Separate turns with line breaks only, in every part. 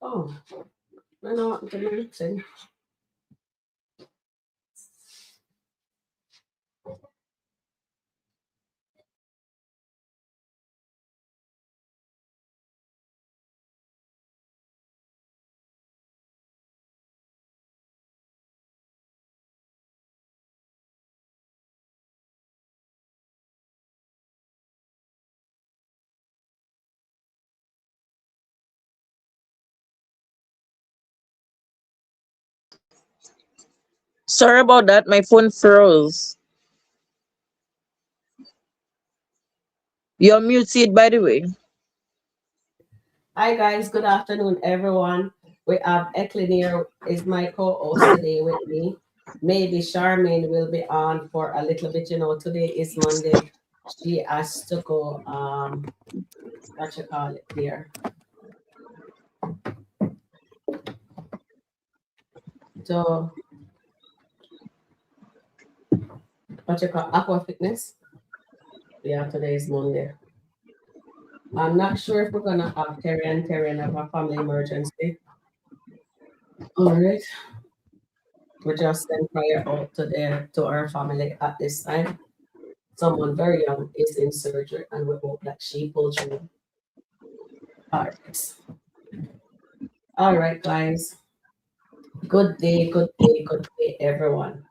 Oh, I know what I'm mixing.
Sorry about that. My phone froze. You're muted, by the way.
Hi guys, good afternoon, everyone. We have Eklin here is my co-host today with me. Maybe Charmaine will be on for a little bit. Today is Monday. She has to go. What you call it there? So what you call aqua fitness? Yeah, today is Monday. I'm not sure if we're gonna have Terry and Terry have a family emergency. All right. We just send prayer out to our family at this time. Someone very young is in surgery, and we hope that she pulls through. All right, guys. Good day, good day, everyone.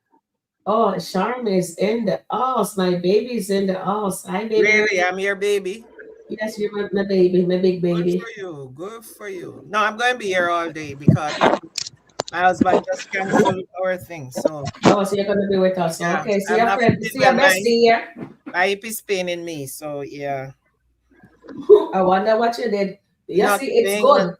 Oh, Charm is in the house. My baby's in the house. Hi, baby.
Really, I'm your baby.
Yes, you're my baby, my big
Good
baby.
for you. Good for you. No, I'm going to be here all day because my husband just canceled our thing. So,
Oh, so you're gonna be with us.
yeah,
Okay. See
I'm
your
not
friend.
feeling
See your
well.
bestie here.
My hip is paining me. So, yeah.
I wonder what you did. You see, it's
Nothing.
good.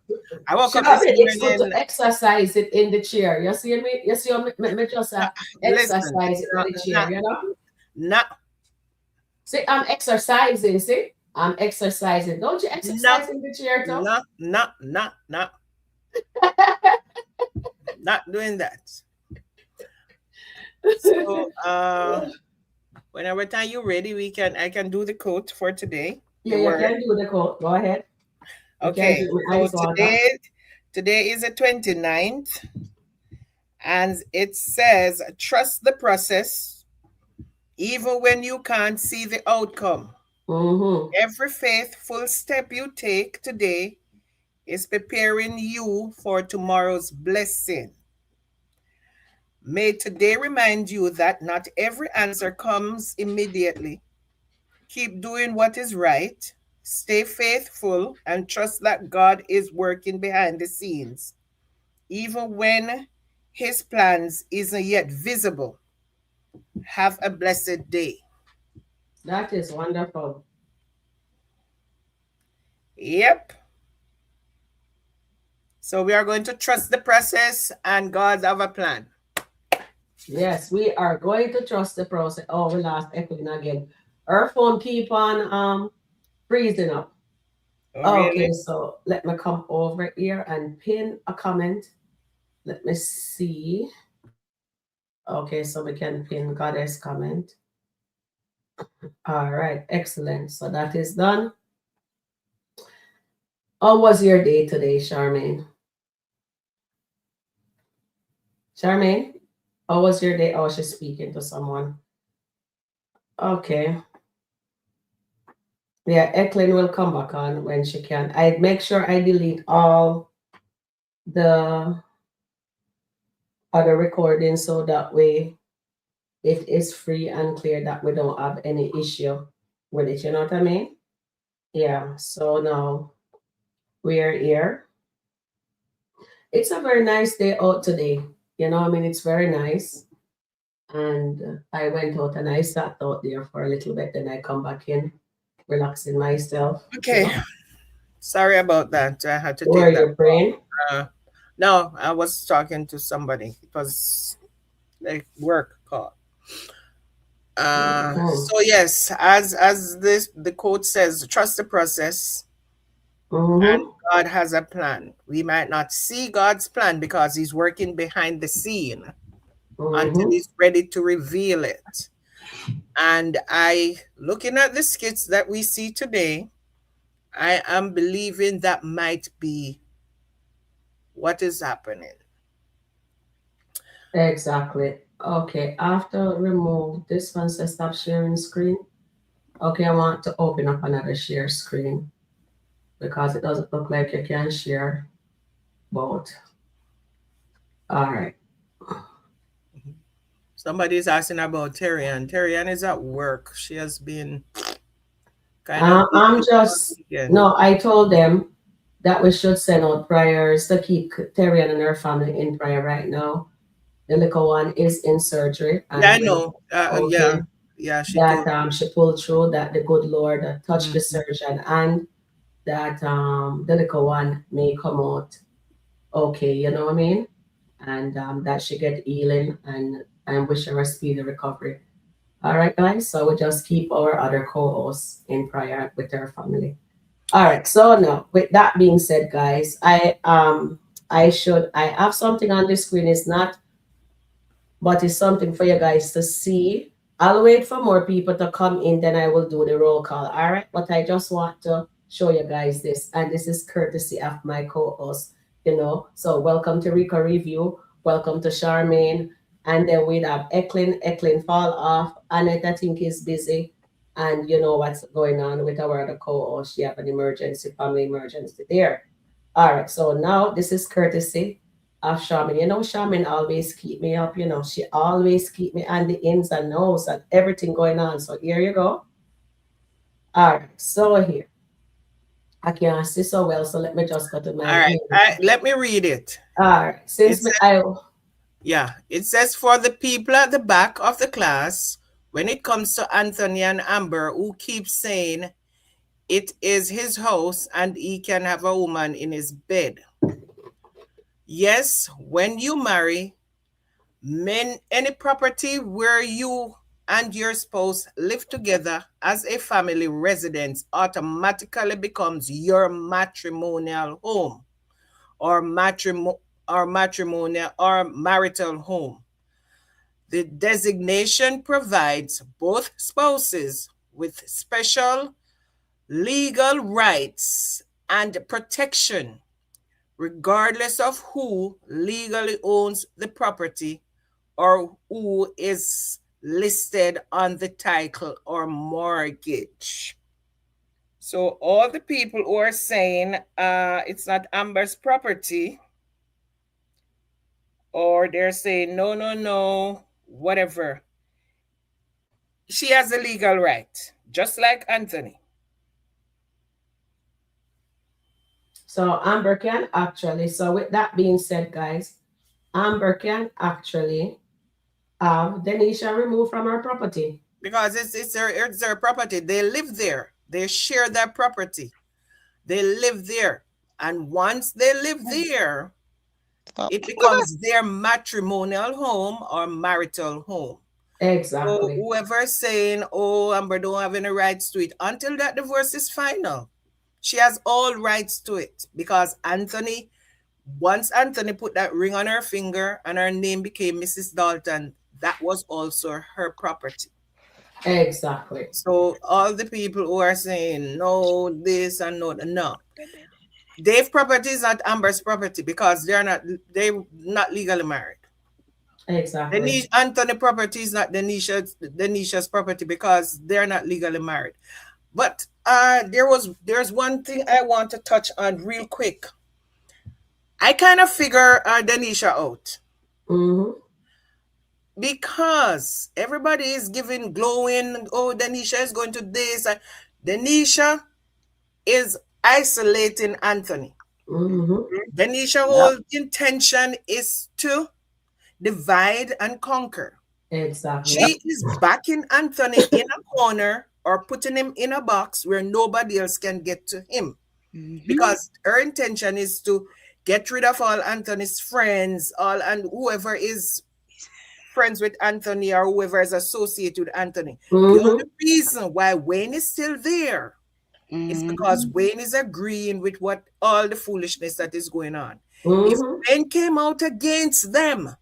I woke up
Charmin,
this
it's good
morning.
to exercise it in the chair. You see me? You see me just
Listen,
exercise it in the chair, you know?
no,
See, I'm exercising, see? I'm exercising. Don't you
no,
exercise in the chair too?
no. Not doing that. So, whenever time you're ready, I can do the quote for today.
Yeah,
The
you
word.
can do the quote. Go ahead. You can
Okay.
do it with
So
ice water.
today is the 29th, and it says trust the process even when you can't see the outcome.
Mm-hmm.
Every faithful step you take today is preparing you for tomorrow's blessing. May today remind you that not every answer comes immediately. Keep doing what is right, stay faithful, and trust that God is working behind the scenes, even when his plans isn't yet visible. Have a blessed day.
That is wonderful.
Yep. So we are going to trust the process and God have a plan.
Yes, we are going to trust the process. Oh, we lost Equine again. Our phone keep on freezing up.
Oh,
Okay,
really?
so let me come over here and pin a comment. Let me see. Okay, so we can pin goddess comment. All right, excellent. So that is done. How was your day today, Charmaine? Charmaine, how was your day? Oh, she's speaking to someone. Okay. Yeah, Eklin will come back on when she can. I make sure I delete all the other recordings so that way it is free and clear that we don't have any issue with it. You know what I mean? Yeah. So now we are here. It's a very nice day out today. I mean, it's very nice. And I went out and I sat out there for a little bit. Then I come back in, relaxing myself.
Okay. Sorry about that. I had to
Were
take that.
you praying?
No, I was talking to somebody. It was like work call.
Mm-hmm.
So yes, as this the quote says, trust the process and
Mm-hmm.
God has a plan. We might not see God's plan because he's working behind the scene until
Mm-hmm.
he's ready to reveal it. And looking at the skits that we see today, I am believing that might be what is happening.
Exactly. Okay, after remove this one says stop sharing screen. Okay, I want to open up another share screen because it doesn't look like you can share both. All right.
Somebody's asking about Terrian. Terrian is at work. She has been kind of
I'm
busy all
just
weekend.
no. I told them that we should send out prayers to keep Terry and her family in prayer right now. The little one is in surgery,
Yeah,
and
I
we're
know.
hoping
Yeah, she
that
told me.
she pulled through. That the good Lord touched the
Mhm.
surgeon, and that the little one may come out okay. You know what I mean? And that she get healing, and wish her a speedy recovery. All right, guys. So we just keep our other co-hosts in prayer with their family. All right. So now, with that being said, guys, I have something on the screen. It's not, but it's something for you guys to see. I'll wait for more people to come in, then I will do the roll call. All right. But I just want to show you guys this, and this is courtesy of my co-host. So welcome to Rico Review. Welcome to Charmaine, and then we have Eklin. Eklin fall off. Annette, I think, is busy, and you know what's going on with our other co-host. She have an emergency, family emergency there. All right. So now this is courtesy of Charmin. Charmin always keep me up. She always keep me on the ins and outs and everything going on. So here you go. All right. So here. I can't see so well, so let me just go to my
All right.
email.
Let me read it.
All right.
It
Since me,
says,
I
yeah, it says for the people at the back of the class, when it comes to Anthony and Amber, who keep saying it is his house and he can have a woman in his bed. Yes, when you marry, any property where you and your spouse live together as a family residence automatically becomes your matrimonial home or matrimonial or marital home. The designation provides both spouses with special legal rights and protection, regardless of who legally owns the property or who is listed on the title or mortgage. So all the people who are saying it's not Amber's property, or they're saying no, no, no, whatever, she has a legal right, just like Anthony.
so Amber can actually. So with that being said, guys, Amber can actually have Denisha removed from her property.
Because it's their property. They live there. They share that property. They live there. And once they live there, it becomes their matrimonial home or marital home. So
Exactly.
whoever is saying, oh, Amber don't have any rights to it, until that divorce is final, she has all rights to it. Because once Anthony put that ring on her finger and her name became Mrs. Dalton, that was also her property.
Exactly.
So all the people who are saying no, this and no. Dave property is not Amber's property because they're not legally married.
Exactly.
Anthony property is not Denisha's property because they're not legally married. But there's one thing I want to touch on real quick. I kind of figure Denisha out
Mm-hmm.
because everybody is giving glowing. Oh, Denisha is going to this. Denisha is isolating Anthony.
Mm-hmm.
Denisha
Yep.
whole intention is to divide and conquer.
Exactly.
She is backing Anthony in a corner or putting him in a box where nobody else can get to him. Because her intention is to get rid of all Anthony's friends, all and whoever is friends with Anthony or whoever is associated with Anthony. The
Mm-hmm.
only reason why Wayne is still there is because Wayne is agreeing with what all the foolishness that is going on. If
Mm-hmm.
Wayne came out against them,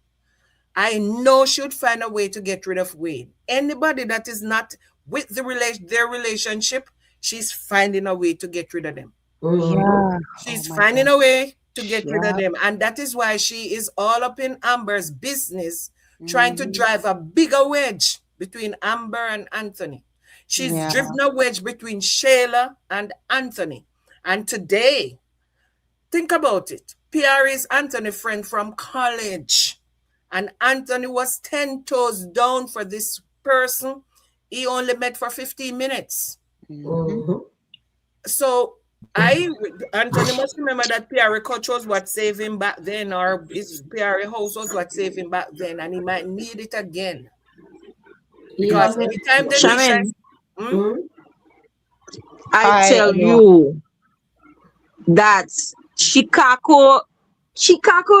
I know she would find a way to get rid of Wayne. Anybody that is not with their relationship, she's finding a way to get rid of them.
Mm-hmm.
She's finding a way to get rid of
Yeah.
them. And that is why she is all up in Amber's business, trying to
Mhm.
drive a bigger wedge between Amber and Anthony. She's
Yeah.
driven a wedge between Shayla and Anthony. And today, think about it. PR is Anthony's friend from college. And Anthony was 10 toes down for this person he only met for 15 minutes.
Mhm.
Mm-hmm.
So I Anthony must remember that PR coach was what saved him back then, or his PR house was what saved him back then, and he might need it again.
He
Because
doesn't.
anytime Denisha
Shaman,
is
Mm-hmm.
I
Hi,
tell
everyone.
you that Chicago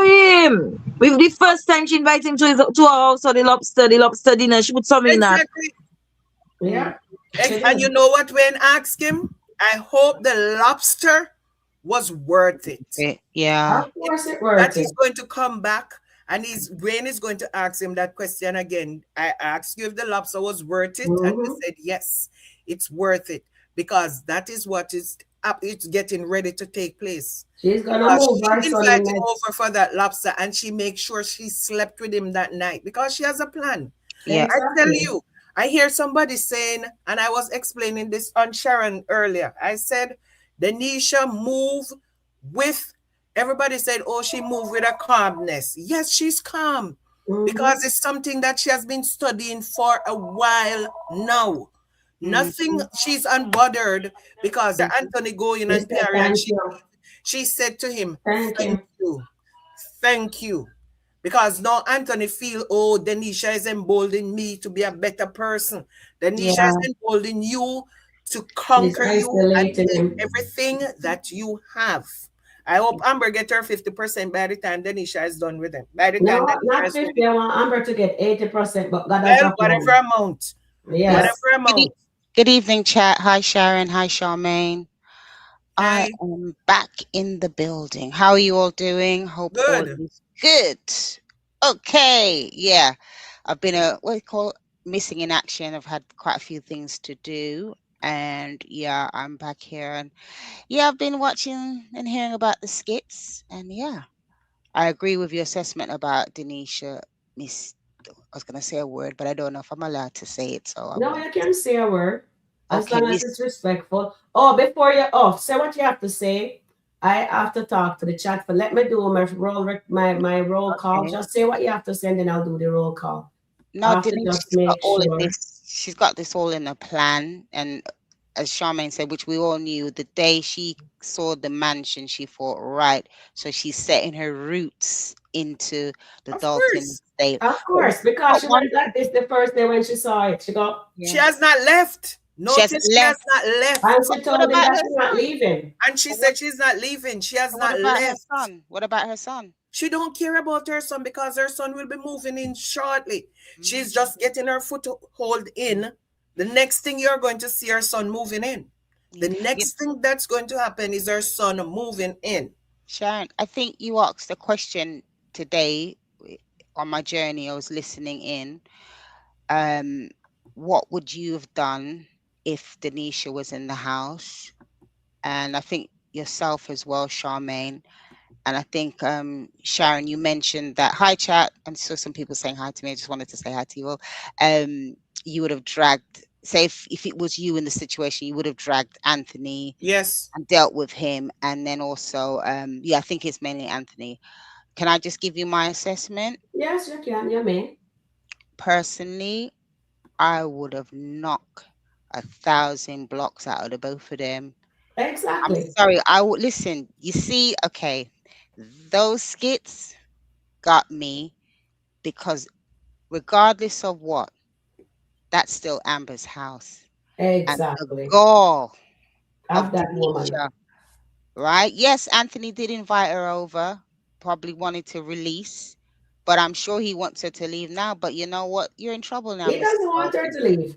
him. With the first time she invited him to her house or the lobster dinner, she put something in that.
exactly.
Yeah. She
And you
did.
know what Wayne asked him? I hope the lobster was worth it.
Yeah.
Of course, it
That
worth it.
he's going to come back and his Wayne is going to ask him that question again. I asked you if the lobster was worth it, and you
Mm-hmm.
said yes, it's worth it, because that is what is up. It's getting ready to take place.
She's gonna
Because
move her
she
son in
invited him
next.
over for that lobster, and she makes sure she slept with him that night because she has a plan.
Yeah.
I tell
Exactly.
you, I hear somebody saying, and I was explaining this on Sharon earlier. I said, Denisha move with, everybody said, oh, she moved with a calmness. Yes, she's calm
Mm-hmm.
because it's something that she has been studying for a while now.
Mm.
Nothing, she's unbothered because Anthony going
She
and
said,
Pierre, and
thank you.
she said to him,
Thank
thank
you.
you. Thank you. Because now Anthony feel, oh, Denisha is emboldening me to be a better person. Denisha is
Yeah.
emboldening you to
She's
conquer you and
isolating
take
him.
everything that you have. I hope Amber get her 50% by the time Denisha is done with them. By the time
No,
Denisha
not
is ready.
50. I want Amber to get 80%, but God has
Well,
a
whatever
plan.
amount.
Yeah.
Yes.
Whatever
Good,
amount.
good evening, chat. Hi, Sharon. Hi, Charmaine. I
Hi.
am back in the building. How are you all doing? Hope all
Good.
is good. Okay. Yeah. I've been what do you call it? Missing in action. I've had quite a few things to do. And yeah, I'm back here. And yeah, I've been watching and hearing about the skits. And yeah, I agree with your assessment about Denisha. Miss, I was going to say a word, but I don't know if I'm allowed to say it. So I
No,
won't.
you can say a word as
Okay,
long as it's respectful. Oh, before you off, say what you have to say. I have to talk to the chat, but let me do my roll call.
okay.
Just say what you have to say, and then I'll do the roll call. I
No,
have to just
Denisha's got
make
all of
sure.
this. She's got this all in a plan. And as Charmaine said, which we all knew, the day she saw the mansion, she thought, right. So she's setting her roots into the
Of
Dalton
course.
estate.
Of
But,
course, because
but
she
one
went
thing,
like this the first day when she saw it. She go,
She
yeah.
has not left.
She hasn't
Notice she has
left.
not
and
left.
she
But what
told him
about
that
her
she's not
son?
leaving.
And she
But what,
said she's not leaving. She has
but what
not
about her
left.
son? What about her son?
She don't care about her son because her son will be moving in shortly. She's
Mm,
just getting her foothold in. The next thing you're going to see her son moving in.
yeah.
The next thing that's going to happen is her son moving in.
Sharon, I think you asked a question today on my journey. I was listening in. Um, what would you have done if Denisha was in the house? And I think yourself as well, Charmaine. And I think Sharon, you mentioned that hi chat, and saw some people saying hi to me. I just wanted to say hi to you all. You would have dragged, say if it was you in the situation, you would have dragged Anthony
Yes.
and dealt with him, and then also yeah, I think it's mainly Anthony. Can I just give you my assessment?
Yes, you can. You may.
Personally, I would have knocked 1,000 blocks out of the both of them. I'm
Exactly.
sorry, I would listen. You see, okay, those skits got me because regardless of what, that's still Amber's house. And the
Exactly.
gall
Of
of
that woman.
Denisha, right? Yes, Anthony did invite her over, probably wanted to release, but I'm sure he wants her to leave now. But you know what? You're in trouble now,
He
Mr.
doesn't want her
Dalton.
to leave.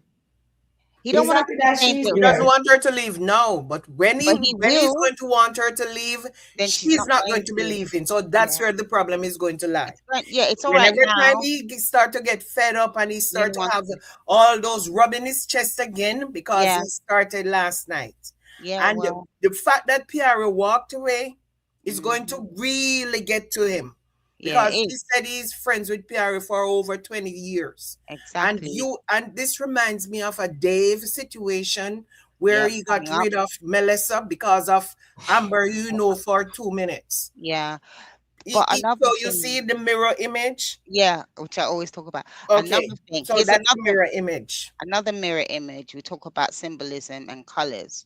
He don't
He's
want to
happy
do the
that
same
she's
bit
He
with
doesn't
her,
there.
want her to leave now, but
but he
when he's
will.
going to want her to leave,
Then she's
she's
not
not
going
going to be
to.
leaving. So
Yeah,
that's where the problem is going to lie.
yeah, it's all right
Whenever time
now.
he start to get fed up and he
Then he
start to
wants
have
to.
all those rubbing his chest again because
Yeah,
he started last night.
yeah.
And
Well,
the fact that Piara walked away It's going to really get to him
Yeah,
because
it
he
is.
said he's friends with Pierre for over 20 years.
Exactly.
And this reminds me of a Dave situation where
Yeah,
he got
coming up.
rid of Melissa because of Amber, for 2 minutes.
Yeah. But
So
another
you see
thing,
the mirror image?
yeah, which I always talk about.
Okay.
Another thing,
So
here's
that's the mirror image.
another mirror image. We talk about symbolism and colors.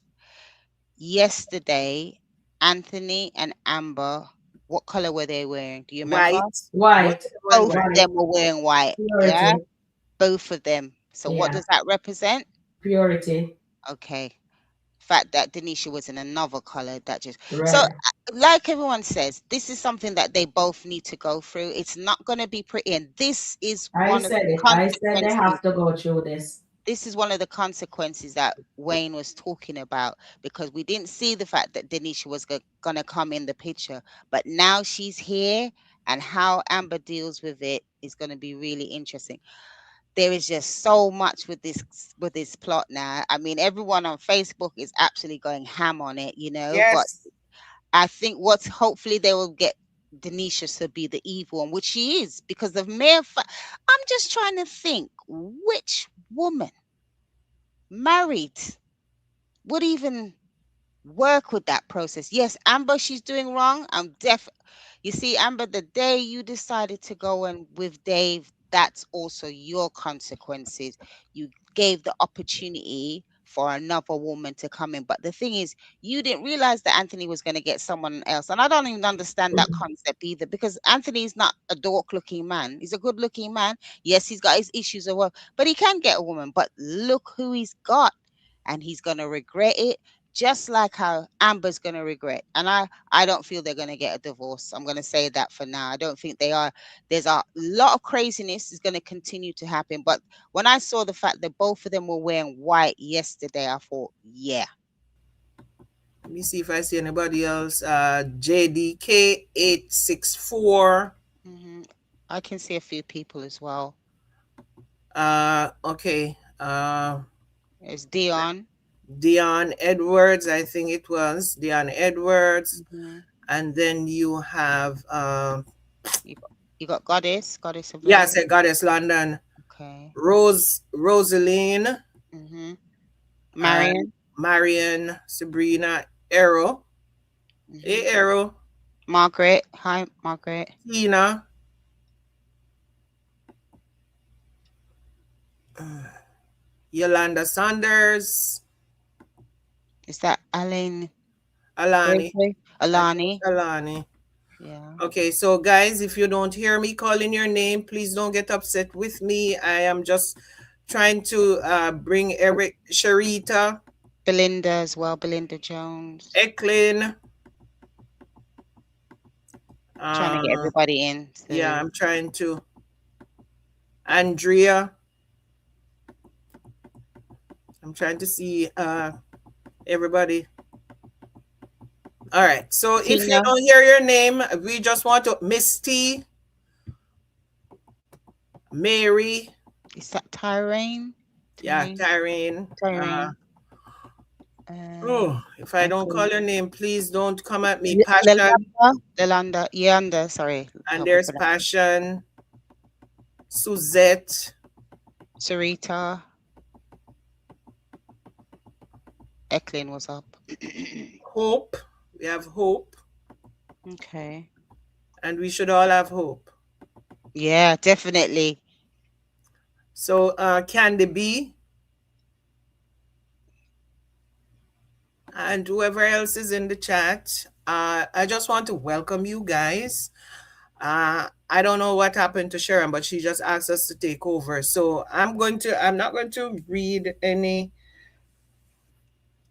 Yesterday, Anthony and Amber, what color were they wearing? Do you remember?
White. Both
White,
of them wearing
Both
white.
of
white,
them were wearing white. Yeah,
purity.
both of them. So what
Yeah,
does that represent?
purity.
Okay. Fact that Denisha was in another color that just so
Red.
like everyone says, this is something that they both need to go through. It's not going to be pretty, and this is
I
one of the
said it. I said they
consequences.
have to go through this.
This is one of the consequences that Wayne was talking about, because we didn't see the fact that Denisha was going to come in the picture, but now she's here, and how Amber deals with it is going to be really interesting. There is just so much with this plot now. I mean, everyone on Facebook is absolutely going ham on it, but
Yes.
I think what's hopefully they will get Denisha to be the evil one, which she is, because of mere I'm just trying to think which woman married would even work with that process. Yes, Amber, she's doing wrong. You see, Amber, the day you decided to go and with Dave, that's also your consequences. You gave the opportunity for another woman to come in. But the thing is, you didn't realize that Anthony was going to get someone else. And I don't even understand that concept either, because Anthony's not a dork looking man. He's a good looking man. Yes, he's got his issues as well, but he can get a woman. But look who he's got. And he's going to regret it, just like how Amber's going to regret. And I don't feel they're going to get a divorce. I'm going to say that for now. I don't think they are. There's a lot of craziness is going to continue to happen. But when I saw the fact that both of them were wearing white yesterday, I thought, yeah.
Let me see if I see anybody else. JDK864.
hmm I can see a few people as well.
Okay.
There's Dion.
Dion Edwards, I think it was Dion Edwards.
hmm
And then you have
You you got Goddess of
yes,
London.
I Goddess London.
Okay.
Rosaline
hmm
and
Marion.
Marion Sabrina Arrow. Hey
hmm
Arrow.
Margaret. Hi, Margaret.
Tina. Yolanda Saunders.
Is that Aline?
Alani. I think
Alani.
it's Alani.
Yeah.
Okay, so guys, if you don't hear me calling your name, please don't get upset with me. I am just trying to bring Eric, Sharita,
Belinda as well. Belinda Jones.
Eklin.
Trying to get
Uh,
everybody in.
yeah,
So
I'm trying to. Andrea. I'm trying to see everybody. All right. So if you
Tina.
don't hear your name, we just want to Misty, Mary,
Is that Tyrene?
yeah,
Tyrene.
Tyrene.
Tyrene.
Oh, if I don't call
Okay.
your name, please don't come at me. Passion,
Lelanda. Lelanda. Yanda. Sorry.
and
Help me
there's
pronounce.
Passion, Suzette,
Sarita. Eklin was up.
Hope. We have Hope,
Okay.
and we should all have hope.
Yeah, definitely.
So, Candy B, and whoever else is in the chat, I just want to welcome you guys. I don't know what happened to Sharon, but she just asked us to take over. So I'm not going to read any.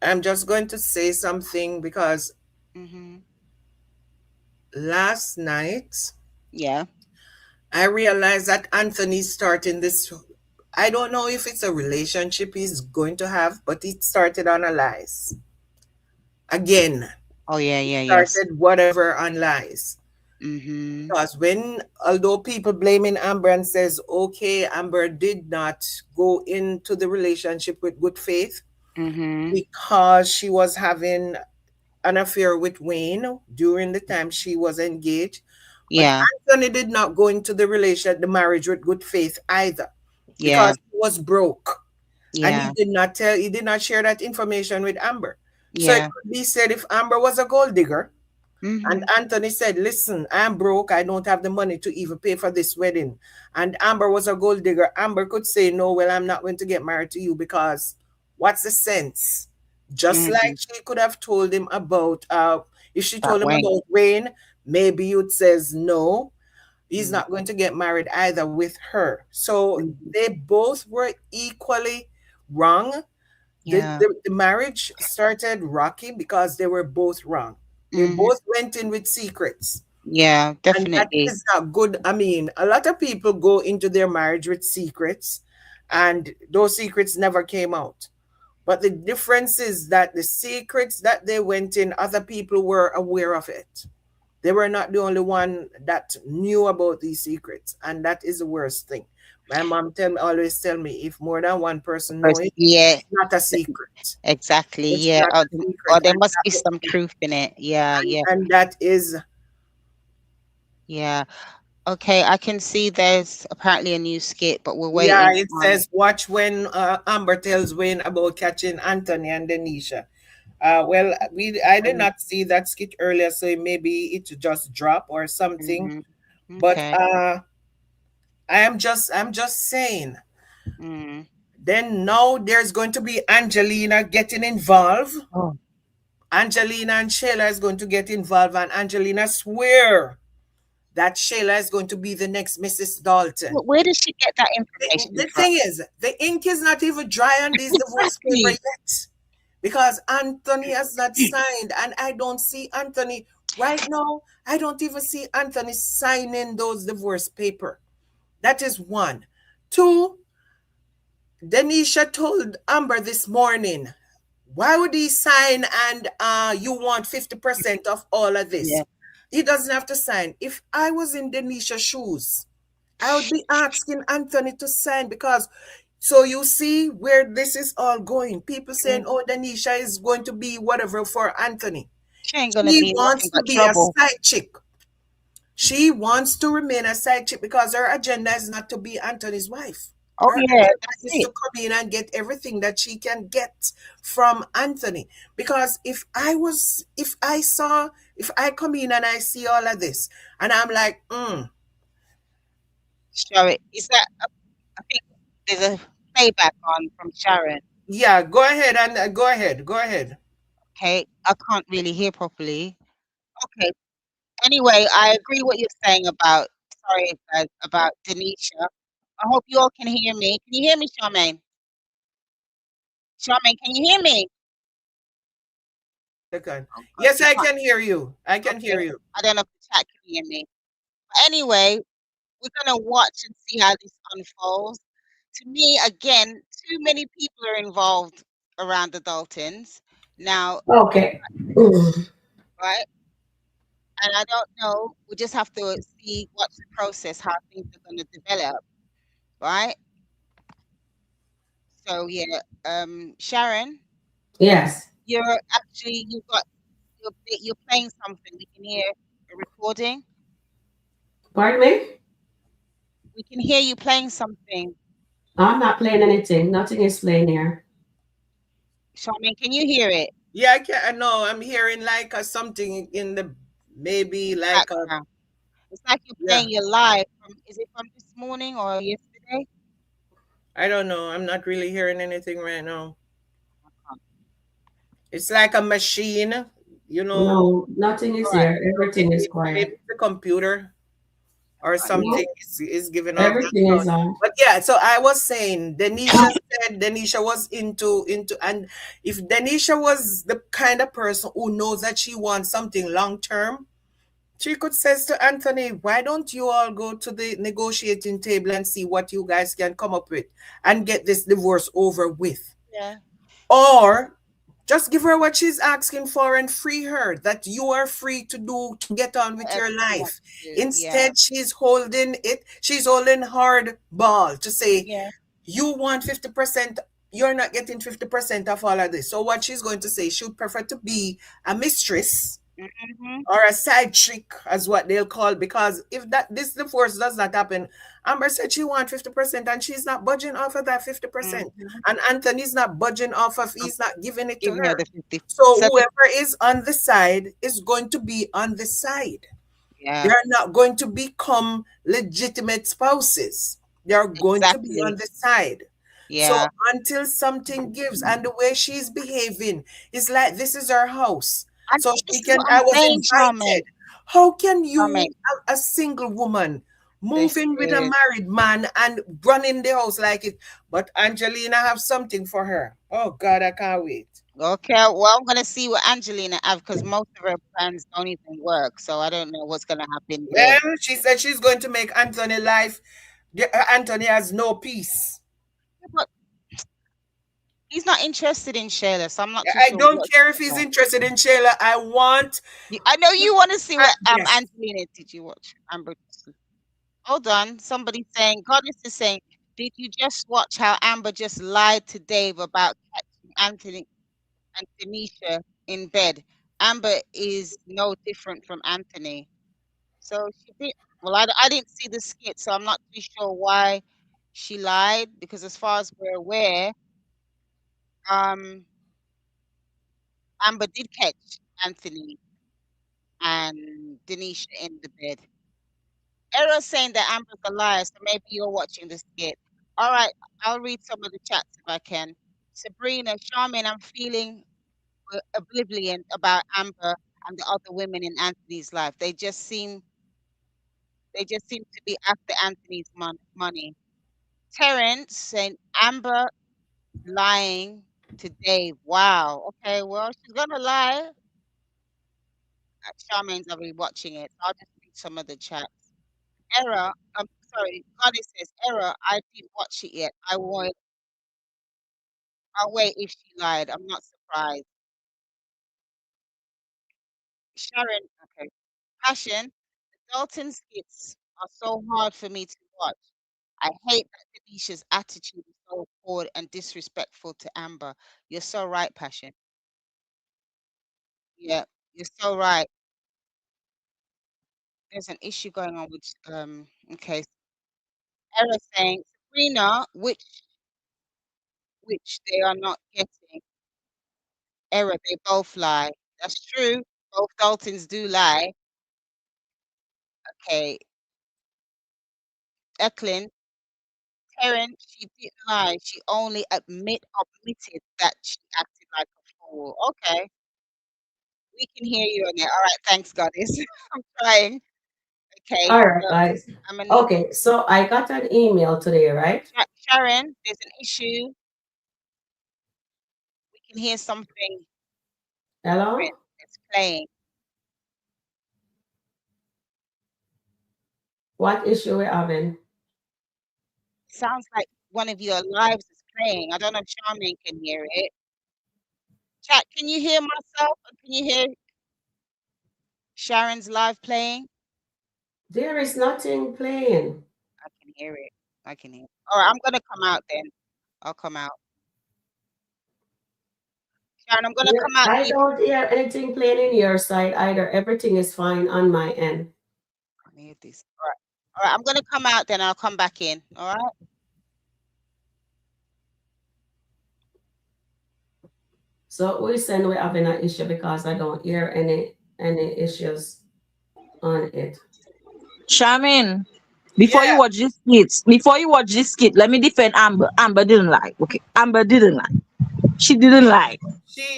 I'm just going to say something because
hmm
last night
Yeah.
I realized that Anthony's starting this. I don't know if it's a relationship he's going to have, but it started on a lies. Again,
Oh yeah. Yeah. Yes.
started whatever on lies.
hmm
Because although people blaming Amber and says, okay, Amber did not go into the relationship with good faith
hmm
because she was having an affair with Wayne during the time she was engaged. But
Yeah.
Anthony did not go into the marriage with good faith either,
Yeah.
because he was broke. And
Yeah.
he did not share that information with Amber. So it
Yeah.
could be said if Amber was a gold digger, and
Mm-hmm.
Anthony said, listen, I'm broke. I don't have the money to even pay for this wedding. And Amber was a gold digger. Amber could say, no, well, I'm not going to get married to you because what's the sense? Just
Mm-hmm.
like she could have told him about, if she
That
told him
way.
about Wayne, maybe you'd says, no, he's
Mm-hmm.
not going to get married either with her. So they both were equally wrong.
Yeah.
The marriage started rocky because they were both wrong. They
Mm-hmm.
both went in with secrets.
Yeah,
And that
definitely.
is not good. I mean, a lot of people go into their marriage with secrets, and those secrets never came out. But the difference is that the secrets that they went in, other people were aware of it. They were not the only one that knew about these secrets, and that is the worst thing. My mom always tell me, if more than one person know it,
Yeah,
it's not a secret.
exactly.
It's
Yeah.
not a
Or
secret,
there must be some truth in it. Yeah,
and,
yeah,
and that is,
yeah. Okay, I can see there's apparently a new skit, but we're
yeah.
waiting
It
on.
says, watch when Amber tells Wayne about catching Anthony and Denisha. Well, I did not see that skit earlier, so maybe it just dropped or something.
Mm-hmm.
But
Okay.
I'm just saying.
Mm.
Then now there's going to be Angelina getting involved.
Oh.
Angelina and Shayla is going to get involved, and Angelina swear that Shayla is going to be the next Mrs. Dalton.
Where does she get that
The,
information
the
from?
thing is, the ink is not even dry on this divorce paper
Exactly.
yet, because Anthony has not signed, and I don't see Anthony right now. I don't even see Anthony signing those divorce paper. That is one. Two, Denisha told Amber this morning, why would he sign and you want 50% of all of this?
Yeah.
He doesn't have to sign. If I was in Denisha's shoes, I would be asking Anthony to sign, because so you see where this is all going. People saying,
Mm.
oh, Denisha is going to be whatever for Anthony.
She ain't gonna
She
be
wants
nothing
to
but
be a
trouble.
side chick. She wants to remain a side chick because her agenda is not to be Anthony's wife.
Oh
Her
yeah,
agenda
that's
is to
it.
come in and get everything that she can get from Anthony. Because if I come in and I see all of this, and I'm like,
Show it. Is that? I think there's a playback on from Sharon.
yeah, go ahead and go ahead.
Okay, I can't really hear properly. Okay. Anyway, I agree what you're saying about. Sorry, guys, about Denisha. I hope you all can hear me. Can you hear me, Charmaine? Charmaine, can you hear me?
Second.
Oh God,
Yes,
you
I
can't.
can hear you. I can
Okay.
hear you.
I don't know if the chat can hear me. But anyway, we're gonna watch and see how this unfolds. To me, again, too many people are involved around the Daltons now,
Okay. Mm.
right? And I don't know. We just have to see what's the process, how things are going to develop, right? So yeah, Sharon,
Yes.
you're playing something. We can hear a recording.
Pardon me?
We can hear you playing something.
I'm not playing anything. Nothing is playing here.
Charmaine, can you hear it?
Yeah, I can. I know. I'm hearing like something in the, maybe like a,
Background. It's like you're
yeah.
playing your live from. Is it from this morning or yesterday?
I don't know. I'm not really hearing anything right now. It's like a machine, you know.
No, nothing
All
is
right.
here. Everything is
Maybe
quiet.
the computer or something
No,
is giving off that
everything
sound.
is on.
But yeah, so I was saying, Denisha said Denisha was into, and if Denisha was the kind of person who knows that she wants something long term, she could says to Anthony, why don't you all go to the negotiating table and see what you guys can come up with and get this divorce over with?
Yeah.
Or just give her what she's asking for and free her, that you are free to get on with
Whatever
your
you want
life.
to do. Yeah.
Instead, she's holding hard ball to say,
Yeah.
you want 50%, you're not getting 50% of all of this. So what she's going to say, she would prefer to be a mistress
Mm-hmm.
or a side chick, as what they'll call, because if that this divorce does not happen, Amber said she wants 50% and she's not budging off of that 50%.
Mm-hmm.
And Anthony's not budging off of, he's not giving it to
Giving her
her.
the 50.
So
So
whoever is on the side is going to be on the side.
yeah,
They're not going to become legitimate spouses. They're going to be on
exactly.
the side. So
Yeah,
until something gives, and the way she's behaving is like this is her house.
and
So
this
she
is
can,
what I'm
I was
saying, Charmaine.
invited. How can you,
Charmaine,
a single woman, move in with a
listen.
married man and run in the house like it? But Angelina have something for her. Oh God, I can't wait.
Okay, well, I'm gonna see what Angelina have because most of her plans don't even work. So I don't know what's gonna happen there.
Well, she said she's going to make Anthony life. Anthony has no peace.
But he's not interested in Shayla, so I'm not too
I
sure
don't
what.
care if he's interested in Shayla. I want.
I know you want to see what
Yes.
Angelina did. You watch Amber? Hold on. Somebody's saying, Goddess is saying, did you just watch how Amber just lied to Dave about catching Anthony and Denisha in bed? Amber is no different from Anthony. So she did. Well, I didn't see the skit, so I'm not too sure why she lied. Because as far as we're aware, um, Amber did catch Anthony and Denisha in the bed. Error's saying that Amber's a liar, so maybe you're watching the skit. All right, I'll read some of the chats if I can. Sabrina, Charmaine, I'm feeling oblivion about Amber and the other women in Anthony's life. They just seem to be after Anthony's money. Terrence saying Amber lying to Dave. Wow. Okay, well, she's gonna lie. Charmaine's already watching it. I'll just read some of the chats. Error. I'm sorry. Goddess says error. I didn't watch it yet. I'll wait if she lied. I'm not surprised. Sharon. Okay. Passion. The Dalton skits are so hard for me to watch. I hate that Denisha's attitude is so forward and disrespectful to Amber. You're so right, Passion. Yeah, you're so right. There's an issue going on with okay. Error saying Sabrina, which they are not getting. Error, they both lie. That's true. Both Daltons do lie. Okay. Eklund, Karen, she didn't lie. She only admitted that she acted like a fool. Okay. We can hear you on there. All right, thanks, Goddess. I'm trying. Okay,
All right,
so
guys.
I'm gonna need
Okay, so I got an email today, right?
Sharon, there's an issue. We can hear something different.
Hello?
It's playing.
What issue we're having?
Sounds like one of your lives is playing. I don't know if Charmaine can hear it. Chat, can you hear myself? Or can you hear Sharon's live playing?
There is nothing playing.
I can hear it. I can hear it. All right, I'm gonna come out then. I'll come out. Sharon, I'm gonna
Yeah,
come out.
I don't hear anything playing in your side either. Everything is fine on my end.
I can hear this. All right. All right, I'm gonna come out then. I'll come back in. All right.
So we saying we're having an issue because I don't hear any issues on it.
Charmaine, before you
Yeah,
watch this skit, let me defend Amber. Amber didn't lie. Okay, Amber didn't lie. She didn't lie.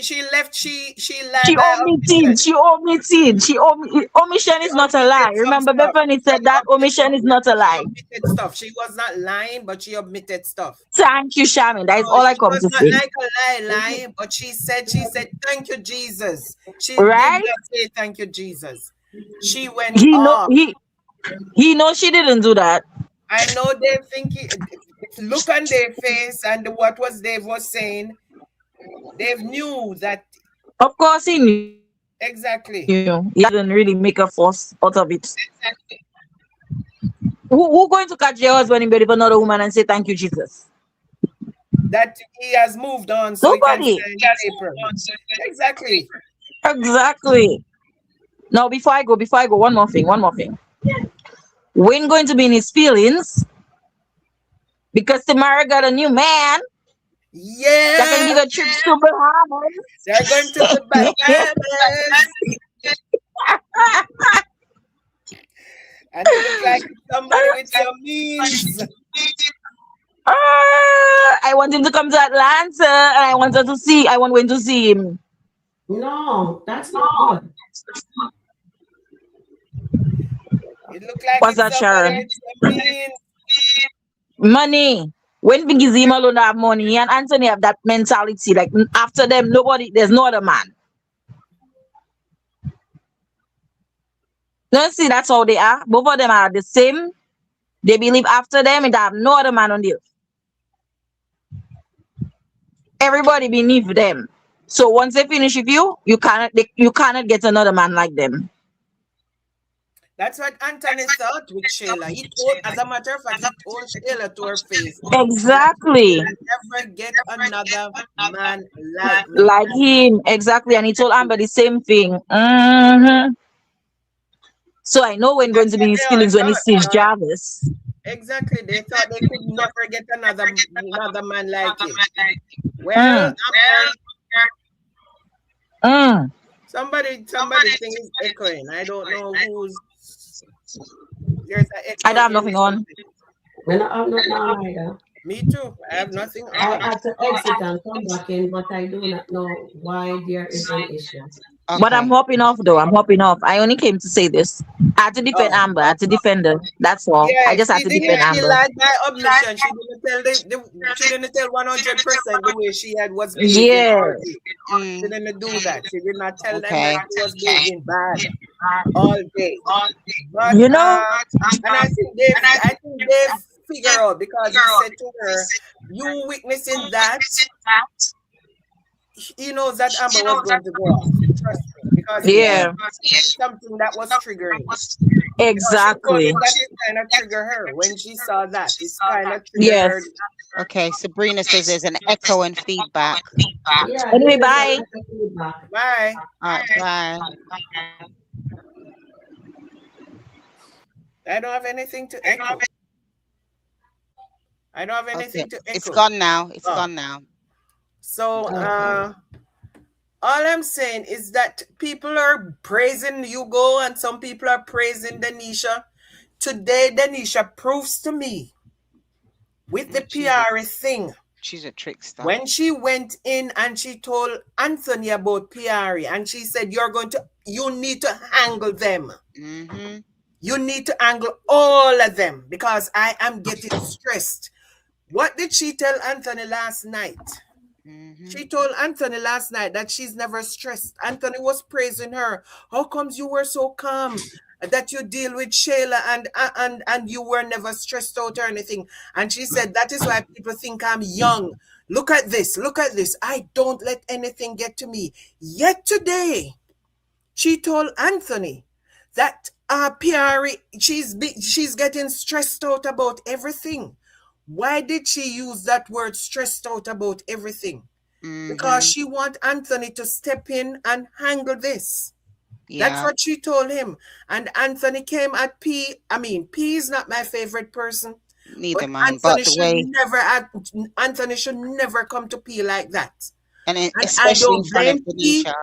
she left. She lied
She
by
omitted.
omission.
She omitted. Omission
She
is not a lie.
omitted some
Remember,
stuff.
Bethany
Yeah,
said that omission is not a
she
lie.
omitted stuff. She was not lying, but she omitted stuff.
Thank you, Charmaine. That is
So
all I
it
come
was
to
not
say.
like a lie, but she said, thank you, Jesus. She did
Right?
not say thank you, Jesus. She went
He know
off.
he knows she didn't do that.
I know they think look on their face and what was Dave was saying. Dave knew that
Of course, he knew. He
exactly.
didn't really make a fuss out of it.
Exactly.
Who going to catch your husband in bed with another woman and say thank you, Jesus?
that he has moved on so he can
Nobody.
sign the paper. Exactly.
Exactly. Now, before I go, one more thing. Wayne going to be in his feelings because Tamara got a new man that can give
Yeah,
a trip to
they're going to the
Bahamas.
Bahamas. And it look like it's somebody with some means.
I want him to come to Atlanta, and I want Wayne to see him.
No, that's not good.
It look like
What's
it's
that,
somebody
Sharon?
with some means.
Money. When Biggie Zima alone have money, he and Anthony have that mentality. Like after them, there's no other man. Don't see that's how they are. Both of them are the same. They believe after them, it have no other man on the earth. Everybody beneath them. So once they finish with you, you cannot get another man like them.
That's what Anthony thought with Sheila. He told, as a matter of fact, he told Sheila to her face that you
Exactly.
will never get another man like me.
Like him. Exactly. And he told Amber the same thing. So I know when going
That's
to be
what
in
they
his
all
feelings when he
thought.
sees Jarvis.
Exactly. They thought they could never get another man like him. Well,
Mm. Mm.
somebody thing is echoing. I don't know who's there's an
I
echo
don't have
in
nothing on.
When I'm not now either.
me too. I have nothing
I
on.
had to exit and come back in, but I do not know why there is an issue.
But I'm
Okay.
hopping off though. I'm hopping off. I only came to say this. I had to defend
Oh.
Amber. I had to defend her. That's all.
Yeah,
I just had
she
to
didn't.
defend
She
Amber.
lied by omission. She didn't tell she didn't tell 100% the way she was behaving
Yeah.
all day. She
Mm,
didn't do that. She did not tell them that
okay.
she was behaving bad all day. But
You know?
and I think Dave figure out because he said to her, "You witnessing that." He knows that Amber was going to go off. Trust me, because he
Yeah.
Yeah.
did something that was triggering. Because she told
Exactly.
him that it kind of triggered her when she saw that. It's kind of triggered
Yes.
her.
Okay. Sabrina says there's an echo and feedback.
Yeah,
Anyway,
there is
bye.
a feedback.
Bye.
All right. Bye.
I don't have anything to echo. I don't have
Okay.
anything to
It's
echo.
gone now. It's
Oh,
gone now.
so
Okay.
all I'm saying is that people are praising Hugo and some people are praising Denisha. Today, Denisha proves to me with the PR thing.
She's a trickster.
When she went in and she told Anthony about PR and she said, you need to angle them.
Mm-hmm.
You need to angle all of them because I am getting stressed. What did she tell Anthony last night?
Mm-hmm.
She told Anthony last night that she's never stressed. Anthony was praising her. How comes you were so calm that you deal with Shayla and you were never stressed out or anything? And she said that is why people think I'm young. Look at this. Look at this. I don't let anything get to me. Yet today, she told Anthony that PRE, she's getting stressed out about everything. Why did she use that word stressed out about everything? Because
Mm-hmm.
she want Anthony to step in and handle this. That's
Yeah.
what she told him. And Anthony came at P. I mean, P is not my favorite person,
Neither
but
mine. But the way,
Anthony should never come to P like that.
and
And I
especially in
don't
front of
blame P.
Denisha.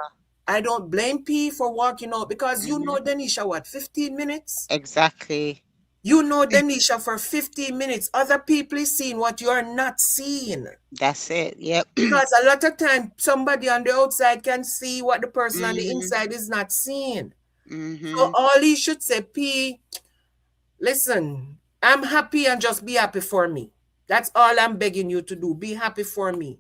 I don't blame P for walking out because you know
Mm-hmm.
Denisha, what, 15 minutes?
Exactly.
You know Denisha for 15 minutes. Other people is seeing what you are not seeing.
That's it. Yep.
Because a lot of time somebody on the outside can see what the person on the
Mm-hmm.
inside is not seeing. So
Mm-hmm.
all he should say, P, listen, I'm happy and just be happy for me. That's all I'm begging you to do. Be happy for me.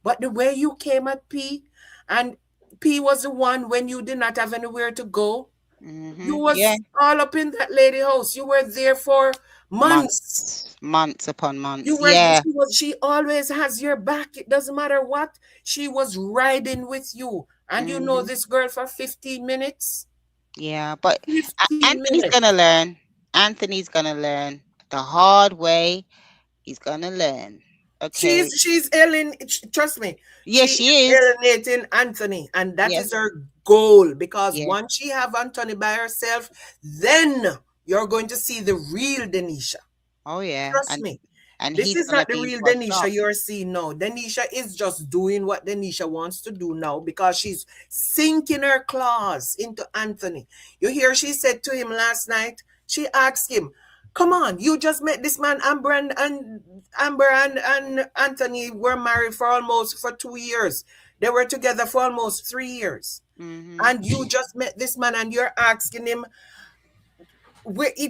But the way you came at P, and P was the one when you did not have anywhere to go. You
Mm-hmm. Yeah.
was all up in that lady house. You were there for months.
Months upon
You
months.
were
Yeah.
she always has your back. It doesn't matter what. She was riding with you. And you know
Mm-hmm.
this girl for 15 minutes.
Yeah. But
15
Anthony's
minutes.
gonna learn. Anthony's gonna learn the hard way. He's gonna learn. Okay.
She's trust me,
Yes,
she
she
is
is.
alienating Anthony, and that is
Yes.
her goal. Because
Yes.
once she have Anthony by herself, then you're going to see the real Denisha.
Oh yeah.
Trust me.
And
This
he's
is
gonna
not the
be in
real
for a
Denisha
shock.
you're seeing now. Denisha is just doing what Denisha wants to do now because she's sinking her claws into Anthony. You hear she said to him last night, she asked him, come on, you just met this man, Amber and Anthony were married for 2 years. They were together for almost 3 years.
Mm-hmm.
And you just met this man and you're asking him,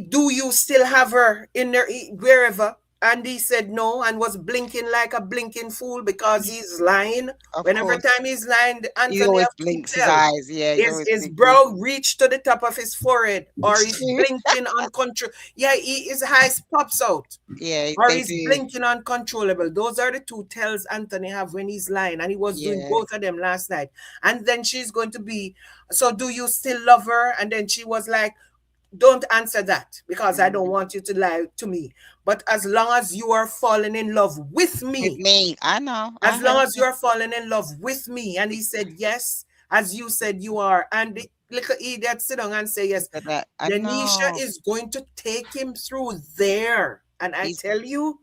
do you still have her in there wherever? And he said no and was blinking like a blinking fool because he's lying.
Of
Whenever
course.
time he's lying,
He
Anthony
always
have to
blinks his
tell.
eyes. Yeah, he's always
His
blinking.
brow reached to the top of his forehead, or
It's
he's
true.
blinking uncontrollable. Yeah, his eyes pops out,
Yeah,
or
they
he's
do.
blinking uncontrollable. Those are the two tells Anthony have when he's lying, and he was doing
Yeah.
both of them last night. And then she's going to be, so do you still love her? And then she was like, don't answer that because I don't
Mhm.
want you to lie to me. But as long as you are falling in love with
With
me,
me. I know. I
as long
heard
as
you.
you are falling in love with me, and he said yes, as you said you are, and the little idiot sit down and say yes,
Said that. I
Denisha
know.
is going to take him through there. And I
He's
tell you,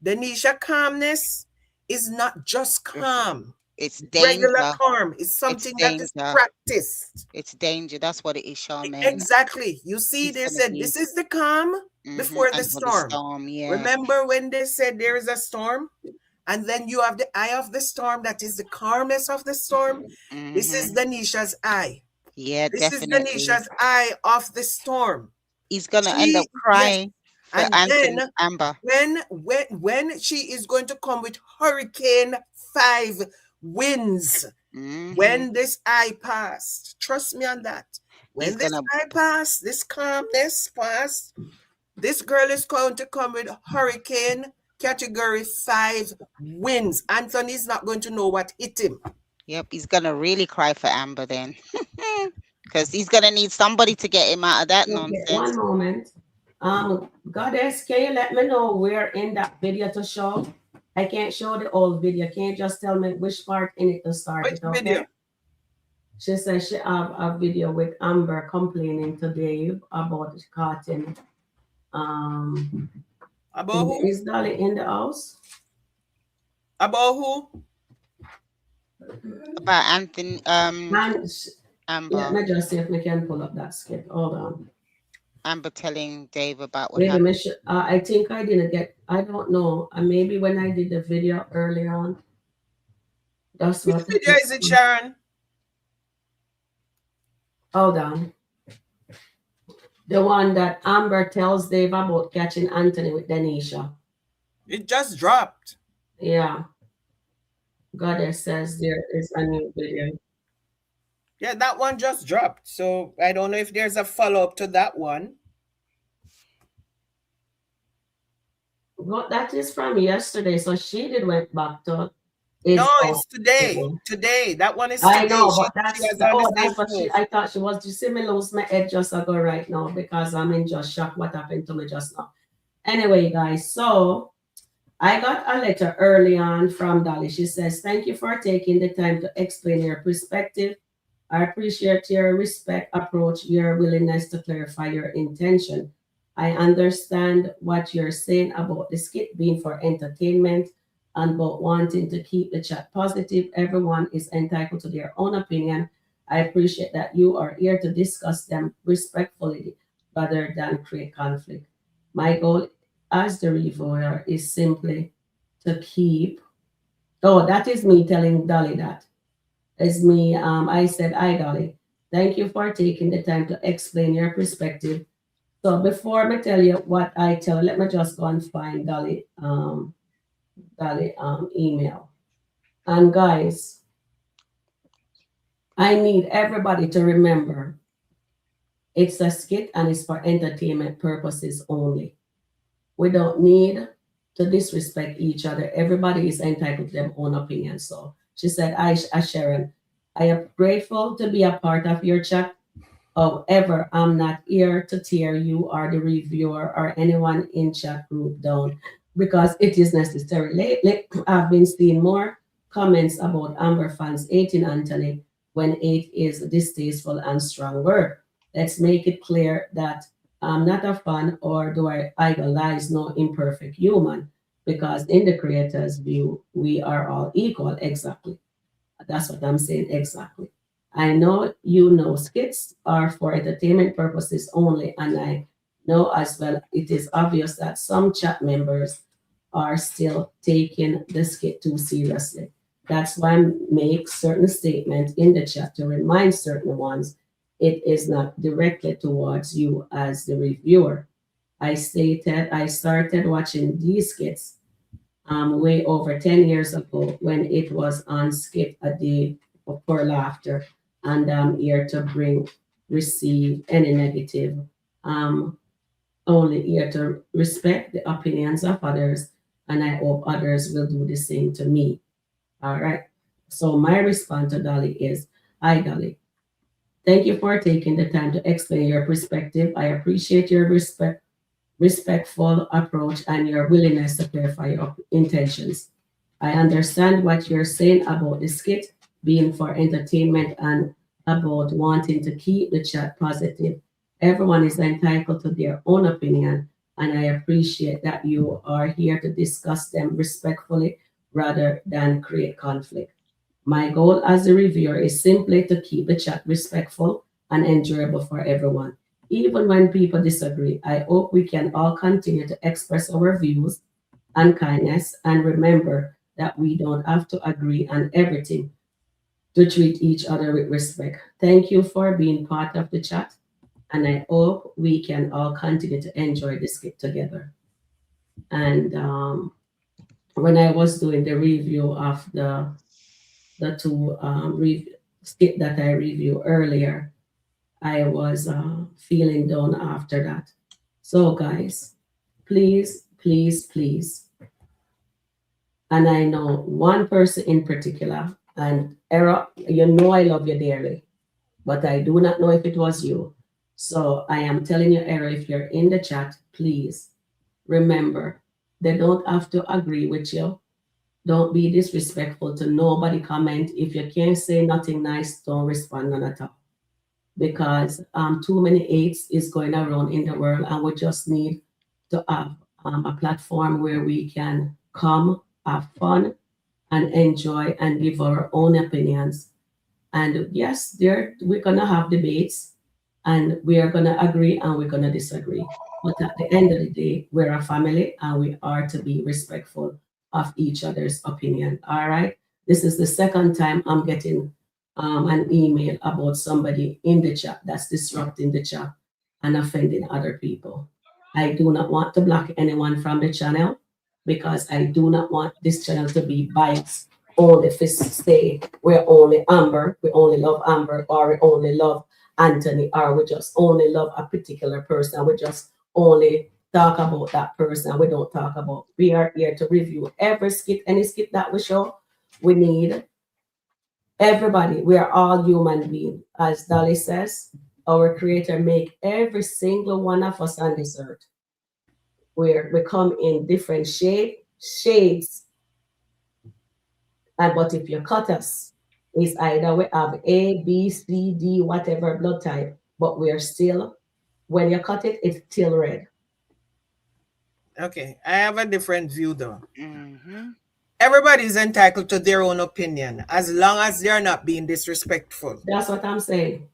Denisha calmness is not just calm.
it's
Regular
danger.
calm is
It's
something that is
danger.
practiced.
It's danger. That's what it is, Charmaine.
Exactly. You see,
He's
they
gonna
said
be
this is the calm before the
and for the
storm.
storm, yeah.
Remember when they said there is a storm? And then you have the eye of the storm, that is the calmness of the storm. This is
Mm-hmm.
Denisha's eye.
Yeah,
This is
definitely.
Denisha's eye of the storm.
He's gonna end up
She, yes.
crying for
And
Anthony
then
Amber.
when she is going to come with hurricane 5 winds,
Mm-hmm.
when this eye passed, trust me on that.
He's
When this
gonna
eye passed, this calmness passed, this girl is going to come with hurricane category 5 winds. Anthony's not going to know what hit him.
yep, he's gonna really cry for Amber then. Because he's gonna need somebody to get him out of that
Okay, one
nonsense.
moment. Goddess, can you let me know where in that video to show? I can't show the old video. Can you just tell me which part in it to start
Which
it,
video?
okay? She says she have a video with Amber complaining to Dave about cutting.
About who?
Is Dolly in the house?
About who?
About Anthony
And let
Amber.
me just see if we can pull up that skit. Hold on.
Amber telling Dave about what
Maybe
happened.
I think I didn't get, I don't know. Maybe when I did the video earlier on, that's
Which
what it
video is it, Sharon?
Hold on. The one that Amber tells Dave about catching Anthony with Denisha.
It just dropped.
Yeah. Goddess says there is a new video.
Yeah, that one just dropped. So I don't know if there's a follow-up to that one.
But that is from yesterday. So she did went back to
No, it's today. Today. That one is today.
I know, but that's
was on the
that's
same
what
post.
I thought she was. You see me lose my head just ago right now because I'm in just shock what happened to me just now. Anyway, guys, so I got a letter early on from Dolly. She says, thank you for taking the time to explain your perspective. I appreciate your respect, approach, your willingness to clarify your intention. I understand what you're saying about the skit being for entertainment and about wanting to keep the chat positive. Everyone is entitled to their own opinion. I appreciate that you are here to discuss them respectfully rather than create conflict. My goal as the reviewer is simply to keep. Oh, that is me telling Dolly that. It's me. I said, hi, Dolly. Thank you for taking the time to explain your perspective. So before I tell you what I tell, let me just go and find Dolly email. And guys, I need everybody to remember it's a skit and it's for entertainment purposes only. We don't need to disrespect each other. Everybody is entitled to their own opinion. So she said, I Sharon, I am grateful to be a part of your chat. However, I'm not here to tear you or the reviewer or anyone in chat group down. because it is necessary. Lately, I've been seeing more comments about Amber fans hating Anthony when hate is a distasteful and strong word. Let's make it clear that I'm not a fan or do I idolize no imperfect human, because in the creator's view, we are all equal. Exactly. That's what I'm saying exactly. I know you know skits are for entertainment purposes only, and I know as well it is obvious that some chat members are still taking the skit too seriously. That's why I make certain statements in the chat to remind certain ones it is not directly towards you as the reviewer. I started watching these skits way over 10 years ago when it was on Skit a Day for Laughter, and I'm here to receive any negative. Um, Only here to respect the opinions of others, and I hope others will do the same to me. All right. So my response to Dolly is, hi, Dolly. Thank you for taking the time to explain your perspective. I appreciate your respectful approach and your willingness to clarify your intentions. I understand what you're saying about the skit being for entertainment and about wanting to keep the chat positive. Everyone is entitled to their own opinion, and I appreciate that you are here to discuss them respectfully rather than create conflict. My goal as a reviewer is simply to keep the chat respectful and enjoyable for everyone. Even when people disagree, I hope we can all continue to express our views and kindness and remember that we don't have to agree on everything to treat each other with respect. Thank you for being part of the chat, and I hope we can all continue to enjoy this skit together. And when I was doing the review of the two skit that I reviewed earlier, I was feeling down after that. So, guys, please, please, please. And I know one person in particular, and Era, you know I love you dearly, but I do not know if it was you. So I am telling you, Era, if you're in the chat, please remember they don't have to agree with you. Don't be disrespectful to nobody comment. If you can't say nothing nice, don't respond none at all, because too many hates is going around in the world, and we just need to have a platform where we can come, have fun, and enjoy and give our own opinions. And yes, there we're gonna have debates, and we are gonna agree and we're gonna disagree. But at the end of the day, we're a family and we are to be respectful of each other's opinion. All right. This is the second time I'm getting an email about somebody in the chat that's disrupting the chat and offending other people. I do not want to block anyone from the channel because I do not want this channel to be biased only if say we're only Amber, we only love Amber, or we only love Anthony, or we just only love a particular person. We just only talk about that person. We don't talk about. We are here to review every skit, any skit that we show. We need everybody. We are all human beings. As Dolly says, our creator make every single one of us on this earth. We come in different shades. And but if you cut us, it's either we have A, B, C, D, whatever blood type, but we're still, when you cut it, it's still red.
Okay, I have a different view though.
Mm-hmm.
Everybody's entitled to their own opinion as long as they're not being disrespectful.
That's what I'm saying.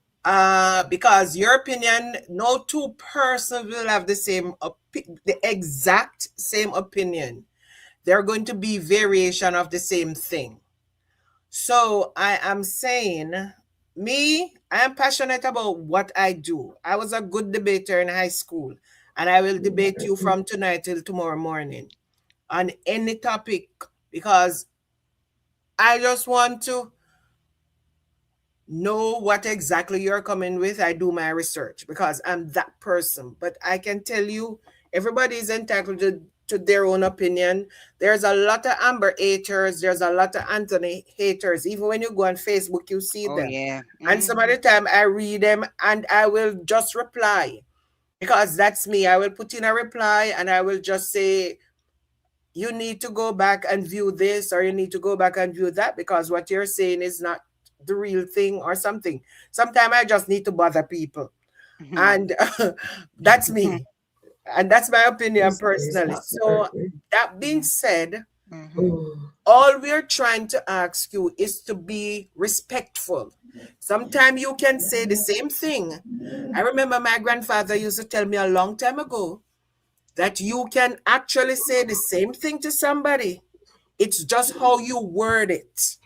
Because your opinion, no two persons will have the exact same opinion. There are going to be variation of the same thing. So I am saying, I am passionate about what I do. I was a good debater in high school, and I will debate you from tonight till tomorrow morning on any topic because I just want to know what exactly you're coming with. I do my research because I'm that person. But I can tell you, everybody is entitled to their own opinion. There's a lot of Amber haters. There's a lot of Anthony haters. Even when you go on Facebook, you see
Oh
them.
yeah.
And some of
Mm-hmm.
the time I read them and I will just reply because that's me. I will put in a reply and I will just say, you need to go back and view this, or you need to go back and view that, because what you're saying is not the real thing or something. Sometimes I just need to bother people. And that's me. And that's my opinion
This is
personally.
not
So,
working.
that being said,
Mm.
all we're trying to ask you is to be respectful. Sometimes you can say the same thing. I remember my grandfather used to tell me a long time ago that you can actually say the same thing to somebody. It's just how you word it.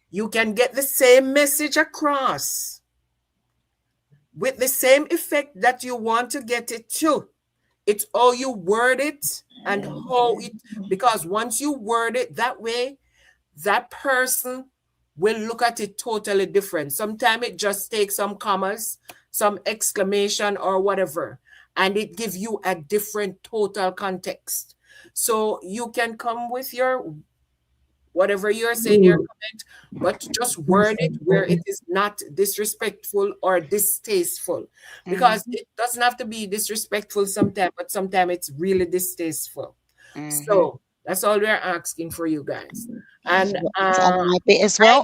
You can get the same message across with the same effect that you want to get it to. It's how you word it and how it, because once you word it that way, that person will look at it totally different. Sometimes it just takes some commas, some exclamation or whatever, and it gives you a different total context. So you can come with your whatever you're saying, your
Mm.
comment, but just word it where it is not disrespectful or distasteful. Because it doesn't have to be disrespectful sometimes, but sometimes it's really distasteful. So that's all we're asking for you guys. And
It's on my bit as
I
well.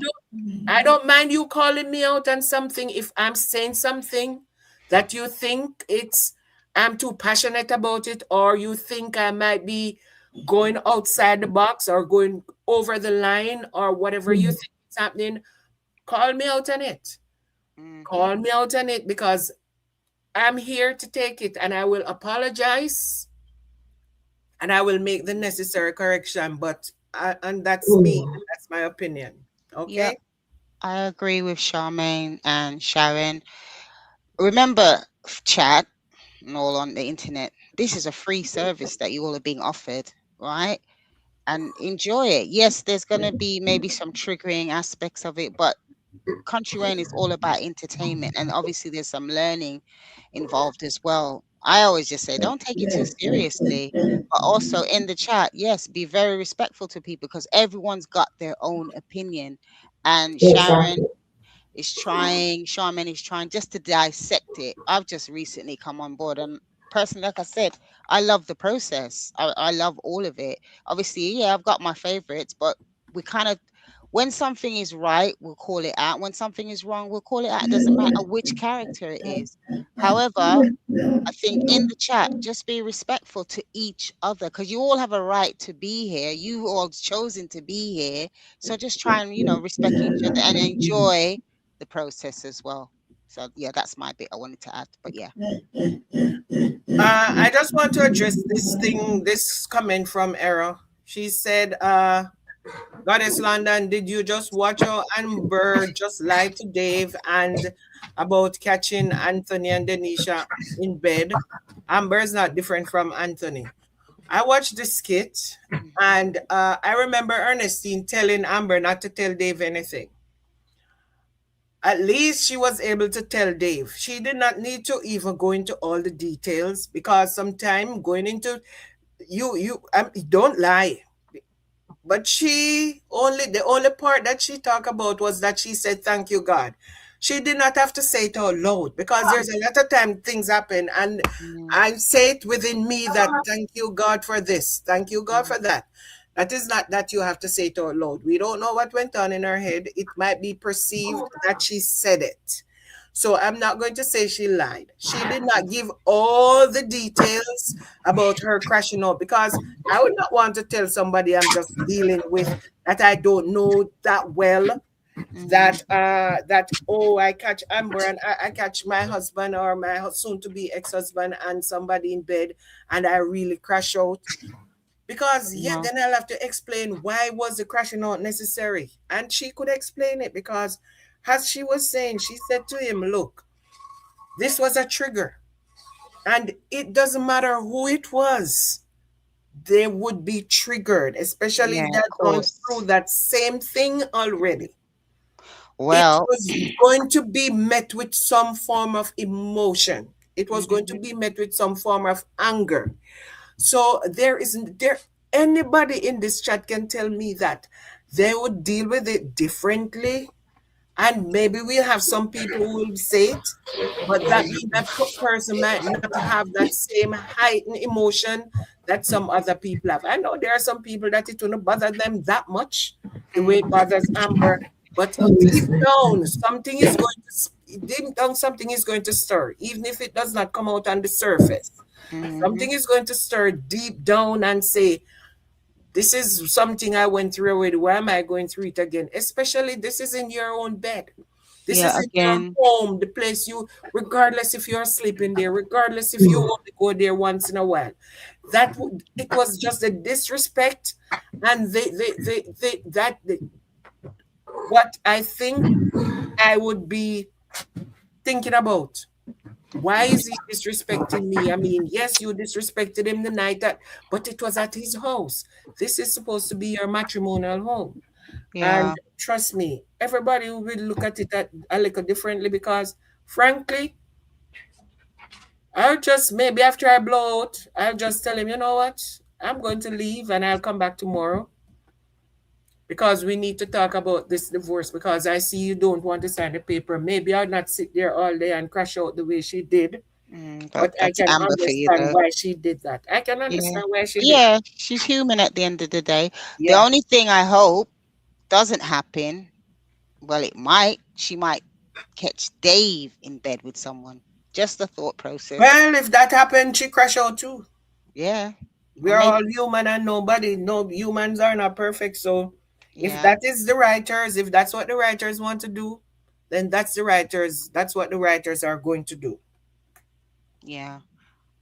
I don't mind you calling me out on something if I'm saying something that you think it's I'm too passionate about it, or you think I might be going outside the box or going over the line or whatever you think is happening. Call me out on it. Call me out on it, because I'm here to take it, and I will apologize and I will make the necessary correction. But and that's me.
Mm.
That's my opinion.
Yeah,
Okay.
I agree with Charmaine and Sharon. Remember, chat and all on the internet, this is a free service that you all are being offered, right? And enjoy it. Yes, there's going to be maybe some triggering aspects of it, but Country Wayne is all about entertainment. And obviously, there's some learning involved as well. I always just say, don't take it too seriously. But also in the chat, yes, be very respectful to people because everyone's got their own opinion. And Sharon
Exactly.
is trying, Charmaine is trying just to dissect it. I've just recently come on board, and personally, like I said, I love the process. I love all of it. Obviously, yeah, I've got my favorites, but we kind of, when something is right, we'll call it out. When something is wrong, we'll call it out. It doesn't matter which character it is. However, I think in the chat, just be respectful to each other because you all have a right to be here. You all chosen to be here. So just try and, respect each other and enjoy the process as well. So yeah, that's my bit I wanted to add. But yeah.
I just want to address this thing, this comment from Era. She said, Goddess London, did you just watch how Amber just lied to Dave and about catching Anthony and Denisha in bed? Amber is not different from Anthony. I watched the skit, and I remember Ernestine telling Amber not to tell Dave anything. At least she was able to tell Dave. She did not need to even go into all the details, because sometimes going into you don't lie. But the only part that she talked about was that she said thank you God. She did not have to say it out loud, because there's a lot of time things happen and
Mm,
I say it within me that thank you God for this, thank you God
mm,
for that. That is not that you have to say it out loud. We don't know what went on in her head. It might be perceived that she said it. So I'm not going to say she lied. She did not give all the details about her crashing out, because I would not want to tell somebody I'm just dealing with that I don't know that well,
mm,
that oh, I catch Amber and I catch my husband or my soon to be ex-husband and somebody in bed and I really crash out. Because yeah,
no.
then I'll have to explain why was the crashing out necessary. And she could explain it, because as she was saying, she said to him, look, this was a trigger. And it doesn't matter who it was, they would be triggered, especially if
Yeah, of
they're gone through
course.
that same thing already. It
Well,
was going to be met with some form of emotion. It was going to
mhm,
be met with some form of anger. So there isn't there anybody in this chat can tell me that they would deal with it differently And maybe we'll have some people who will say it, but that means that person might not have that same heightened emotion that some other people have. I know there are some people that it won't bother them that much, the way it bothers Amber, but deep down, something is going to deep down, something is going to stir, even if it does not come out on the surface.
Mm-hmm.
Something is going to stir deep down and say, this is something I went through already. Why am I going through it again? Especially this is in your own bed. This is
Yeah,
in your
again.
home, the place you, regardless if you're sleeping there, regardless if you only go there once in a while. It was just a disrespect, and what I think I would be thinking about. Why is he disrespecting me? I mean, yes, you disrespected him the night that, but it was at his house. This is supposed to be your matrimonial home. And
Yeah.
trust me, everybody will look at it a little differently because, frankly, I'll just, maybe after I blow out, I'll just tell him, you know what? I'm going to leave and I'll come back tomorrow because we need to talk about this divorce because I see you don't want to sign the paper. Maybe I'll not sit there all day and crash out the way she did.
But
But I
that's
can
Amber for you,
understand
though.
why she did that. I can
Yeah.
understand why she did.
Yeah, she's human at the end of the day. The
Yeah.
only thing I hope doesn't happen, well, it might, she might catch Dave in bed with someone. Just a thought process.
Well, if that happened, she crash out too.
Yeah.
We
Or
are
maybe,
all human and no humans are not perfect. So if
yeah,
that is the writers, if that's what the writers want to do, then that's what the writers are going to do.
yeah.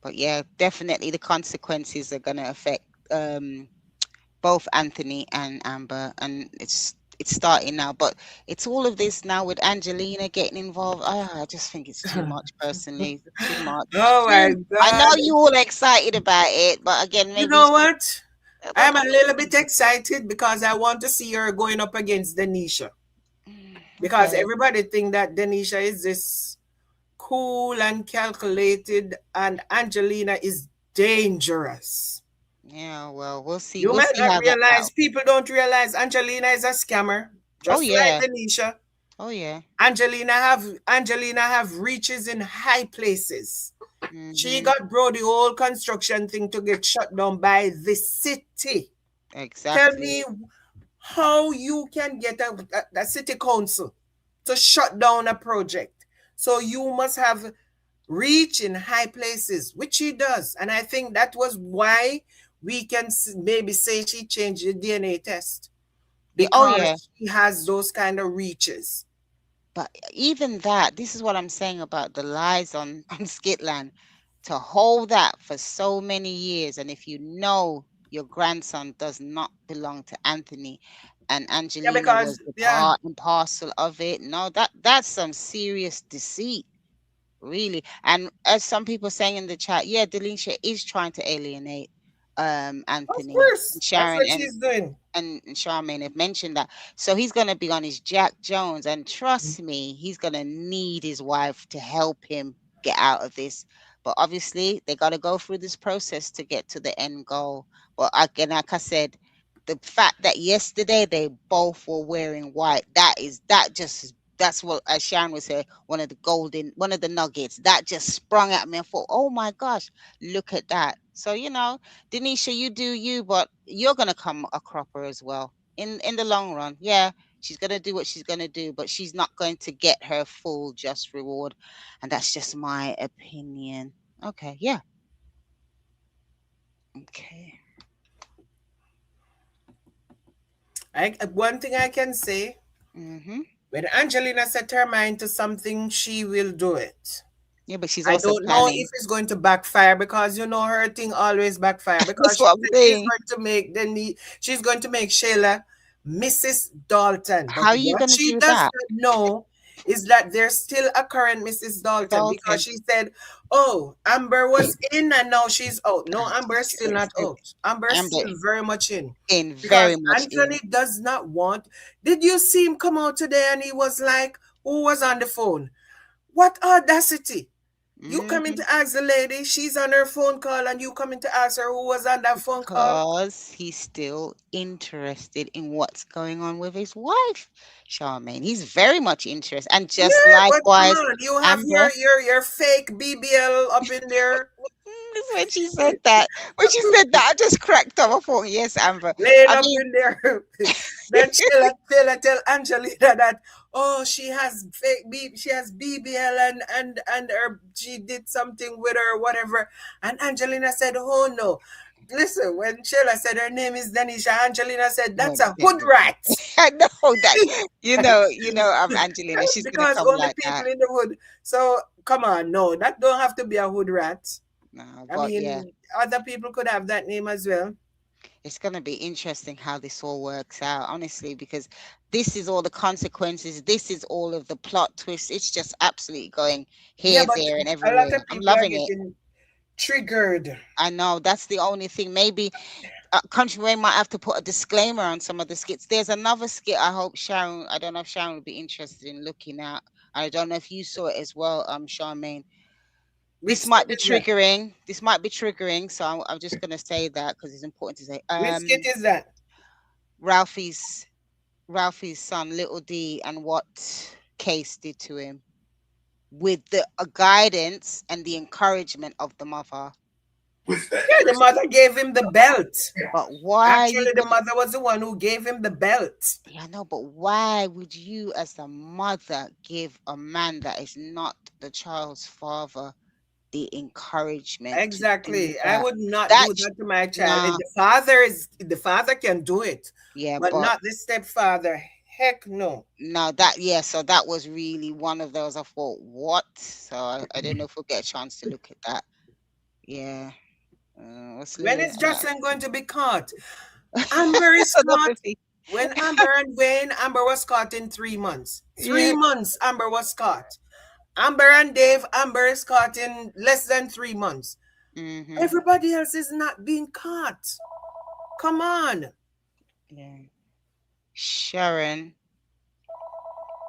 But yeah, definitely the consequences are going to affect um both Anthony and Amber, and it's starting now. But it's all of this now with Angelina getting involved. I just think it's too much, personally. Too much.
Oh my
I know
God.
you all excited about it, but again,
You
maybe
know
she,
what? I'm a little bit excited because I want to see her going up against Denisha. Because
okay.
everybody think that Denisha is this cool and calculated and Angelina is dangerous.
Yeah, well, we'll see.
You
We'll
might
see
not
how that
realize,
out.
people don't realize Angelina is a scammer,
Oh
just like
yeah.
Denisha.
Oh yeah.
Angelina have reaches in high places. She
Mm-hmm.
got bro the whole construction thing to get shut down by the city. Tell
Exactly.
me how you can get a city council to shut down a project. So you must have reach in high places, which she does. And I think that was why we can maybe say she changed the DNA test
Yeah. Oh yeah.
because she has those kind of reaches.
But even that, this is what I'm saying about the lies on on Skitland. To hold that for so many years, and if you know your grandson does not belong to Anthony, and
Yeah,
Angelina was
because
the
yeah,
part and parcel of it, no, that's some serious deceit, really. And as some people saying in the chat, yeah, Delisha is trying to alienate
of
Anthony
course,
and
that's
Sharon,
what she's doing.
and Charmaine have mentioned that. So he's going to be on his Jack Jones, and trust me, he's going to need his wife to help him get out of this. But obviously, they got to go through this process to get to the end goal. But again, like I said, the fact that yesterday they both were wearing white, that's what, as Sharon would say, one of the nuggets that just sprung at me and thought, oh my gosh, look at that. So Denisha, you do you, but you're gonna come a cropper as well in the long run. Yeah, she's gonna do what she's gonna do, but she's not going to get her full just reward, and that's just my opinion. Okay, yeah, okay.
One thing I can say,
Mm-hmm.
when Angelina set her mind to something, she will do it.
Yeah, but she's
I
also
don't know if
planning.
it's going to backfire because you know her thing always backfire because
That's
she
what I'm
said
saying.
she's going to make Shayla Mrs. Dalton. But
How are you
what
gonna
she
do
does
that,
not know is that there's still a current Mrs. Dalton because
Dalton?
she said, "Oh, Amber was in and now she's out." No,
Ah,
Amber's still not out. Amber's
Amber
still very much in
in
because
very much in.
Anthony does not want. Did you see him come out today and he was like, "Who was on the phone?" What audacity! You coming
Mm-hmm.
to ask the lady, she's on her phone call, and you coming to ask her who was on that phone call?
Because he's still interested in what's going on with his wife, Charmaine. He's very much interested. And just
Yeah, but come
likewise,
on, you have
Amber.
your fake BBL up in there,
When she said that, I just cracked up. I thought, yes, Amber.
laying
I
up
mean,
in there. Then she'll tell Angelina that, oh, she has she has BBL, and her, she did something with her, whatever. And Angelina said, oh no. Listen, when Sheila said her name is Denisha, Angelina said
no,
that's a hood rat.
I know that. Angelina, she's gonna
Because
come
only
like that.
people in the hood. So come on, no, that don't have to be a hood rat.
No,
I
but yeah,
mean, other people could have that name as well.
it's gonna be interesting how this all works out, honestly, because this is all the consequences. This is all of the plot twists. It's just absolutely going
Yeah,
here,
but
there, and
a lot
everywhere.
of
I'm
people are
loving it.
getting triggered.
I know that's the only thing. Maybe Country Wayne might have to put a disclaimer on some of the skits. There's another skit. I hope Sharon. I don't know if Sharon would be interested in looking at. I don't know if you saw it as well, Charmaine.
Which
This
skit
might be
is that?
triggering. This might be triggering. So I'm just gonna say that because it's important to say.
Which skit is that?
Ralphie's Ralphie's son, Little D, and what Case did to him with the guidance and the encouragement of the mother.
Yeah, the mother gave him the belt.
But why you
Actually, the
gonna?
mother was the one who gave him the belt.
Yeah, no, but why would you, as the mother, give a man that is not the child's father the encouragement to do
Exactly. I
that?
would not
That
do that to my child.
nah,
The father can do it,
yeah,
but
but
not the stepfather. Heck no.
no, that yeah. So that was really one of those. I thought, what? So I don't know if we'll get a chance to look at that. Yeah, let's
When
leave it
is
at
Jocelyn going to be caught? Amber is caught.
that.
When Amber and Wayne, Amber was caught in 3 months. Three
Yeah.
months, Amber was caught. Amber and Dave, Amber is caught in less than 3 months.
Mm-hmm.
Everybody else is not being caught. Come on.
Yeah. Sharon.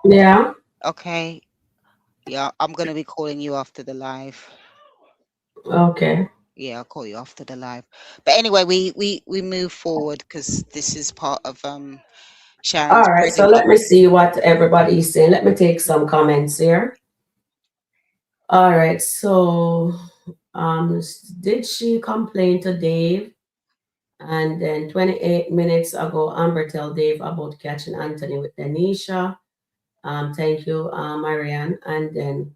Yeah.
Okay. Yeah, I'm gonna be calling you after the live.
Okay.
Yeah, I'll call you after the live. But anyway, we move forward because this is part of Sharon's
All right.
bread
So
and
let me
butter.
see what everybody is saying. Let me take some comments here. All right. So, did she complain to Dave? And then 28 minutes ago, Amber tell Dave about catching Anthony with Denisha. Thank you, Marianne. And then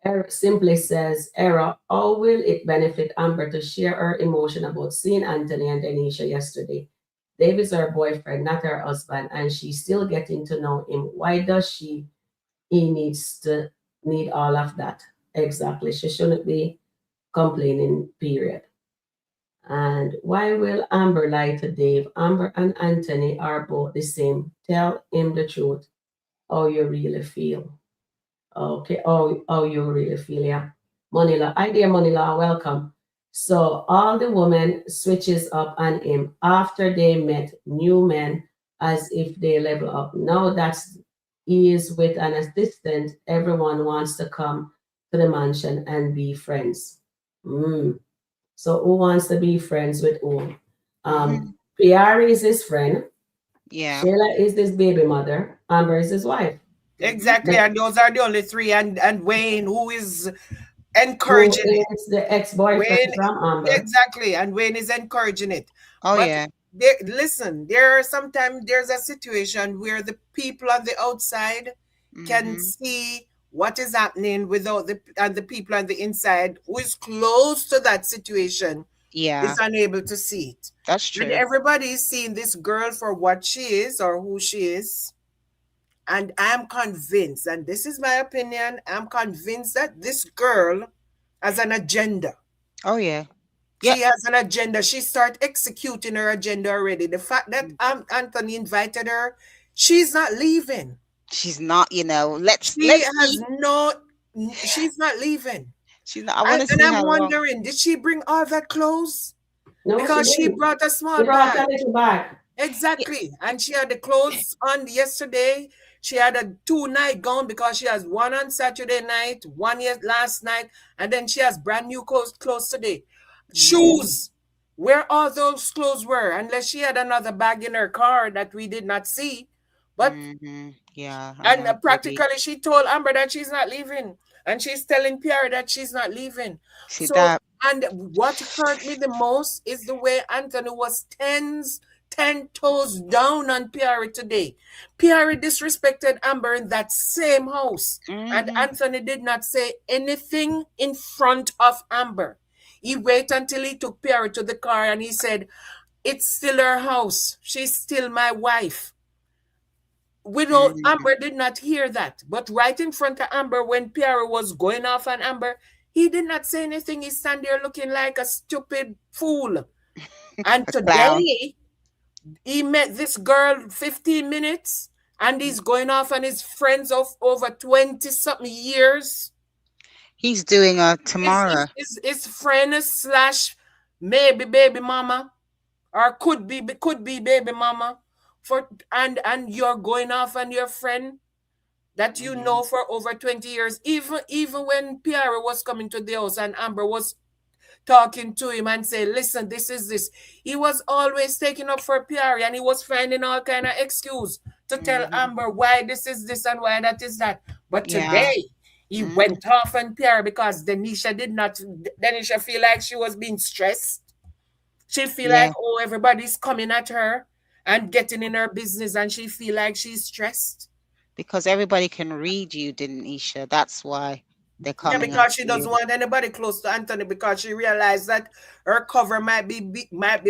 Eric simply says, Era, how will it benefit Amber to share her emotion about seeing Anthony and Denisha yesterday? Dave is her boyfriend, not her husband, and she's still getting to know him. Why does he needs to need all of that? Exactly. She shouldn't be complaining, period. And why will Amber lie to Dave? Amber and Anthony are both the same. Tell him the truth, how you really feel. Okay, how you really feel, yeah. Manila, idea Manila, welcome. So all the women switches up on him after they met new men as if they level up. Now that's he is with an assistant. Everyone wants to come to the mansion and be friends. Mm. So who wants to be friends with who?
Hmm.
Pierre is his friend.
Yeah.
Sheila is his baby mother. Amber is his wife.
Hmm.
Exactly. And those are the only three. And Wayne, who is
Who
encouraging it.
is the ex-boyfriend
Wayne,
from Amber.
exactly. And Wayne is encouraging it.
Oh
But
yeah.
listen, there are sometimes there's a situation where the people on the outside can
Hmm.
see what is happening without the people on the inside who is close to that situation is
Yeah,
unable to see it.
that's
And
true.
everybody is seeing this girl for what she is or who she is. And I'm convinced, and this is my opinion, I'm convinced that this girl has an agenda.
Oh yeah. Yep.
She has an agenda. She started executing her agenda already. The fact that Anthony invited her, she's not leaving.
She's not.
She
Let's
has
see.
no, she's not leaving.
She's not. I want to
And
see
I'm
how long.
wondering, did she bring all that clothes?
No, she
Because she
didn't.
brought a
She
small
brought
bag.
a little bag.
Yeah.
Exactly. And she had the clothes on yesterday. She had a 2 nightgown because she has one on Saturday night, one last night, and then she has brand new clothes today.
Mm-hmm.
Shoes. Where all those clothes were, unless she had another bag in her car that we did not see. But
Mm-hmm. Yeah,
and
I agree.
practically she told Amber that she's not leaving, and she's telling Pierre that she's not leaving.
See
So,
that?
and what hurt me the most is the way Anthony was 10 toes down on Pierre today. Pierre disrespected Amber in that same house, and
Mm-hmm.
Anthony did not say anything in front of Amber. He waited until he took Pierre to the car and he said, "It's still her house. She's still my wife." We know
Mm-hmm.
Amber did not hear that, but right in front of Amber, when Pierre was going off on Amber, he did not say anything. He stand there looking like a stupid fool. And
A clown.
today, he met this girl 15 minutes, and he's going off on his friends of over 20 something years.
He's doing a
His,
tomorrow.
his, his, his friend slash maybe baby mama, or could be baby mama, for and you're going off on your friend that you
Mm-hmm.
know for over 20 years. Even when Pierre was coming to the house and Amber was talking to him and say, "Listen, this is this." He was always taking up for Pierre, and he was finding all kind of excuse to tell
Mm-hmm.
Amber why this is this and why that is that. But
Yeah.
today he
Mm-hmm.
went off on Pierre because Denisha feel like she was being stressed. She feel like,
Yeah.
oh, everybody's coming at her and getting in her business, and she feel like she's stressed.
Because everybody can read you, Denisha. That's why they're
Yeah,
coming
because
after
she
you.
doesn't want anybody close to Anthony because she realized that her cover might be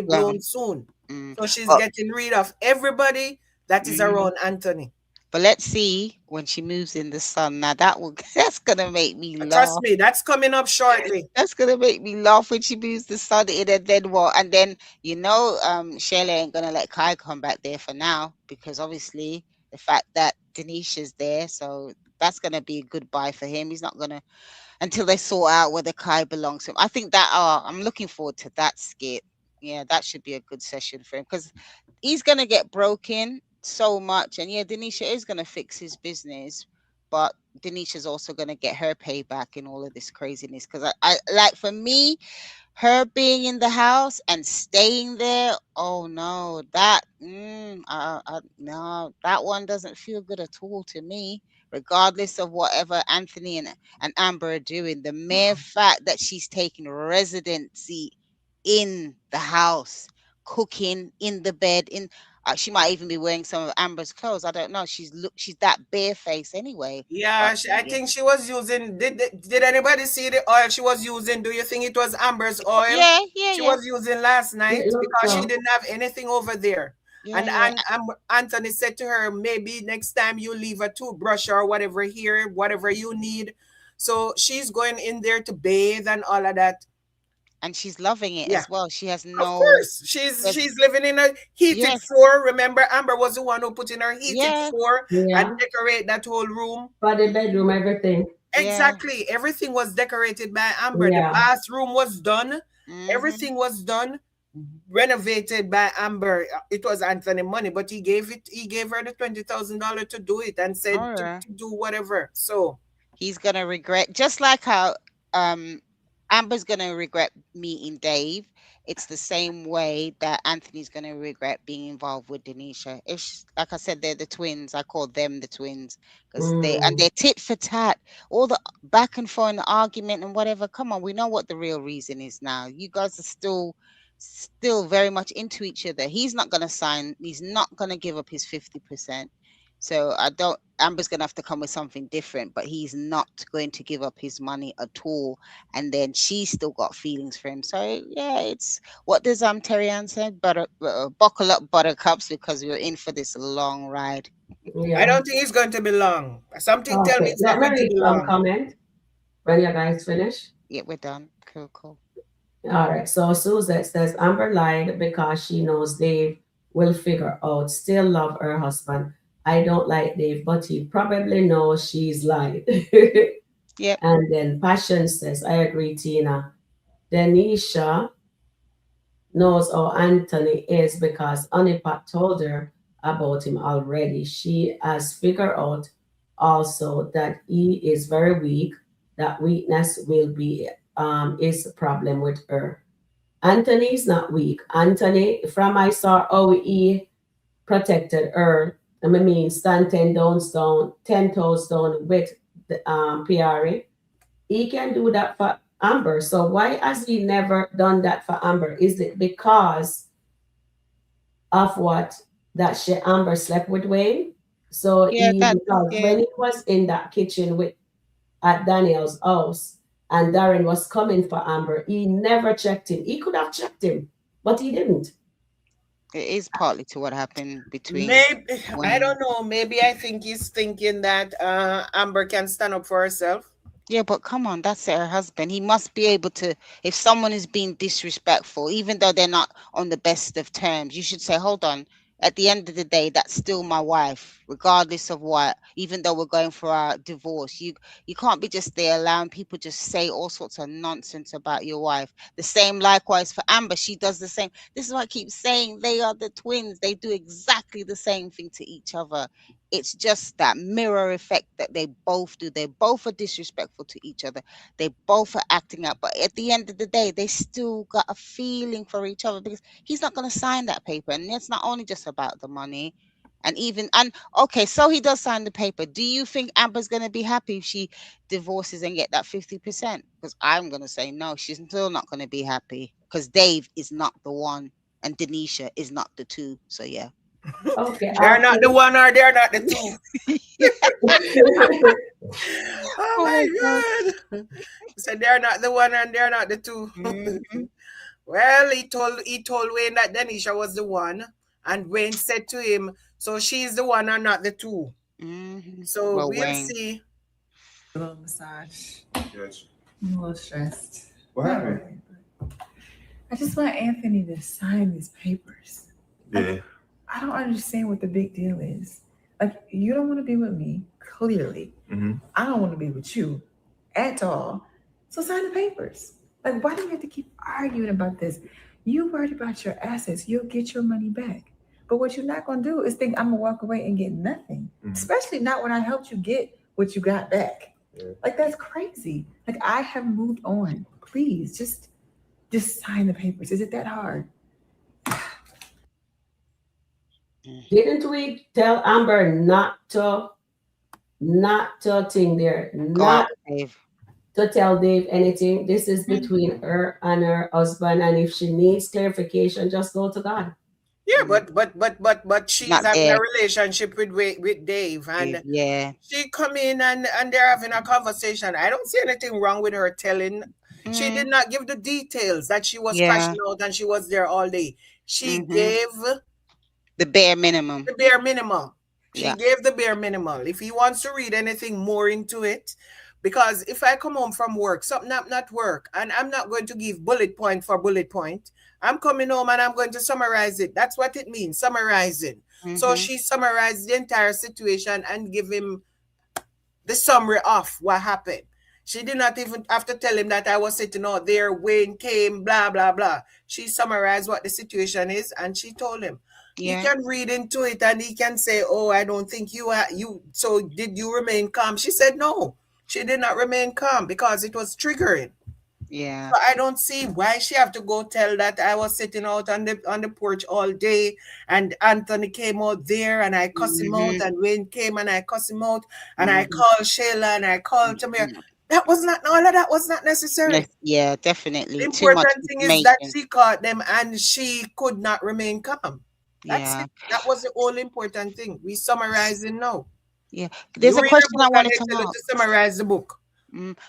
blown
Long.
soon.
Mm.
So she's
But
getting rid of everybody that is
mhm.
around Anthony.
But let's see when she moves in the sun. Now that will that's gonna make me
Trust
laugh.
me, that's coming up shortly.
That's gonna make me laugh when she moves the sun in, and then what? And then Shayla ain't gonna let Kai come back there for now because obviously the fact that Denisha's there, so that's gonna be a goodbye for him. He's not gonna until they sort out whether Kai belongs to him. I think that I'm looking forward to that skit. Yeah, that should be a good session for him because he's gonna get broken so much, and yeah, Denisha is gonna fix his business, but Denisha's also gonna get her payback in all of this craziness. Because I like for me, her being in the house and staying there. Oh no, no, that one doesn't feel good at all to me. Regardless of whatever Anthony and Amber are doing, the mere fact that she's taking residency in the house, cooking in the bed, in she might even be wearing some of Amber's clothes. I don't know. She's that barefaced anyway.
Yeah,
But
I
yeah,
think she was using. Did anybody see the oil she was using? Do you think it was Amber's oil
yeah, yeah,
she
yeah,
was using last
It
night?
looks
Because she
so.
didn't have anything over there.
yeah,
And,
yeah.
Anthony said to her, maybe next time you leave a toothbrush or whatever here, whatever you need. So she's going in there to bathe and all of that.
And she's loving it
Yeah,
as well. She has
of
no,
course. She's
there's,
she's living in a heated
yes,
floor. Remember, Amber was the one who put in her heated
yeah,
floor and
Yeah.
decorate that whole room.
For the
hmm
bedroom, everything.
yeah,
Exactly. Everything was decorated by Amber. The
Yeah.
bathroom was done.
hmm
Everything was done, renovated by Amber. It was Anthony money, but he gave her the $20,000 to do it and said
all right.
to do whatever. So
He's gonna regret, just like how um Amber's gonna regret meeting Dave. It's the same way that Anthony's gonna regret being involved with Denisha. If, like I said, they're the twins. I call them the twins because
Mm.
they're tit for tat. All the back and forth, and the argument and whatever. Come on, we know what the real reason is now. You guys are still very much into each other. He's not gonna sign. He's not gonna give up his 50%. So I don't. Amber's gonna have to come with something different, but he's not going to give up his money at all. And then she's still got feelings for him. So yeah, it's what does Terry Ann said? Buckle up, buttercups, because we're in for this long ride.
I
Yeah.
don't think it's going to be long. Something tell me
Okay.
it's not
Let me
going to
read
be
some
long.
comment when you guys finish.
Yeah, we're done. Cool, cool.
All right. So Suzette says Amber lied because she knows Dave will figure out. Still love her husband. I don't like Dave, but he probably knows she's lied.
Yep.
And then Passion says, I agree, Tina. Denisha knows how Anthony is because Onipat told her about him already. She has figured out also that he is very weak. That weakness will be is a problem with her. Anthony is not weak. Anthony, from I saw how he protected her. I mean, stand 10 toes down with the Piari. He can do that for Amber. So why has he never done that for Amber? Is it because of what that she Amber slept with Wayne? So
Yeah,
he
that
because
yeah.
when he was in that kitchen with at Daniel's house and Darren was coming for Amber, he never checked him. He could have checked him, but he didn't.
It is partly to what happened between
Maybe, I
Wayne.
don't know. Maybe I think he's thinking that Amber can stand up for herself.
Yeah, but come on, that's her husband. He must be able to, if someone is being disrespectful, even though they're not on the best of terms, you should say, hold on. At the end of the day, that's still my wife, regardless of what, even though we're going for our divorce. You can't be just there allowing people just say all sorts of nonsense about your wife. The same likewise for Amber. She does the same. This is what I keep saying. They are the twins. They do exactly the same thing to each other. It's just that mirror effect that they both do. They both are disrespectful to each other. They both are acting up. But at the end of the day, they still got a feeling for each other because he's not going to sign that paper. And it's not only just about the money. And okay, so he does sign the paper. Do you think Amber's going to be happy if she divorces and get that 50%? Because I'm going to say no, she's still not going to be happy because Dave is not the one and Denisha is not the two. So yeah.
Okay,
They're not the
after
one or they're not the two. Oh
Oh my God.
my God. So they're not the one and they're not the two.
Mhm.
Well, he told Wayne that Denisha was the one, and Wayne said to him, "So she's the one and not the two."
Mhm.
So
Well,
we'll
Wayne.
see.
A little massage.
Yes.
I'm a little stressed.
What
Not
happened?
really, but I just want Anthony to sign these papers.
Yeah.
I don't understand what the big deal is. Like, you don't want to be with me, clearly.
Mm-hmm.
I don't want to be with you at all. So sign the papers. Like, why do you have to keep arguing about this? You worried about your assets, you'll get your money back. But what you're not going to do is think I'm going to walk away and get nothing, especially not when I helped you get what you got back.
Yeah.
Like, that's crazy. Like, I have moved on. Please, just sign the papers. Is it that hard?
didn't we tell Amber not to think there,
Go out,
not
Dave.
to tell Dave anything. This is
Mhm.
between her and her husband, and if she needs clarification, just go to God.
Yeah,
Mm.
but she's
Not
having a
there,
relationship with Dave,
Dave.
and
Yeah.
she come in and they're having a conversation. I don't see anything wrong with her telling. She did
Mm.
not give the details that she was
Yeah.
crashing out and she was there all day. She
Mhm.
gave
The bare minimum.
the bare minimum. She
Yeah.
gave the bare minimum. If he wants to read anything more into it, because if I come home from work, something not work, and I'm not going to give bullet point for bullet point. I'm coming home and I'm going to summarize it. That's what it means, summarizing. So
Mhm.
she summarized the entire situation and give him the summary of what happened. She did not even have to tell him that I was sitting out there, Wayne came, blah, blah, blah. She summarized what the situation is and she told him. He
Yeah.
can read into it and he can say, "Oh, I don't think you, so did you remain calm?" She said, "No, she did not remain calm because it was triggering."
Yeah.
So I don't see why she have to go tell that I was sitting out on the porch all day and Anthony came out there and I cuss him out
Mhm.
and Wayne came and I cuss him out and I
Mhm.
called Shayla and I called Tamir.
Mhm.
That was not all of that was not necessary.
Yeah,
The
definitely. Too much
important thing is that
information.
she caught them and she could not remain calm. That's
Yeah.
it. That was the all important thing. We summarizing now.
Yeah.
You
There's a
read a
question I
book and
wanted
they
to
tell you to
ask.
summarize the book.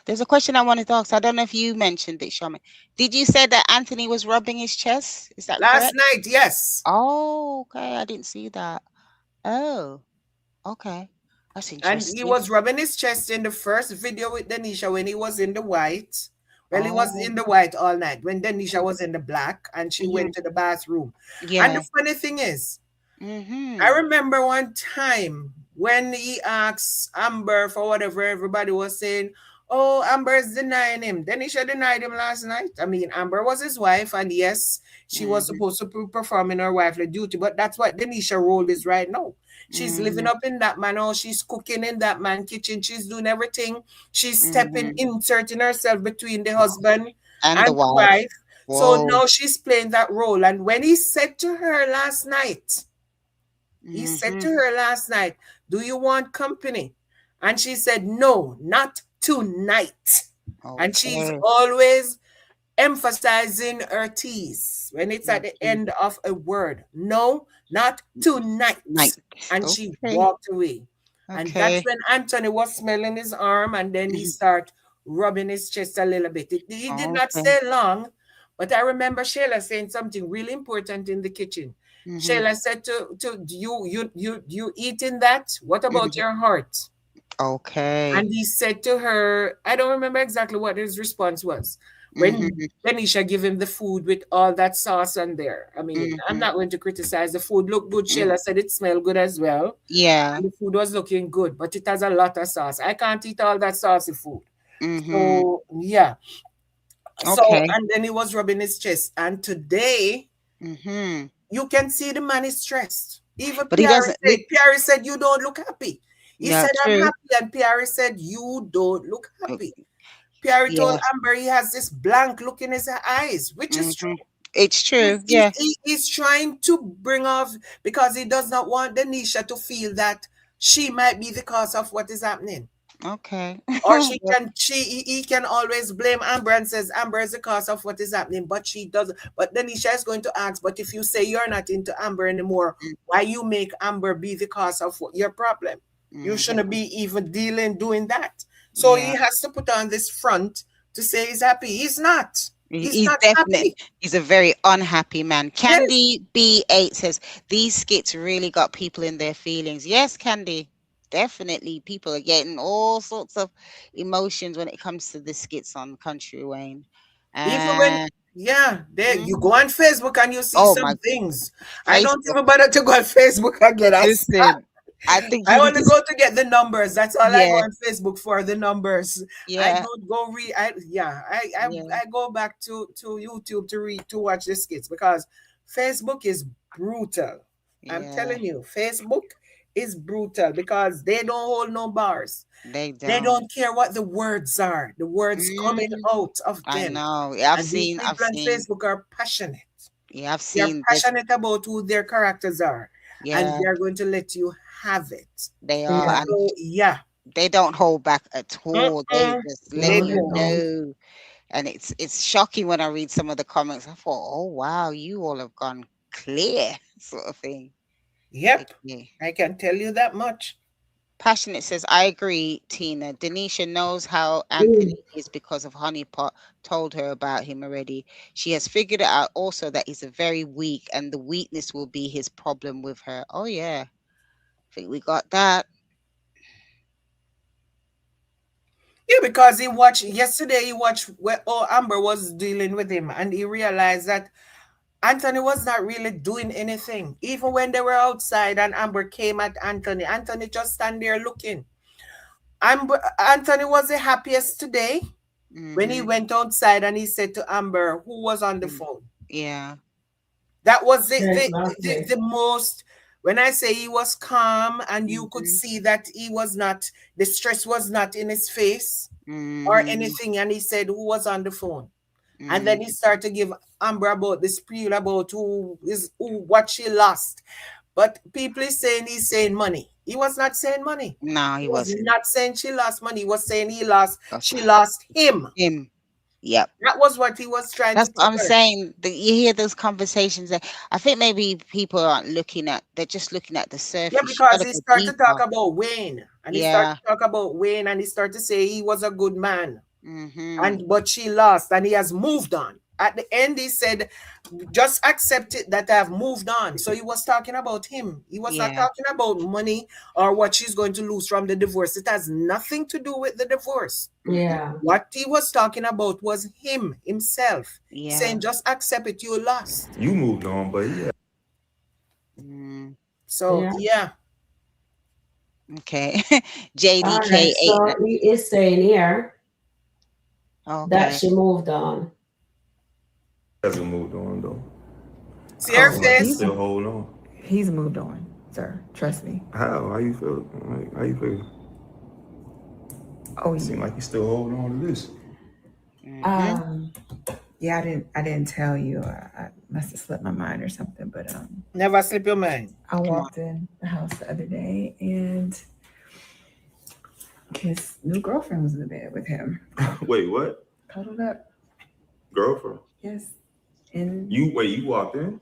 There's a question I wanted to ask. I don't know if you mentioned it, Shami. Did you say that Anthony was rubbing his chest? Is that
Last
correct?
night, yes.
Oh, okay. I didn't see that. Oh, okay. That's
And he
interesting.
was rubbing his chest in the first video with Denisha when he was in the white. Well, he was
Oh,
in the white all night when Denisha was in the black and she
mhm.
went to the bathroom. And the
Yeah.
funny thing is, I
Mhm.
remember one time when he asked Amber for whatever everybody was saying, Oh, Amber's denying him. Denisha denied him last night. I mean, Amber was his wife, and yes, she was
Mm-hmm.
supposed to be performing her wifely duty, but that's what Denisha role is right now. She's living
Mm-hmm.
up in that man house. She's cooking in that man kitchen. She's doing everything. She's stepping,
Mm-hmm.
inserting herself between the husband
And the
and the
wife.
wife. So
Whoa.
now she's playing that role. And when he said to her last night, he said
Mm-hmm.
to her last night, "Do you want company?" And she said, "No, not tonight." And she's
Okay.
always emphasizing her T's when it's at the
Mm-hmm.
end of a word. No, not
Night.
tonight. And she
Okay.
walked away. And that's
Okay.
when Anthony was smelling his arm and then he
Mhm.
started rubbing his chest a little bit. He did not
Okay.
stay long, but I remember Shayla saying something really important in the kitchen.
Mm-hmm.
Shayla said to you eating that? What about
Mm-hmm.
your heart?
Okay.
And he said to her, I don't remember exactly what his response was. When
Mm-hmm.
Denisha gave him the food with all that sauce on there. I mean, I'm
Mm-hmm.
not going to criticize the food. Looked good.
Mm.
Sheila said it smelled good as well.
Yeah.
And the food was looking good, but it has a lot of sauce. I can't eat all that saucy food.
Mm-hmm.
So, yeah. So,
Okay.
and then he was rubbing his chest. And today,
Mm-hmm.
you can see the man is stressed. Even
But he doesn't.
Pierre said, "You don't look happy." He
Yeah.
said, "I'm
True.
happy." And Pierre said, "You don't look happy." Pierre told
Yeah.
Amber he has this blank look in his eyes, which is true.
Mm-hmm. It's true. Yeah.
He's trying to bring off because he does not want Denisha to feel that she might be the cause of what is happening.
Okay.
Or he can always blame Amber and says Amber is the cause of what is happening, but she doesn't. But Denisha is going to ask, but if you say you're not into Amber anymore, why you make Amber be the cause of your problem? You
Mm-hmm.
shouldn't be even doing that. So
Yeah.
he has to put on this front to say he's happy. He's not. He's
He's
not
definite.
happy.
He's a very unhappy man.
Yes.
Candy B8 says these skits really got people in their feelings. Yes, Candy. Definitely, people are getting all sorts of emotions when it comes to the skits on Country Wayne.
Even when,
And
yeah, there you
mm,
go on Facebook and you see
oh
some
my
things. I don't
Facebook.
even bother to go on Facebook again.
Listen, I think
I
you need
only
to.
go to get the numbers. That's all I go
Yeah,
on Facebook for, the numbers. I
yeah,
don't go read.
yeah,
I go back to YouTube to read to watch the skits because Facebook is brutal. I'm
yeah.
telling you, Facebook is brutal because they don't hold no bars.
They
They
don't.
don't care what the words are. The words coming
Mm,
out of
I
them.
know. Yeah,
And these
I've
people on
seen.
Facebook are passionate.
Yeah, I've
They're
seen this.
passionate about who their characters are, and
Yeah,
they're going to let you have it.
they are,
Yeah.
and
So yeah,
they don't hold back at all. They
mm-mm,
just let
they
No,
you
they
don't.
don't.
know. And it's shocking when I read some of the comments. I thought, oh wow, you all have gone clear, sort of thing.
Yep,
Okay.
I can tell you that much.
Passionate says, I agree, Tina. Denisha knows how Anthony
Mm.
is because of Honeypot told her about him already. She has figured it out also that he's a very weak and the weakness will be his problem with her. Oh yeah. I think we got that.
Yeah, because he watched yesterday. He watched where Amber was dealing with him, and he realized that Anthony was not really doing anything. Even when they were outside and Amber came at Anthony, Anthony just stand there looking. Anthony was the happiest today when he
Mm-hmm.
went outside and he said to Amber, who was on the phone.
Yeah.
That was
Exactly.
the most, when I say he was calm and you could
Mm-hmm.
see that he was not, the stress was not in his face or
Mm-hmm.
anything. And he said, who was on the phone? And then he
Mm-hmm.
started to give Amber about the spiel about what she lost. But people is saying he's saying money. He was not saying money.
No,
He
he
was
wasn't.
not saying she lost money. He was saying
That's
she lost him.
him. Yep.
That was what he was trying to
That's what
tell
I'm
her.
saying. You hear those conversations. I think maybe people aren't looking at. They're just looking at the
Yeah,
surface. You got
because
to
he
go
started to talk
deeper.
about Wayne, and he started
Yeah.
to talk about Wayne, and he started to say he was a good man,
Mm-hmm.
and but she lost, and he has moved on. At the end, he said, "Just accept it that I have moved on." So he was talking about him. He was not
Yeah.
talking about money or what she's going to lose from the divorce. It has nothing to do with the divorce.
Mm-hmm.
Yeah.
What he was talking about was himself,
Yeah.
saying, "Just accept it. You lost."
You moved on, but yeah.
Mm.
So
Yeah.
yeah,
Okay.
All right.
JDK8.
So he is saying here. that
Okay.
she moved on.
Hasn't moved on though.
See
I
her
feel like he's
face?
still holding on.
He's moved on, sir. Trust me.
How? How you feel? How you feel?
Oh,
It seems like he's still holding on to this.
um, yeah, I didn't tell you. I must have slipped my mind or something. But
Never slip your mind.
I walked in the house the other day, and his new girlfriend was in the bed with him,
Wait, what?
cuddled up.
Girlfriend?
Yes, and
You walked in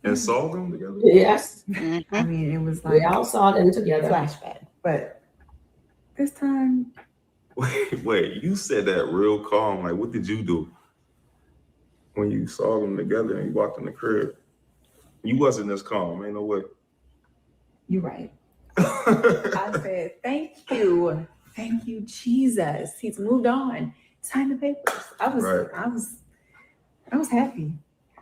and saw them together?
Yes,
I mean, it was
we
like
all saw them together.
flashback. But this time,
Wait, you said that real calm. Like, what did you do when you saw them together and you walked in the crib? You wasn't as calm, ain't no way.
you're right. I said, thank you, Jesus. He's moved on. Sign the papers.
Right.
I was happy.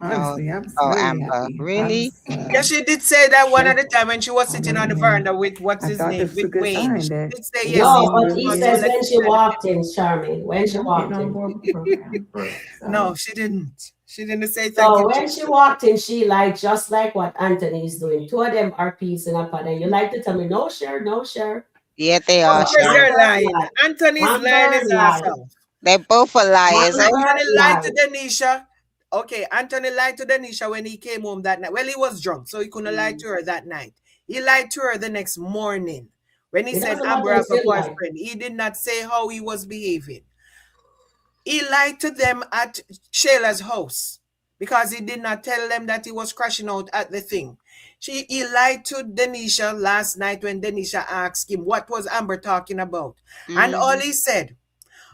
Honestly, I was
Oh,
really
Amber,
happy.
really?
Yeah, she did say that one at the time when she was sitting on the veranda with what's
I
his
thought
name,
this was a
with
good
Wayne.
sign
She
that
did say
he
yes.
No,
was
but
moving
he
on.
says when she walked in, Charmy, when she
I'm
walked
getting on
in.
board with the program.
Right.
So,
No, she didn't. She didn't say thank
So
you.
when she walked in, she like just like what Anthony is doing. Two of them are piecing up, and then you like to tell me no share, no share.
Yeah, they
So
are,
Because
Sharon.
they're
Amber
lying.
lied.
Anthony's lying
Amber
his ass
lied.
off.
They both are liars. Oh,
Amber
Anthony lied to
lied.
Denisha. Okay, Anthony lied to Denisha when he came home that night. Well, he was drunk, so he couldn't lie to her that night. He lied to her the next morning when he
It
said
doesn't
Amber
matter if
have a
you lie.
boyfriend. He did not say how he was behaving. He lied to them at Shayla's house because he did not tell them that he was crashing out at the thing. He lied to Denisha last night when Denisha asked him what was Amber talking about. And all he said,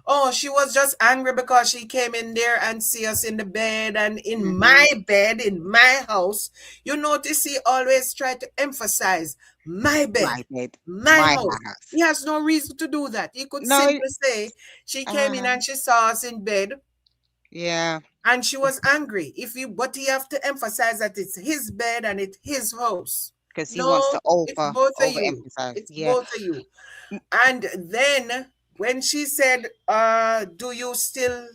oh, she was just angry because she came in there and see us in the bed and in my bed, in my house. You notice he always tried to emphasize my bed,
my bed,
my
my
house.
house.
He has no reason to do that. He could
No,
simply say she came in
uh,
and she saw us in bed
yeah,
and she was angry. But he have to emphasize that it's his bed and it's his house.
because he wants
No,
to
it's both of you.
overemphasize.
It's
Yeah,
both of you. And then when she said, do you still,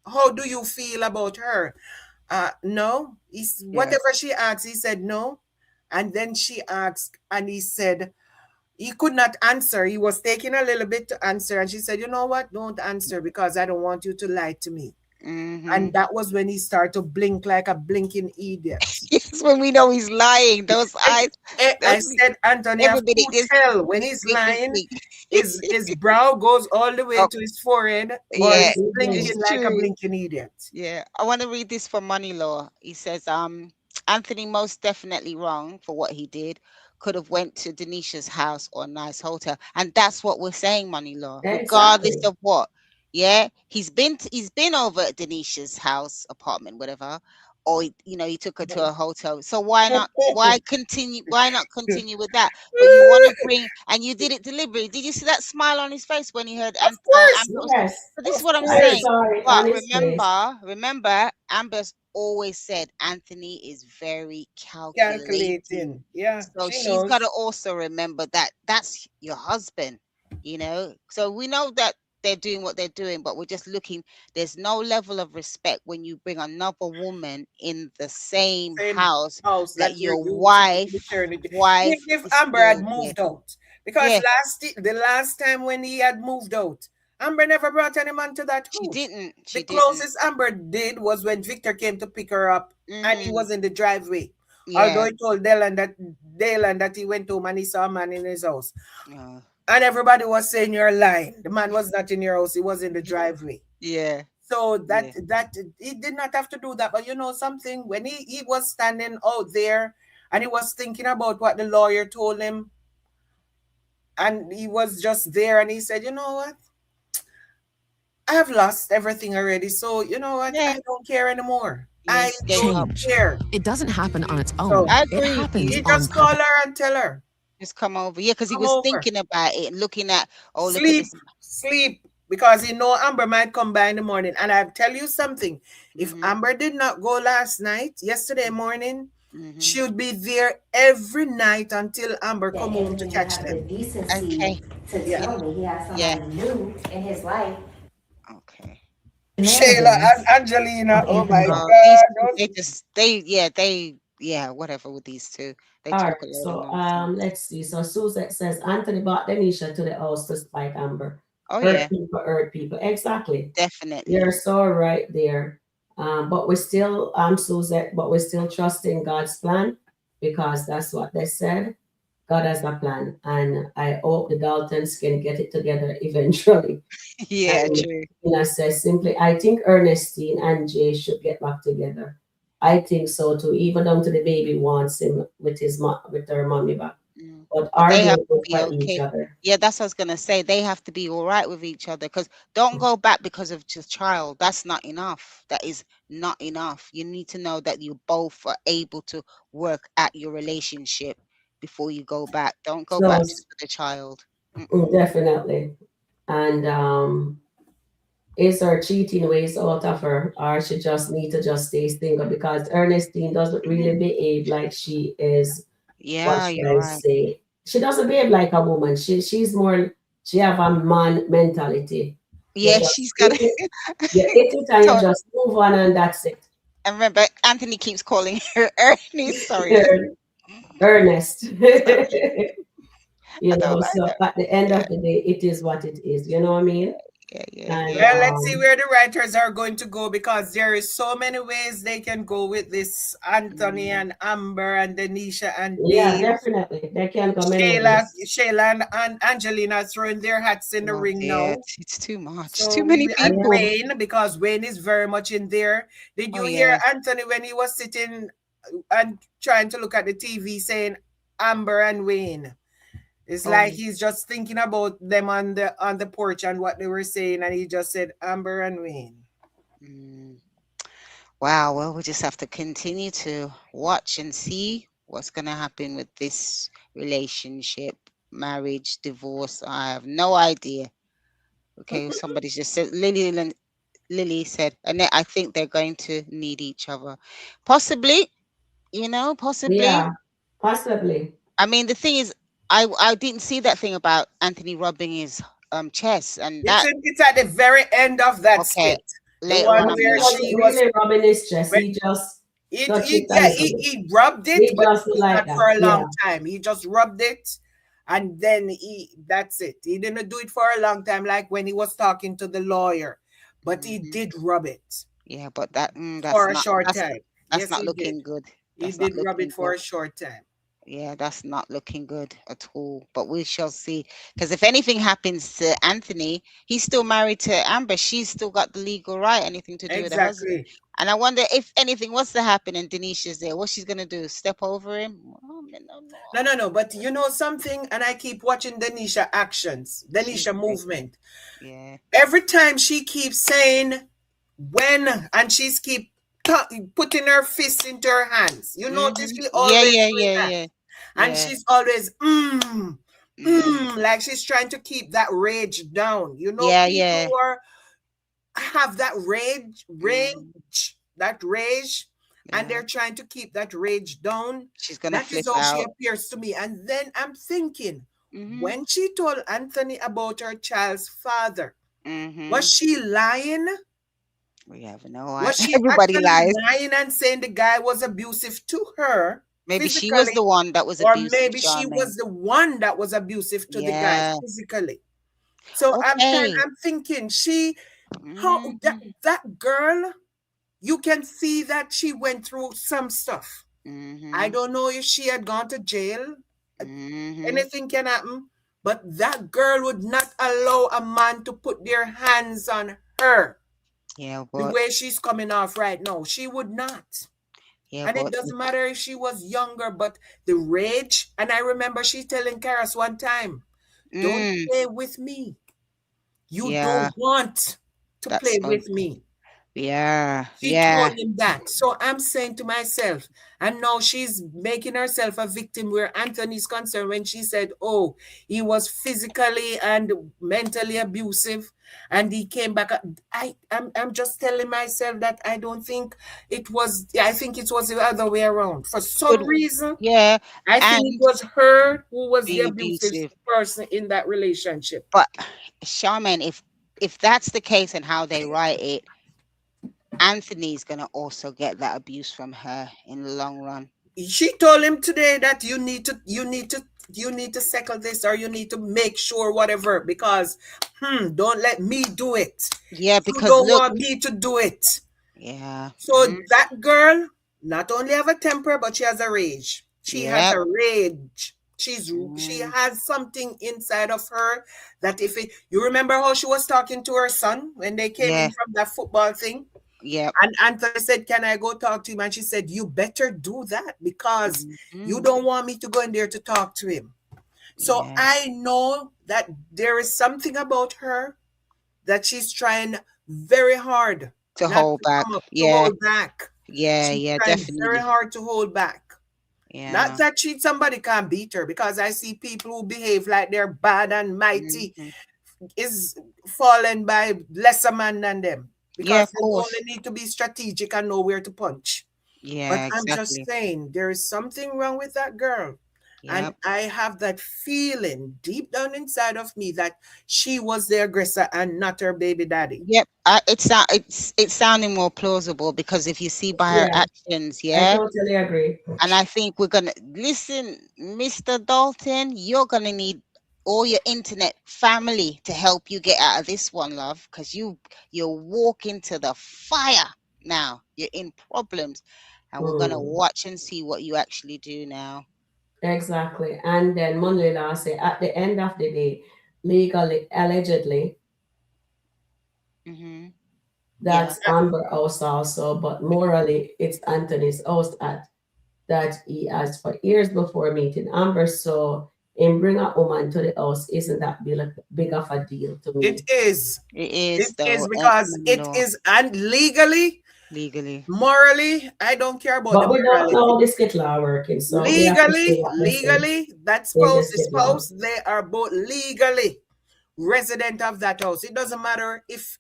how do you feel about her? No.
yeah.
Whatever she asked, he said no. And then she asked, and he said, he could not answer. He was taking a little bit to answer. And she said, you know what? Don't answer because I don't want you to lie to me. And that was when he started to blink like a blinking idiot.
Yes, when we know he's lying, those eyes.
I
Those,
said, Anthony, I have
everybody,
to
this
tell when
blink,
he's
blink, blink,
lying,
blink.
his brow goes all the way
Oh,
to his forehead, or
yeah,
he's blinking
it's
like a
true.
blinking idiot.
Yeah, I want to read this from Money Law. He says, Anthony most definitely wrong for what he did. Could have went to Denisha's house or a nice hotel, and that's what we're saying, Money Law. Regardless
Exactly.
of what, yeah, he's been over at Denisha's house, apartment, whatever, or he took her to a hotel. So why not? Why continue? Why not continue with that? But you want to bring, and you did it deliberately. Did you see that smile on his face when he heard
Of course,
Amber?
Yes.
So this is
of
what I'm
I
saying.
course.
saw it on
But
his face.
remember, Amber's always said Anthony is very calculating.
Calculating. Yeah,
So
she
she's got to
knows.
also remember that that's your husband. So we know that they're doing what they're doing, but we're just looking. There's no level of respect when you bring another woman in the same
Same
house
house
that
that
your
you supposed to be sharing.
wife
If
is
Amber had
still there.
moved out, because
Yeah,
the last time when he had moved out, Amber never brought any man to that
she
house.
didn't.
The
She didn't.
closest Amber did was when Victor came to pick her up, and he
Mm-hmm.
was in the driveway. Although
Yeah.
he told Dylan that he went home and he saw a man in his house,
Uh,
and everybody was saying you're lying. The man was not in your house; he was in the driveway.
yeah.
So
Yeah.
that he did not have to do that. But you know something, when he was standing out there and he was thinking about what the lawyer told him, and he was just there and he said, you know what? I have lost everything already. So you know what?
Yeah.
I don't care anymore.
Yeah.
I
He gave
don't
up.
care.
It doesn't happen on its own.
So
I
It
agree.
happens
he
on
just call
purpose.
her and tell her,
Just come over. Yeah, because he
come
was
over.
thinking about it and looking at, oh, look at
Sleep,
this.
sleep, because he know Amber might come by in the morning. And I tell you something, if
Mm-hmm.
Amber did not go last night, yesterday morning,
Mm-hmm.
she would be there every night until Amber come home to catch them.
Okay.
Yeah.
You know, yeah.
Shayla
Shenanigans.
and Angelina. Oh my
These
God.
two, they just yeah, whatever with these two. They
All right,
talk a load of
so
nonsense.
let's see. So Suzette says Anthony brought Denisha to the house to spite Amber.
Oh yeah,
Hurt people. Exactly. You're
definitely.
so right there. But we're still, Suzette, but we're still trusting God's plan because that's what they said. God has a plan, and I hope the Daltons can get it together eventually.
Yeah,
And
true.
Tina says simply, I think Ernestine and Jay should get back together. I think so too. Even down to the baby wants him with with her mommy back.
Mm.
But
But
are
they
they
have to
good
be
for each
okay.
other?
Yeah, that's what I was gonna say. They have to be all right with each other because don't go back because of just child. That's not enough. That is not enough. You need to know that you both are able to work at your relationship before you go back. Don't go
So
back just for the child.
definitely. And is her cheating ways out of her, or she just need to just stay single because Ernestine doesn't really behave like she is. What
Yeah,
should
you're
I
right.
say? She doesn't behave like a woman. She's more. She have a man mentality. You
Yeah, she's
just
got.
you hit it and you
So
just move on and that's it.
I remember Anthony keeps calling her Ernie. Sorry,
Earnest.
sorry. I don't like
So
that.
at the end
Yeah,
of the day, it is what it is. You know what I mean? And
yeah.
Well, let's see where the writers are going to go because there is so many ways they can go with this Anthony
Mm.
and Amber and Denisha and
yeah,
Dave.
definitely. They can go many ways.
Shayla and Angelina throwing their hats in the
Oh
ring
dear,
now.
it's too much.
So
Too many
and
people.
Wayne, because Wayne is very much in there. Did
Oh
you hear
yeah.
Anthony when he was sitting and trying to look at the TV saying Amber and Wayne? It's
Oh
like
yeah.
he's just thinking about them on the porch and what they were saying, and he just said Amber and Wayne.
Mm. Wow. Well, we just have to continue to watch and see what's gonna happen with this relationship, marriage, divorce. I have no idea. Okay, somebody just said Lily said, and I think they're going to need each other. Possibly, possibly.
Yeah, possibly.
I mean, the thing is, I didn't see that thing about Anthony rubbing his chest, and
It's
that
it's at the very end of that
okay.
skit, the
Later
one
on,
But
I'm
he
where
gonna.
wasn't
she was.
really rubbing his chest. He just touched it a
Yeah,
little bit.
he rubbed it,
He
but
just
it was
like
not
that.
for a
Yeah.
long time. He just rubbed it, and then that's it. He didn't do it for a long time, like when he was talking to the lawyer, but he
Mhm.
did rub it
Yeah, but that
for a short time.
that's
Yes,
not
he did.
looking good.
He
That's not
did rub it
looking
for
good.
a short time.
Yeah, that's not looking good at all. But we shall see. Because if anything happens to Anthony, he's still married to Amber. She's still got the legal right, anything to do with her husband.
Exactly.
And I wonder if anything was to happen and Denisha's there, what she's gonna do? Step over him? Oh, man, no, no.
No, no, no. But you know something, and I keep watching Denisha actions,
She's
Denisha
crazy.
movement.
Yeah.
Every time she keeps saying when, and she's keep putting her fist into her hands. You notice she
Yeah,
always
yeah,
doing
yeah,
that,
yeah.
and
Yeah.
she's always
Mm.
like she's trying to keep that rage down. You know,
Yeah,
people
yeah.
who have that
Mm.
that rage, and
Yeah.
they're trying to keep that rage down.
She's gonna
That is
flip
how she
out.
appears to me. And then I'm thinking,
Mm-hmm.
when she told Anthony about her child's father, was
Mm-hmm.
she lying?
We have no
Was
idea.
she
Everybody
actually
lies.
lying and saying the guy was abusive to her
Maybe she was
physically,
the one that was
or
abusive,
maybe she
Charmaine.
was the one that was abusive to the guy
Yeah.
physically? So
Okay.
I'm thinking how
Mm-hmm.
that girl, you can see that she went through some stuff. I
Mm-hmm.
don't know if she had gone to jail.
Mm-hmm.
Anything can happen, but that girl would not allow a man to put their hands on her
Yeah,
the
but
way she's coming off right now. She would not.
yeah,
And it
but
doesn't matter if she was younger, but the rage. And I remember she telling Karas one time, don't
mm,
play with me. You
yeah,
don't want to play
that's
with me.
yeah,
She
yeah.
told him that. So I'm saying to myself, and now she's making herself a victim where Anthony's concerned when she said, oh, he was physically and mentally abusive and he came back. I'm just telling myself that I don't think it was, I think it was the other way around. For some
Good.
reason,
Yeah,
I think it
and
was her who was the
being
abusive
abusive.
person in that relationship.
But Charmaine, if that's the case and how they write it, Anthony's gonna also get that abuse from her in the long run.
She told him today that you need to settle this, or you need to make sure whatever, because don't let me do it.
Yeah,
You
because
don't
look,
want me to do it.
yeah,
So that girl not only have a temper, but she has a rage. She has
yeah,
a rage. She
mm,
has something inside of her that if it, you remember how she was talking to her son when they came
yeah,
in from that football thing,
yeah,
and Anthony said, "Can I go talk to him?" And she said, "You better do that because you
mm,
don't want me to go in there to talk to him." So
yeah,
I know that there is something about her that she's trying very hard
to
not
hold
to
back.
come up, to
Yeah,
hold back.
yeah,
She's
yeah,
trying very
definitely.
hard to hold back. Not
Yeah.
that somebody can't beat her, because I see people who behave like they're bad and mighty
Hmm.
is fallen by lesser man than them,
Yeah,
because
of
they only
course.
need to be strategic and know where to punch. But
Yeah,
I'm just
exactly.
saying, there is something wrong with that girl. And
Yep.
I have that feeling deep down inside of me that she was the aggressor and not her baby daddy.
Yep. It's sounding more plausible because if you see by her
Yeah,
actions,
I
yeah.
totally agree.
And I think we're gonna listen, Mr. Dalton. You're gonna need all your internet family to help you get out of this one, love, because you're walking to the fire now. You're in problems, and we're gonna
Mm,
watch and see what you actually do now.
exactly. And then Monday Law say at the end of the day, legally, allegedly,
Mm-hmm. Yeah.
that's Amber house also, but morally, it's Anthony's house that he has for years before meeting Amber. So, in bring a woman to the house isn't that big of a deal to
It
me.
is.
It
It
is
is,
though,
because
common
it
law,
is, and legally,
legally.
morally, I don't care about the
But we don't know
morality.
how the skit law working, so we have to see
Legally,
what they say
legally, that
in the
spouse, the
skit law.
spouse, they are both legally resident of that house. It doesn't matter if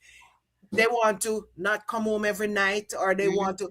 they want to not come home every night, or they
Mhm.
want to,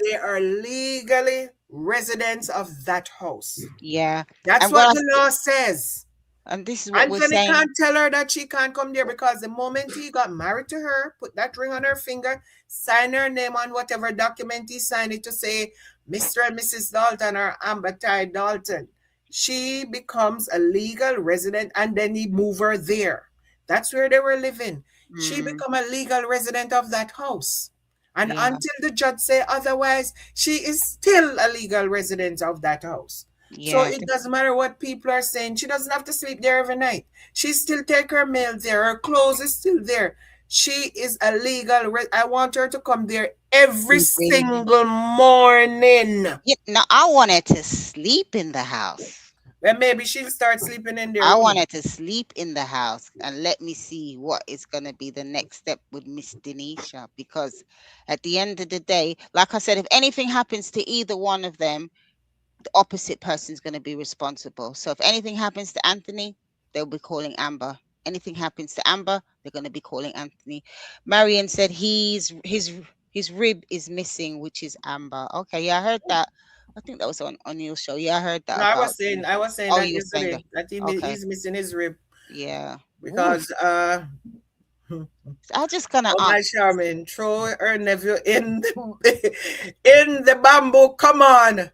they are legally residents of that house.
Yeah.
That's
And what
what
I
the law says.
and this is what we're
Anthony
saying.
can't tell her that she can't come there, because the moment he got married to her, put that ring on her finger, sign her name on whatever document he signed it to say Mr. and Mrs. Dalton or Amber Ty Dalton, she becomes a legal resident, and then he move her there. That's where they were living. She
Mm,
become a legal resident of that house. And
yeah,
until the judge say otherwise, she is still a legal resident of that house. So
yeah,
it doesn't matter what people are saying. She doesn't have to sleep there every night. She still take her mail there. Her clothes is still there. She is a legal. I want her to come there every
sleeping.
single morning.
Yeah, no, I wanted to sleep in the house.
Then maybe she'll start sleeping in their
I
room.
wanted to sleep in the house and let me see what is going to be the next step with Miss Denisha. Because at the end of the day, like I said, if anything happens to either one of them, the opposite person's going to be responsible. So if anything happens to Anthony, they'll be calling Amber. Anything happens to Amber, they're going to be calling Anthony. Marion said his rib is missing, which is Amber. Okay, yeah, I heard that. I think that was on your show. Yeah, I heard that
No,
about.
I was saying
Oh,
that
you were saying that.
yesterday, that
Okay,
he's missing his rib,
yeah.
because
Oof.
oh
I'm just gonna
my
ask.
Charmin, throw her nephew in the in the bamboo. Come on.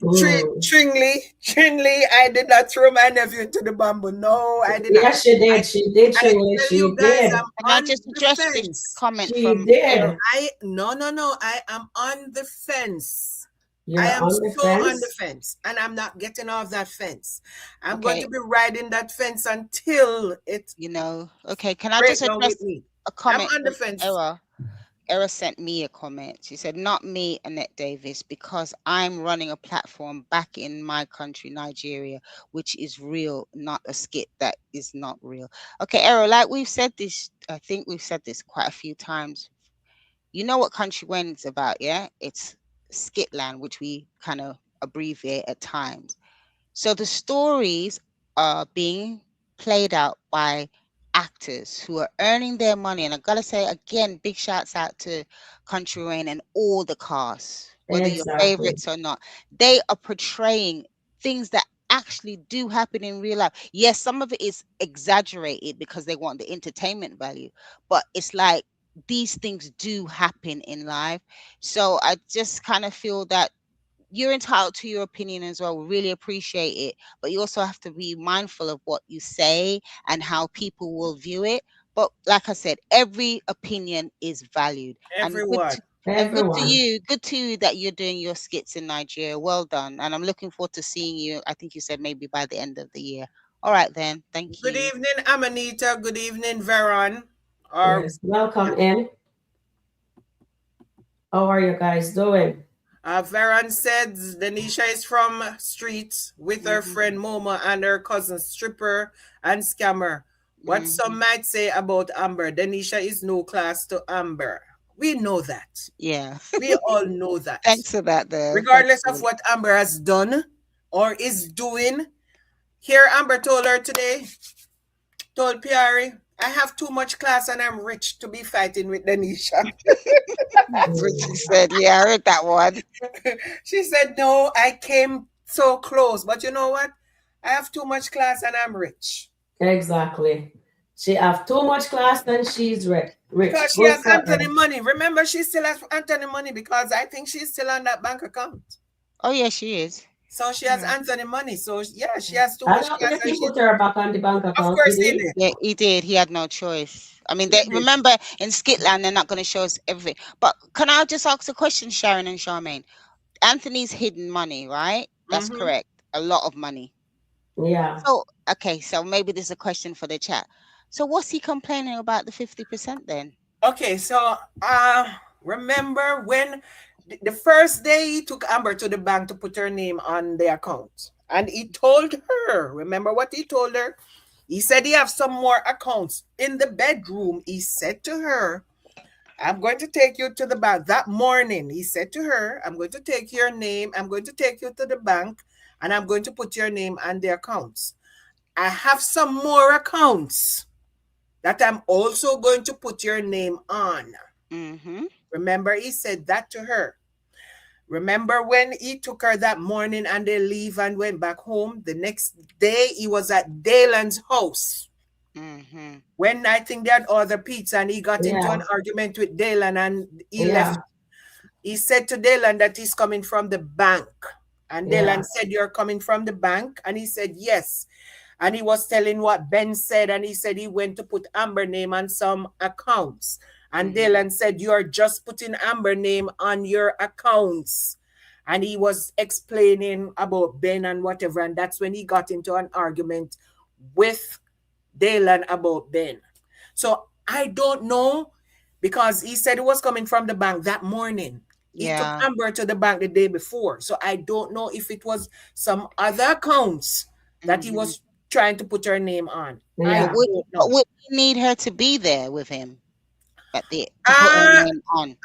Mm.
Trinley, I did not throw my nephew into the bamboo. No, I did not.
Yes, she
I,
did. She did,
I
Shirley.
tell you
She
guys,
did.
Can I
I'm on
just
the
address this
fence.
comment
She
from Errol?
did.
No, I am on the fence. I
You're
am
on the
so on the
fence.
fence, and I'm not getting off that fence. I'm going
Okay,
to be riding that fence until it
Okay, can I
break
just
down with
address
me.
a
I'm
comment
on the
from
fence.
Errol? Era sent me a comment. She said, "Not me, Annette Davis, because I'm running a platform back in my country, Nigeria, which is real, not a skit that is not real." Okay, Era, like we've said this, I think we've said this quite a few times. You know what Country Wayne is about, yeah? It's Skitland, which we kind of abbreviate at times. So the stories are being played out by actors who are earning their money. And I gotta say again, big shouts out to Country Rain and all the cast, whether your
Exactly.
favorites or not. They are portraying things that actually do happen in real life. Yes, some of it is exaggerated because they want the entertainment value, but it's like these things do happen in life. So I just kind of feel that you're entitled to your opinion as well. We really appreciate it, but you also have to be mindful of what you say and how people will view it. But like I said, every opinion is valued, and
Everyone.
Everyone.
good to you that you're doing your skits in Nigeria. Well done, and I'm looking forward to seeing you. I think you said maybe by the end of the year. All right then, thank
Good
you.
evening, Amanita. Good evening, Veron. Or
Yes. Welcome in. How are you guys doing?
Veron says Denisha is from streets with her
Hmm.
friend Momo and her cousin stripper and scammer. What
Hmm.
some might say about Amber, Denisha is no class to Amber. We know that.
Yeah.
We all know that.
Thanks for that, though. Thanks
Regardless
for
of what Amber has done or is doing, here Amber told her today, told Piari, I have too much class and I'm rich to be fighting with Denisha.
That's what she said. Yeah, I heard that one.
She said, no, I came so close. But you know what? I have too much class and I'm rich.
Exactly. She have too much class and she's rich.
Because she
Good
has
for
Anthony
her.
money. Remember, she still has Anthony money because I think she's still on that bank account.
Oh, yeah, she is.
So she has
Yeah.
Anthony money. So yeah, she has too
I
much
don't
class
think
and
he
she's,
put her back on the bank
of
account,
course
did
he
he?
did.
Yeah, he did. He had no choice. I mean,
He
they
did.
remember in Skitland, they're not going to show us everything. But can I just ask a question, Sharon and Charmaine? Anthony's hidden money, right? That's
Mm-hmm.
correct. A lot of money.
Yeah.
So, okay, so maybe this is a question for the chat. So, what's he complaining about the 50% then?
Okay, so remember when the first day he took Amber to the bank to put her name on the account, and he told her, remember what he told her? He said he have some more accounts in the bedroom. He said to her, I'm going to take you to the bank. That morning, he said to her, I'm going to take your name, I'm going to take you to the bank, and I'm going to put your name on the accounts. I have some more accounts that I'm also going to put your name on.
Mm-hmm.
Remember, he said that to her. Remember when he took her that morning and they leave and went back home? The next day, he was at Dalen's house.
Mm-hmm.
When I think they had ordered pizza and he got into an
Yeah.
argument with Dalen and he left.
Yeah.
He said to Dalen that he's coming from the bank. And
Yeah.
Dalen said, you're coming from the bank? And he said, yes. And he was telling what Ben said, and he said he went to put Amber name on some accounts. And
Mm-hmm.
Dylan said, you are just putting Amber name on your accounts. And he was explaining about Ben and whatever. And that's when he got into an argument with Dylan about Ben. So I don't know, because he said he was coming from the bank that morning. He took
Yeah.
Amber to the bank the day before. So I don't know if it was some other accounts that he
Mm-hmm.
was trying to put her name on. I
But
Yeah.
would,
don't
but
know.
would he need her to be there with him to put her
Uh
name on?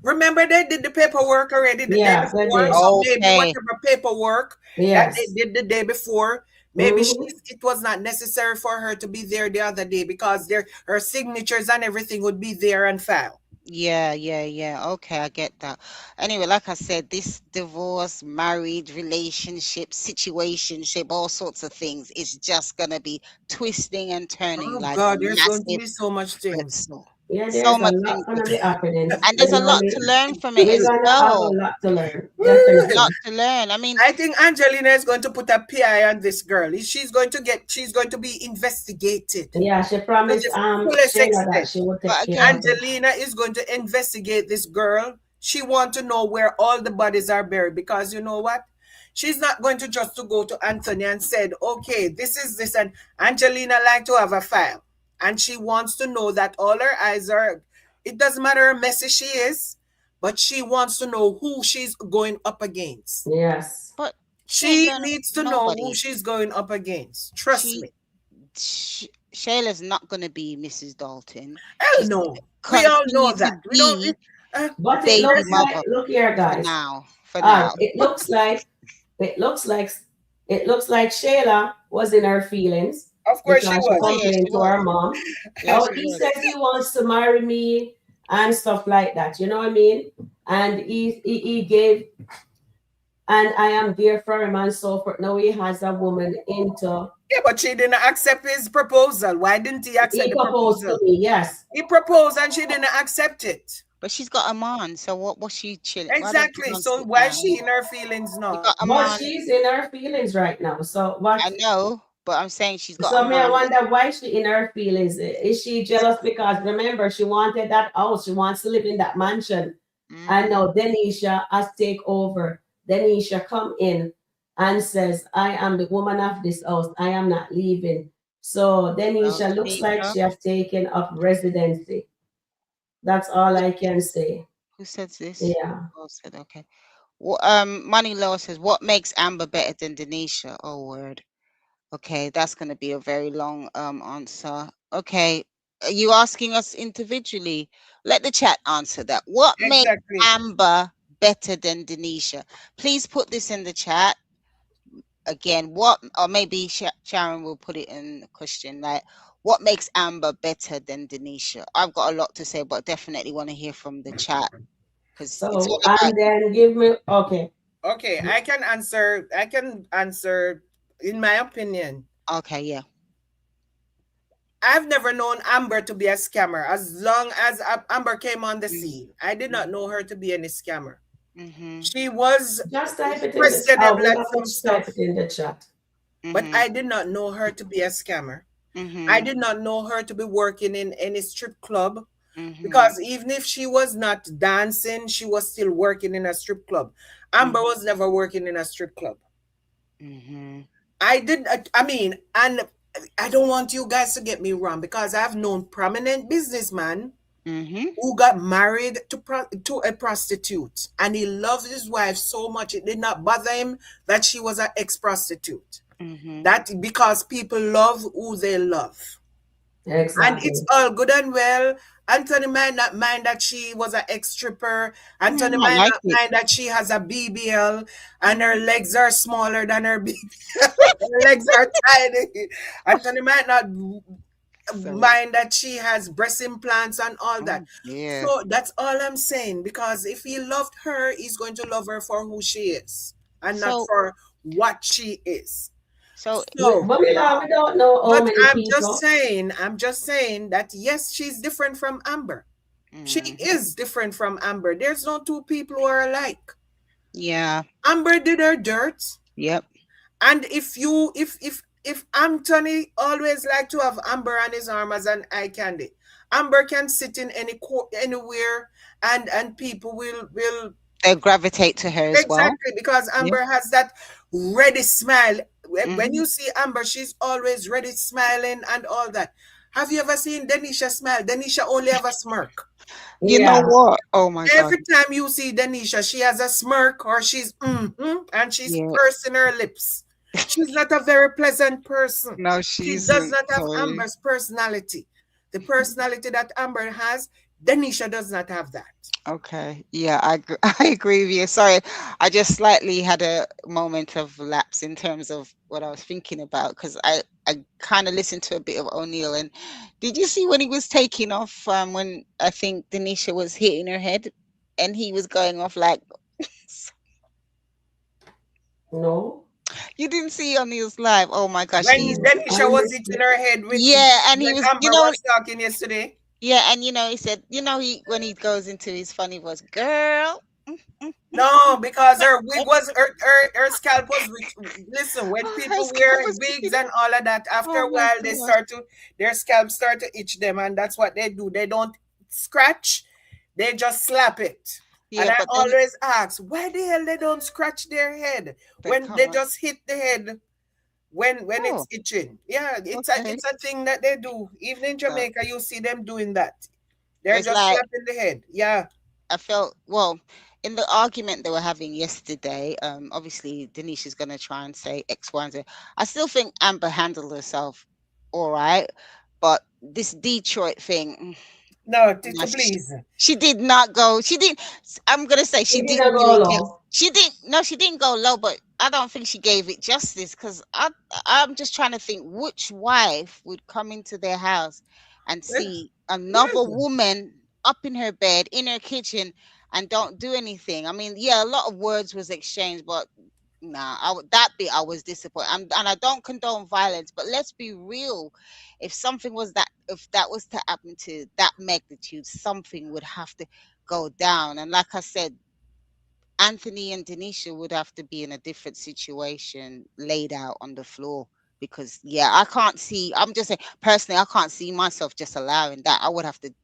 remember they did the paperwork already the day
Yeah, they
before.
did.
So maybe
Okay.
whatever paperwork that they
Yes.
did the day before, maybe
Mm-hmm.
it was not necessary for her to be there the other day because her signatures and everything would be there and file.
Yeah, yeah, yeah. Okay, I get that. Anyway, like I said, this divorce, married, relationship, situationship, all sorts of things is just gonna be twisting and turning
Oh
like a
God, there's going to
massive
be so much things.
pretzel.
Yeah,
So
there's a
much
lot
things to
gonna be
do.
happening.
And there's
You
a
know,
lot to learn from it
we're
as
gonna have a
well.
lot to learn.
A
Definitely.
lot to learn. I mean,
I think Angelina is going to put a PI on this girl. She's going to be investigated to
Yeah, she promised
the fullest
Shayla that
extent.
she would take
but
care of
again,
it.
Angelina is going to investigate this girl. She wants to know where all the bodies are buried, because you know what? She's not going to just to go to Anthony and said, okay, this is this. And Angelina like to have a file. And she wants to know that all her eyes are, it doesn't matter how messy she is, but she wants to know who she's going up against.
Yes.
but she ain't
She
going
needs to know who
nobody.
she's going up against. Trust
She,
me.
Shayla's not gonna be Mrs. Dalton.
Hell
She's
no. We
gonna
all know
continue to
that. We don't.
be
But it
baby
looks
Seriously.
like,
mother
look here,
for
guys.
now. For now.
It looks like it looks like it looks like Shayla was in her feelings
Of course she
because she
Oh
was.
yeah, she
complained to
was.
her mom.
Yeah,
Oh,
she
he
was.
says he wants to marry me and stuff like that. You know what I mean? And he gave and I am there for him and so forth. Now he has a woman into.
Yeah, but she didn't accept his proposal. Why didn't he accept
He
the
proposed to
proposal?
me, yes.
He proposed and she didn't accept it.
But she's got a man, so what was she chilling? Why don't you
Exactly.
go and
So
sit
why is
down?
she in her feelings
You
now?
got a
But
man.
she's in her feelings right now. So
I
what?
know, but I'm saying she's got a
So me, I
man.
wonder why she in her feelings. Is she jealous because remember she wanted that house, she wants to live in that mansion, and
Mm-hmm.
now Denisha has take over. Denisha come in and says, "I am the woman of this house. I am not leaving." So
Well,
Denisha looks like
Tanisha,
she has taken up residency. That's all I can say.
who says this?
Yeah.
Oh, said okay. What Money Law says, what makes Amber better than Denisha? Oh word. Okay, that's gonna be a very long answer. Okay. Are you asking us individually? Let the chat answer that. What makes
Exactly.
Amber better than Denisha? Please put this in the chat again. What, or maybe Sharon will put it in the question, like, what makes Amber better than Denisha? I've got a lot to say, but definitely want to hear from the chat because it's all
So
about.
and then give me okay.
Okay, I can answer. I can answer. In my opinion,
Okay, yeah.
I've never known Amber to be a scammer. As long as Amber came on the scene, I did not know her to be any scammer.
Mm-hmm.
She was
Just type it in the
questionable
we
at
have to
some
type
stuff,
it in the chat.
but
Mm-hmm.
I did not know her to be a scammer. I
Mm-hmm.
did not know her to be working in any strip club
Mm-hmm.
because even if she was not dancing, she was still working in a strip club. Amber
Mm-hmm.
was never working in a strip club.
Mm-hmm.
I did, I mean, and I don't want you guys to get me wrong because I've known prominent businessman
Mm-hmm.
who got married to a prostitute and he loved his wife so much it did not bother him that she was an ex-prostitute.
Mm-hmm.
That because people love who they love. And it's
Exactly.
all good and well. Anthony might not mind that she was an ex-stripper. Anthony
I
might
like
not
it.
mind that she has a BBL and her
Mm-hmm.
legs are smaller than her BBL. Her legs are tiny. Anthony might not
Sorry.
mind that she has breast implants and all that.
Oh yeah.
So that's all I'm saying. Because if he loved her, he's going to love her for who she is and not
So
for what she is.
so
So,
But we don't know how
but
many people.
I'm just saying that yes, she's different from Amber. She
mm-hmm.
is different from Amber. There's no two people who are alike.
Yeah.
Amber did her dirt.
Yep.
And if Anthony always like to have Amber on his arm as an eye candy, Amber can sit in anywhere and people will
They gravitate to her as well.
exactly because
Yep.
Amber has that ready smile. When
Mm-hmm.
you see Amber, she's always ready smiling and all that. Have you ever seen Denisha smile? Denisha only have a smirk.
You know
Yeah.
what? Oh my God.
Every time you see Denisha, she has a smirk or she's and she's
Yeah.
pursing her lips. She's not a very pleasant person.
No, she
She does
isn't.
not have
Sorry.
Amber's personality. The personality that Amber has, Denisha does not have that.
Okay. Yeah, I agree with you. Sorry, I just slightly had a moment of lapse in terms of what I was thinking about because I kind of listened to a bit of O'Neill and did you see when he was taking off when I think Denisha was hitting her head and he was going off like
No.
you didn't see O'Neill's live. Oh my gosh,
When
he's
Denisha
I
was
missed
hitting
it.
her head with
yeah, and he
when
was
Amber was talking yesterday.
yeah, and he said, he when he goes into his funny voice, girl.
No, because her wig was her scalp was rich. Listen, when
Oh, her
people
scalp
wear
was
wigs
sticking.
and all of that, after
Oh
a
my
while
gosh.
their scalp start to itch them, and that's what they do. They don't scratch, they just slap it. And
Yeah,
I
but then
always ask, why the hell they don't scratch their head
they
when they
can't.
just hit the head when
Oh,
it's itching? Yeah,
okay.
it's a thing that they do. Even in
So
Jamaica, you see them doing that. They're
it's
just
like
slapping the head. Yeah.
I felt well in the argument they were having yesterday. Obviously Denise is gonna try and say X, Y, and Z. I still think Amber handled herself all right, but this Detroit thing.
No,
No,
to please.
she did not go. She did. I'm gonna say she
It
didn't
didn't go
really get.
low.
She didn't. No, she didn't go low. But I don't think she gave it justice because I'm just trying to think which wife would come into their house and see another
Yes.
woman up in her bed in her kitchen and don't do anything. I mean, yeah, a lot of words was exchanged, but nah, that bit I was disappointed. And I don't condone violence, but let's be real. If that was to happen to that magnitude, something would have to go down. And like I said, Anthony and Denisha would have to be in a different situation, laid out on the floor. Because yeah, I can't see. I'm just saying personally, I can't see myself just allowing that. I would have to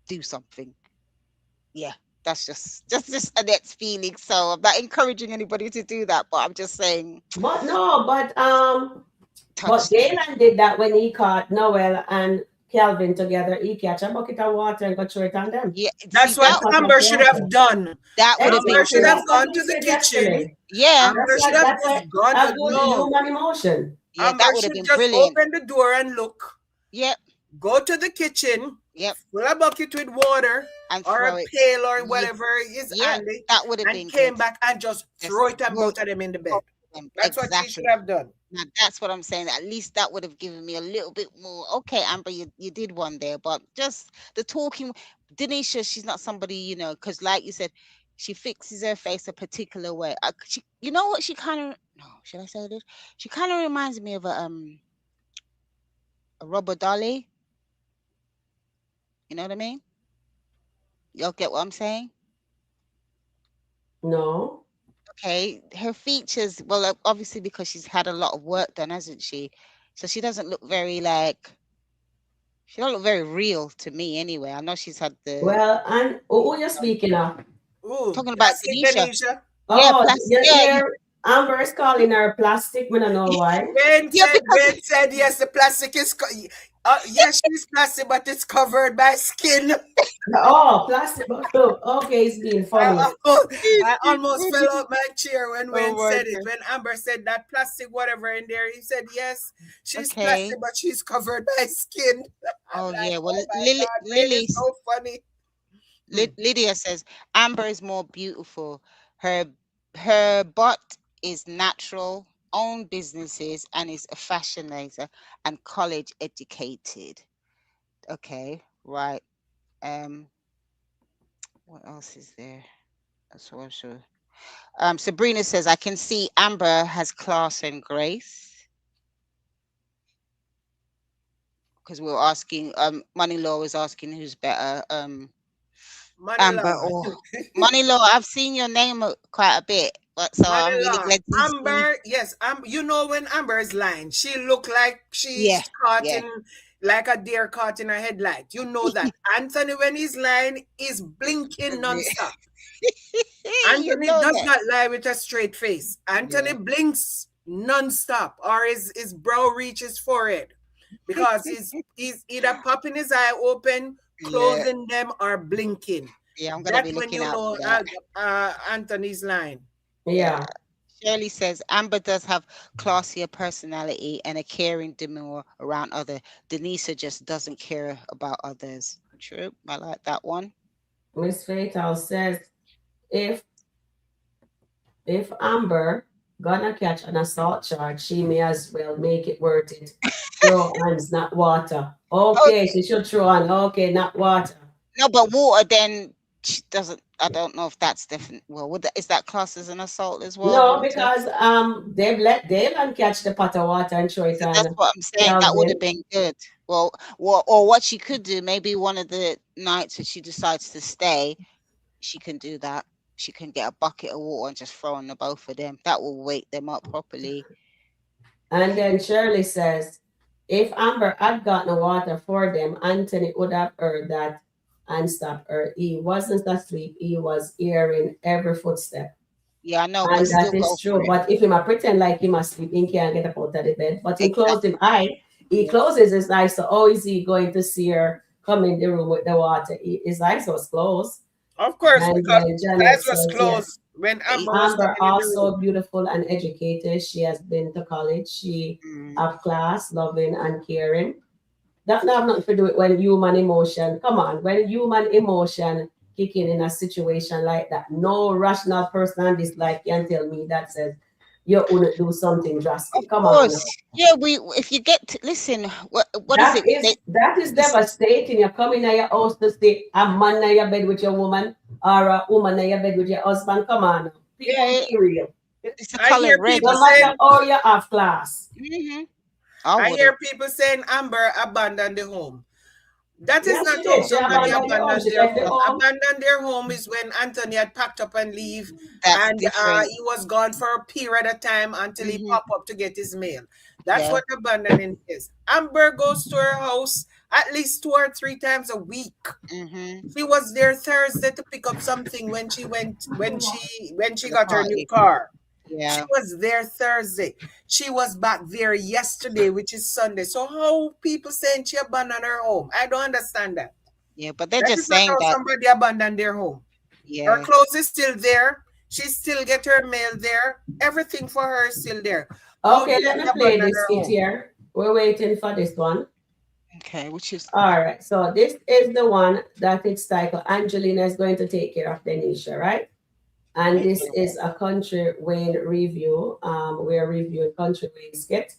do something. Yeah, that's just a next feeling. So I'm not encouraging anybody to do that, but I'm just saying,
But no, but
touch them.
Galen did that when he caught Noel and Calvin together. He catch a bucket of water and go throw it on them.
Yeah, see
That's what
that
Bucket of
Amber should
water.
have done.
that would have been
Amber
Exactly.
should
brilliant.
have
That's what
gone
he
to the
said
kitchen.
yesterday.
Yeah,
Amber should have just gone
A
to
good
no.
human emotion.
yeah,
Amber
that would have
should
been
just
brilliant.
open the door and look.
Yep,
Go to the kitchen,
yep,
fill a bucket with water
and
or
throw
a
it.
pail or
Yeah,
whatever is
yeah,
handy,
that would have
and
been
came
good.
back and just
Just
throw it and
throw
both of them in the bed.
both of them.
That's what she should
Exactly.
have done.
Now that's what I'm saying. At least that would have given me a little bit more. Okay, Amber, you did one there, but just the talking. Denisha, she's not somebody, because like you said, she fixes her face a particular way. You know what? She kind of, no, should I say this? She kind of reminds me of a rubber dolly. You know what I mean? Y'all get what I'm saying?
No.
Okay, her features. Well, obviously because she's had a lot of work done, hasn't she? So she doesn't look very like. She don't look very real to me anyway. I know she's had the
Well, and who you speaking of?
Ooh,
talking about
plastic
Denisha.
Denisha.
Yeah,
Oh,
plus
you
yeah,
hear Amber is calling her plastic. I don't know why.
yeah, because
Ben said yes, the plastic is yes, she's plastic, but it's covered by skin.
Oh, plastic. Oh, okay, it's being funny.
I almost fell out my chair when
oh
Wayne
my
said it.
god.
When Amber said that plastic whatever in there, he said yes, she's
Okay.
plastic, but she's covered by skin. I'm
Oh
like,
yeah. Well,
oh my God, Wayne is so funny.
Lydia says Amber is more beautiful. Her butt is natural, own businesses, and is a fashionizer and college educated. Okay, right. Um, what else is there? That's what I'm sure. Sabrina says I can see Amber has class and grace. Because we were asking, Money Law was asking who's better, Amber
Manila.
or Money Law. I've seen your name quite a bit, but so I'm really
Manila.
glad to see.
Amber, yes, you know when Amber is lying, she look like
Yeah,
she's caught
yeah.
in like a deer caught in a headlight. You know that. Anthony, when he's lying, is blinking nonstop.
You
Anthony
know
does
that.
not lie with a straight face. Anthony
Yeah.
blinks nonstop, or his brow reaches forehead because he's either popping his eye open,
Yeah,
closing them, or blinking.
yeah. I'm gonna be
That's when
looking
you
out
know
for that.
Anthony's lying.
Yeah.
Yeah.
Shirley says Amber does have classier personality and a caring demeanor around other. Denisa just doesn't care about others. True. I like that one.
Miss Fatal says if Amber gonna catch an assault charge, she may as well make it worth it. Throw hands, not water.
Oh
Okay, she should throw on. Okay, not water.
no, but water then she doesn't. I don't know if that's different. Well, is that classed as an assault as well?
No,
Water.
because they've let Dalen catch the pot of water and throw it
So that's
on
what I'm saying. That would have
Calvin.
been good. Well, or what she could do, maybe one of the nights that she decides to stay, she can do that. She can get a bucket of water and just throw on the both of them. That will wake them up properly.
And then Shirley says, if Amber had gotten water for them, Anthony would have heard that and stopped her. He wasn't asleep, he was hearing every footstep.
Yeah, I know, but
And
still
that
go
is
for
true.
it.
But if he might pretend like he must sleep, he can't get up out of the bed. But he closed
Exactly.
his eye. He
Yeah.
closes his eyes. So how is he going to see her come in the room with the water? His eyes was closed.
Of course,
And
because
then
his
Janet
eyes was
says, yes.
closed when
He-
Amber was
Amber
coming in the
also
room.
beautiful and educated. She has been to college. She
Mm.
have class, loving and caring. That not have nothing to do with when human emotion. Come on, when human emotion kicking in a situation like that, no rational person on this like can tell me that says you wouldn't do something
Of
drastic. Come on
course.
now.
Yeah, if you get to listen, what is it?
That is
This,
devastating. You come in your house to stay a man in your bed with your woman or a woman in your bed with your husband. Come on now. People
yeah,
be real.
it's a
I
color
hear
red.
people
No
saying,
matter how you have class.
Mm-hmm. I
I
would have.
hear people saying Amber abandoned the home. That is
Yeah,
not
she
how
did. She
somebody
abandoned the home.
abandoned
She
their
left the
home.
home.
Abandoned their home is when Anthony had packed up and leave,
That's
and
different.
he was gone for a period of time until he
Mm-hmm.
popped up to get his mail. That's
Yeah.
what abandoning is. Amber goes to her house at least 2 or 3 times a week.
Mm-hmm.
She was there Thursday to pick up something when she went when she
For the
got her new
party.
car. She
Yeah.
was there Thursday. She was back there yesterday, which is Sunday. So how people saying she abandoned her home? I don't understand that.
Yeah. But they're
That
just
is not
saying
how
that.
somebody abandoned their home. Her
Yeah.
clothes is still there. She still get her mail there. Everything for her is still there. How
Okay,
dare
let
she
me play
abandon
this
her
skit
home?
here. We're waiting for this one.
Okay. Which is
All right, so this is the one that it's titled Angelina is going to take care of Denisha, right? And this is a Kountry Wayne review. We're reviewing Kountry Wayne skit.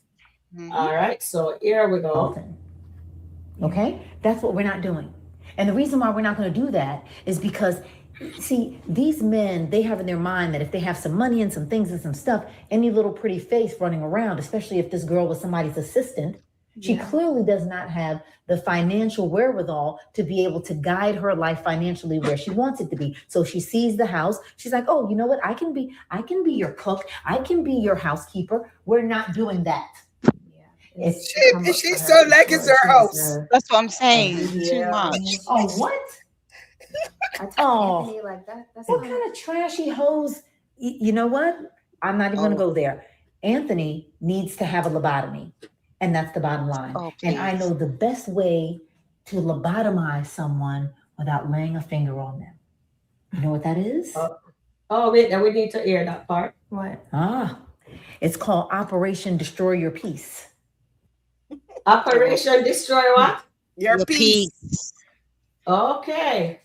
mm-hmm.
All right, so here we go.
Okay? That's what we're not doing. And the reason why we're not going to do that is because, see, these men, they have in their mind that if they have some money and some things and some stuff, any little pretty face running around, especially if this girl was somebody's assistant, she clearly does not have the financial wherewithal to be able to guide her life financially where she wants it to be. So she sees the house. She's like, oh, you know what? I can be your cook. I can be your housekeeper. We're not doing that.
She so like it's her house.
That's what I'm saying. Too
Yeah.
much.
Oh, what?
I told Anthony like that. That's
What kind of trashy hose? You know what? I'm not even going to go there. Anthony needs to have a lobotomy. And that's the bottom line.
Oh,
and I
please.
know the best way to lobotomize someone without laying a finger on them. You know what that is?
Oh, wait, then we need to hear that part.
What?
It's called Operation Destroy Your Peace.
Operation Destroy what?
Your peace.
Okay.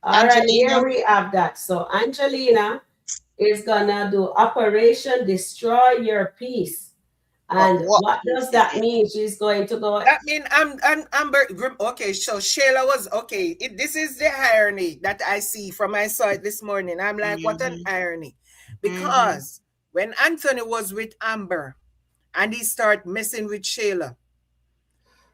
All right,
Angelina.
here we have that. So Angelina is gonna do Operation Destroy Your Peace. And what does that mean? She's going to go.
That mean Amber. Okay, so Shayla was okay. This is the irony that I see from I saw it this morning. I'm like, what an irony, because when Anthony was with Amber, and he started messing with Shayla,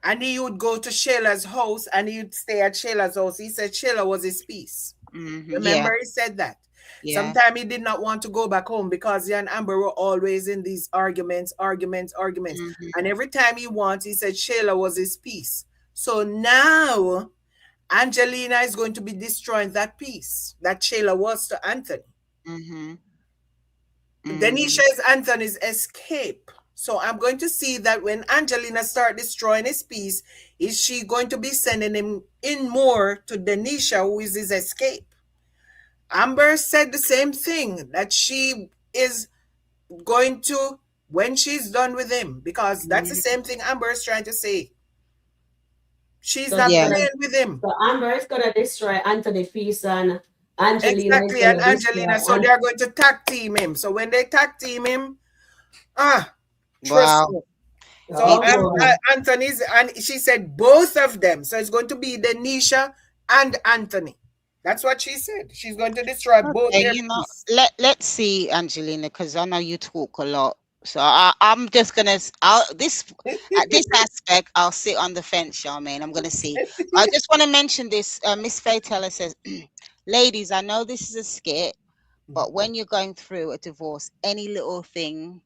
and he would go to Shayla's house and he would stay at Shayla's house. He said Shayla was his peace. Remember, he said that.
Yeah.
Sometimes he did not want to go back home because he and Amber were always in these arguments. And every time he wants, he said Shayla was his peace. So now Angelina is going to be destroying that peace that Shayla was to Anthony. Denisha is Anthony's escape. So I'm going to see that when Angelina start destroying his peace, is she going to be sending him in more to Denisha, who is his escape? Amber said the same thing, that she is going to, when she's done with him, because that's the same thing Amber is trying to say. She's not playing with him.
So Amber is going to destroy Anthony peace and Angelina.
Exactly, and Angelina. So they're going to tag team him. So when they tag team him, trust me. So Anthony's, and she said both of them. So it's going to be Denisha and Anthony. That's what she said. She's going to destroy both their peace.
Let's see, Angelina, because I know you talk a lot. So I'm just gonna at this aspect I'll sit on the fence, Charmaine. I'm gonna see. I just want to mention this. Miss Faye Teller says, ladies, I know this is a skit, but when you're going through a divorce, any little thing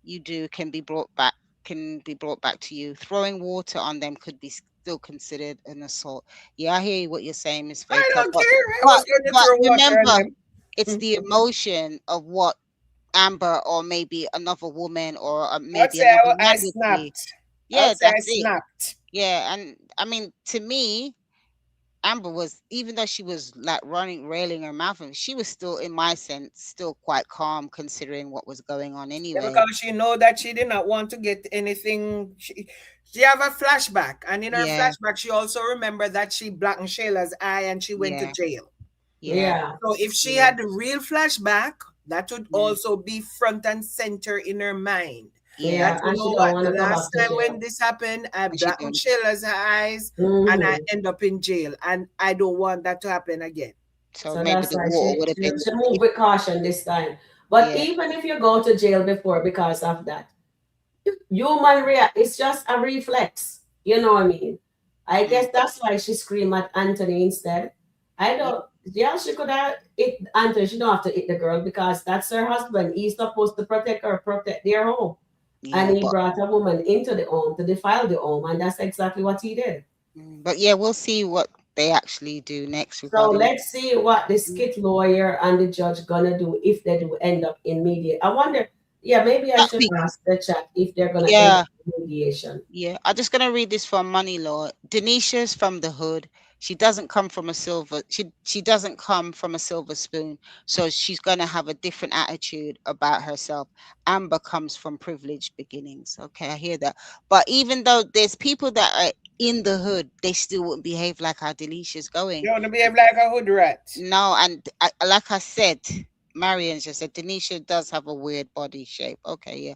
you do can be brought back to you. Throwing water on them could be still considered an assault. Yeah, I hear what you're saying, Miss Faye.
I don't care. I was going to throw water on them.
It's the emotion of what Amber or maybe another woman or maybe another man would be. Yeah, that's it.
Snapped.
Yeah, and I mean, to me, Amber was, even though she was like railing her mouth, and she was still, in my sense, still quite calm considering what was going on anyway.
Yeah, because she know that she did not want to get anything. She have a flashback, and in her flashback, she also remembered that she blackened Shayla's eye and she went to jail.
Yeah.
So if she had the real flashback, That would
Mm.
also be front and center in her mind.
Yeah.
That,
Yeah,
you
and
know
she don't
what,
want
the
to go
last
back to
time when
jail.
this happened, I
And she
blacked
don't.
Shayla's eyes and I
Hmm.
end up in jail. And I don't want that to happen again.
So
So
maybe
that's
the
why
water would have
she
been.
moved with caution this time. But
Yeah.
even if you go to jail before because of that, human react, it's just a reflex. You know what I mean? I
Mm.
guess that's why she screamed at Anthony instead. I
Yeah.
don't. Yeah, she could have hit Anthony. She don't have to hit the girl because that's her husband. He's supposed to protect her, protect their home, and
Yeah.
he brought a woman into the home to defile the home, and that's exactly what he did.
But yeah, we'll see what they actually do next
So
regarding.
let's see what the
Mm.
skit lawyer and the judge gonna do if they do end up in mediation. I wonder. Yeah, maybe I
That'll
should
be.
ask the chat if they're gonna end up
Yeah.
in mediation.
Yeah, I'm just gonna read this from Money Law. Denisha's from the hood. She doesn't come from a silver. She doesn't come from a silver spoon. So she's gonna have a different attitude about herself. Amber comes from privileged beginnings. Okay, I hear that. But even though there's people that are in the hood, they still wouldn't behave like how Denisha's going.
You want to behave like a hood rat.
No, and like I said, Marion just said Denisha does have a weird body shape. Okay, yeah.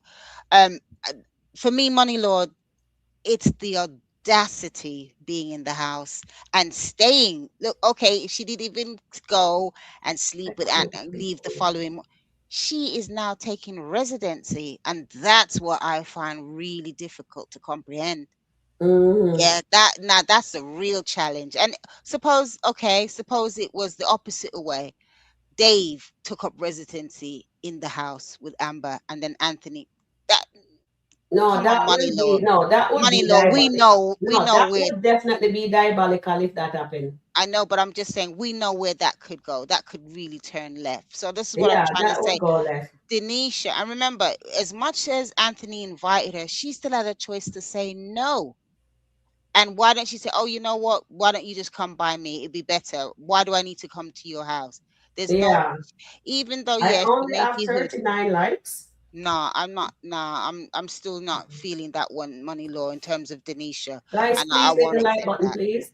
Um, uh, for me, Money Law, it's the audacity being in the house and staying. Look, okay, if she did even go and sleep with Aunt and leave the following she is now taking residency, and that's what I find really difficult to comprehend.
Hmm.
Yeah, that now that's a real challenge. And suppose, okay, suppose it was the opposite way. Dave took up residency in the house with Amber, and then Anthony. That
No,
come on,
that
Money
will
Law.
be no, that would
Money
be
Law, we
diabolical.
know, we
No,
know
that
where.
would definitely be diabolical if that happened.
I know, but I'm just saying we know where that could go. That could really turn left. So this is what I'm
Yeah,
trying to
that would
say.
go left.
Denisha, and remember, as much as Anthony invited her, she still had a choice to say no. And why don't she say, "Oh, you know what? Why don't you just come by me? It'd be better. Why do I need to come to your house?" There's no,
Yeah,
even though
I
yes, she
only
may
have
be hood.
39 likes.
Nah, I'm not. Nah, I'm still not feeling that one, Money Law, in terms of Denisha,
Guys,
and I
please hit
won't
the like
accept
button,
that.
please.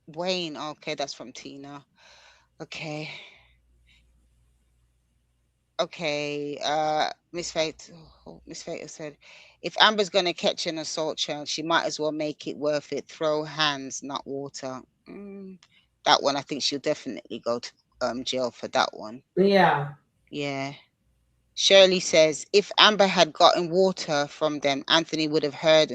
Wayne, okay, that's from Tina. Okay. Okay, Miss Fate, oh, Miss Fate has said, if Amber's gonna catch an assault charge, she might as well make it worth it. Throw hands, not water. That one, I think she'll definitely go to jail for that one.
Yeah,
Yeah. Shirley says, if Amber had gotten water from them, Anthony would have heard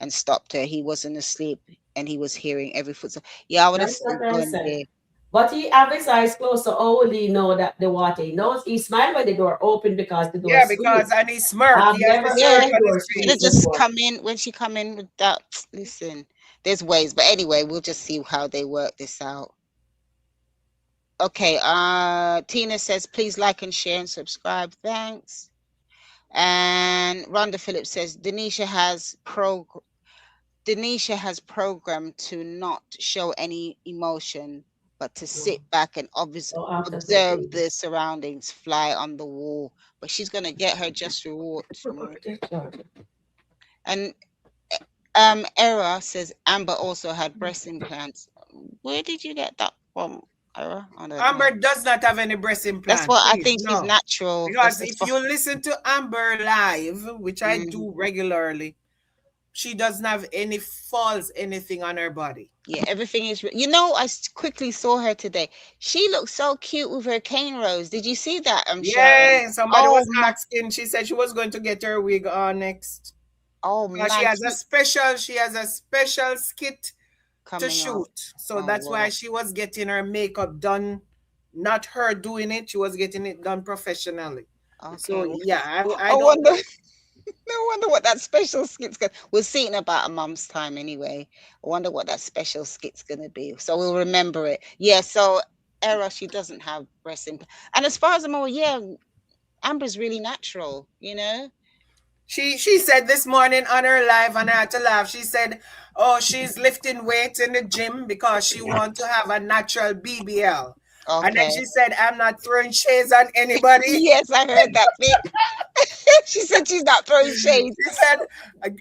and stopped her. He wasn't asleep and he was hearing every footstep. Yeah, I would have
that's what I
gone
said.
there.
But he have his eyes closed, so how will he know that the water? He knows he smiled when the door opened because the door
Yeah,
squeaked.
because and he smirk.
I've
He has
never
the
heard
smirk
Yeah,
the
on
door
his
should have
squeak
face.
just
before.
come in when she come in with that. Listen, there's ways, but anyway, we'll just see how they work this out. Okay, Tina says, please like and share and subscribe. Thanks. And Rhonda Phillips says, Denisha has programmed to not show any emotion, but to sit back and
So after
observe
13.
the surroundings, fly on the wall. But she's gonna get her just rewards. And Era says Amber also had breast implants. Where did you get that from, Era? I don't know.
Amber does not have any breast
That's
implant,
what I
please,
think. She's
no.
natural. That's
Because
just
if
for.
you listen to Amber live, which I
Mhm.
do regularly, she doesn't have any falls, anything on her body.
Yeah, everything is. You know, quickly saw her today. She looks so cute with her cane rose. Did you see that, Sharon?
Yeah, somebody
Oh
was
my!
asking. She said she was going to get her wig on next.
Oh
Because
man,
she has a special skit to
coming up.
shoot. So
Oh
that's why
wow.
she was getting her makeup done. Not her doing it, she was getting it done professionally. So
Okay.
yeah, I
I
don't
wonder.
know.
I wonder what that special skit's gonna. We'll see in about a month's time anyway. I wonder what that special skit's gonna be. So we'll remember it. Yeah. So Era, she doesn't have breast implant. And as far as I'm aware, yeah, Amber's really natural. You know.
She said this morning on her live, and I had to laugh. She said, "Oh, she's lifting weights in the gym because she wants to have a natural BBL." And then
Okay.
she said, "I'm not throwing shades at anybody."
Yes, I heard that bit. She said she's not throwing shade.
She said,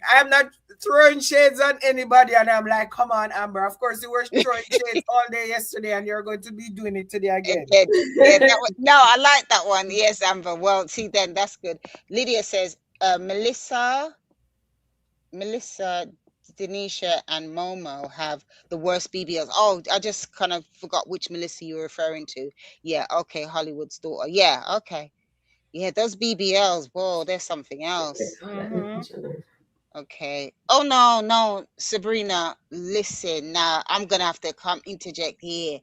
"I'm not throwing shades on anybody, and I'm like, come on, Amber. Of course, you were throwing shades all day yesterday, and you're going to be doing it today again.
Yeah, no, I like that one. Yes, Amber. Well, see, then that's good. Lydia says, Melissa, Denisha, and Momo have the worst BBLs. Oh, I just kind of forgot which Melissa you were referring to. Yeah, okay, Hollywood's daughter. Yeah, okay. Yeah, those BBLs, whoa, there's something else. Okay. Oh no, Sabrina, listen. Now I'm gonna have to come interject here.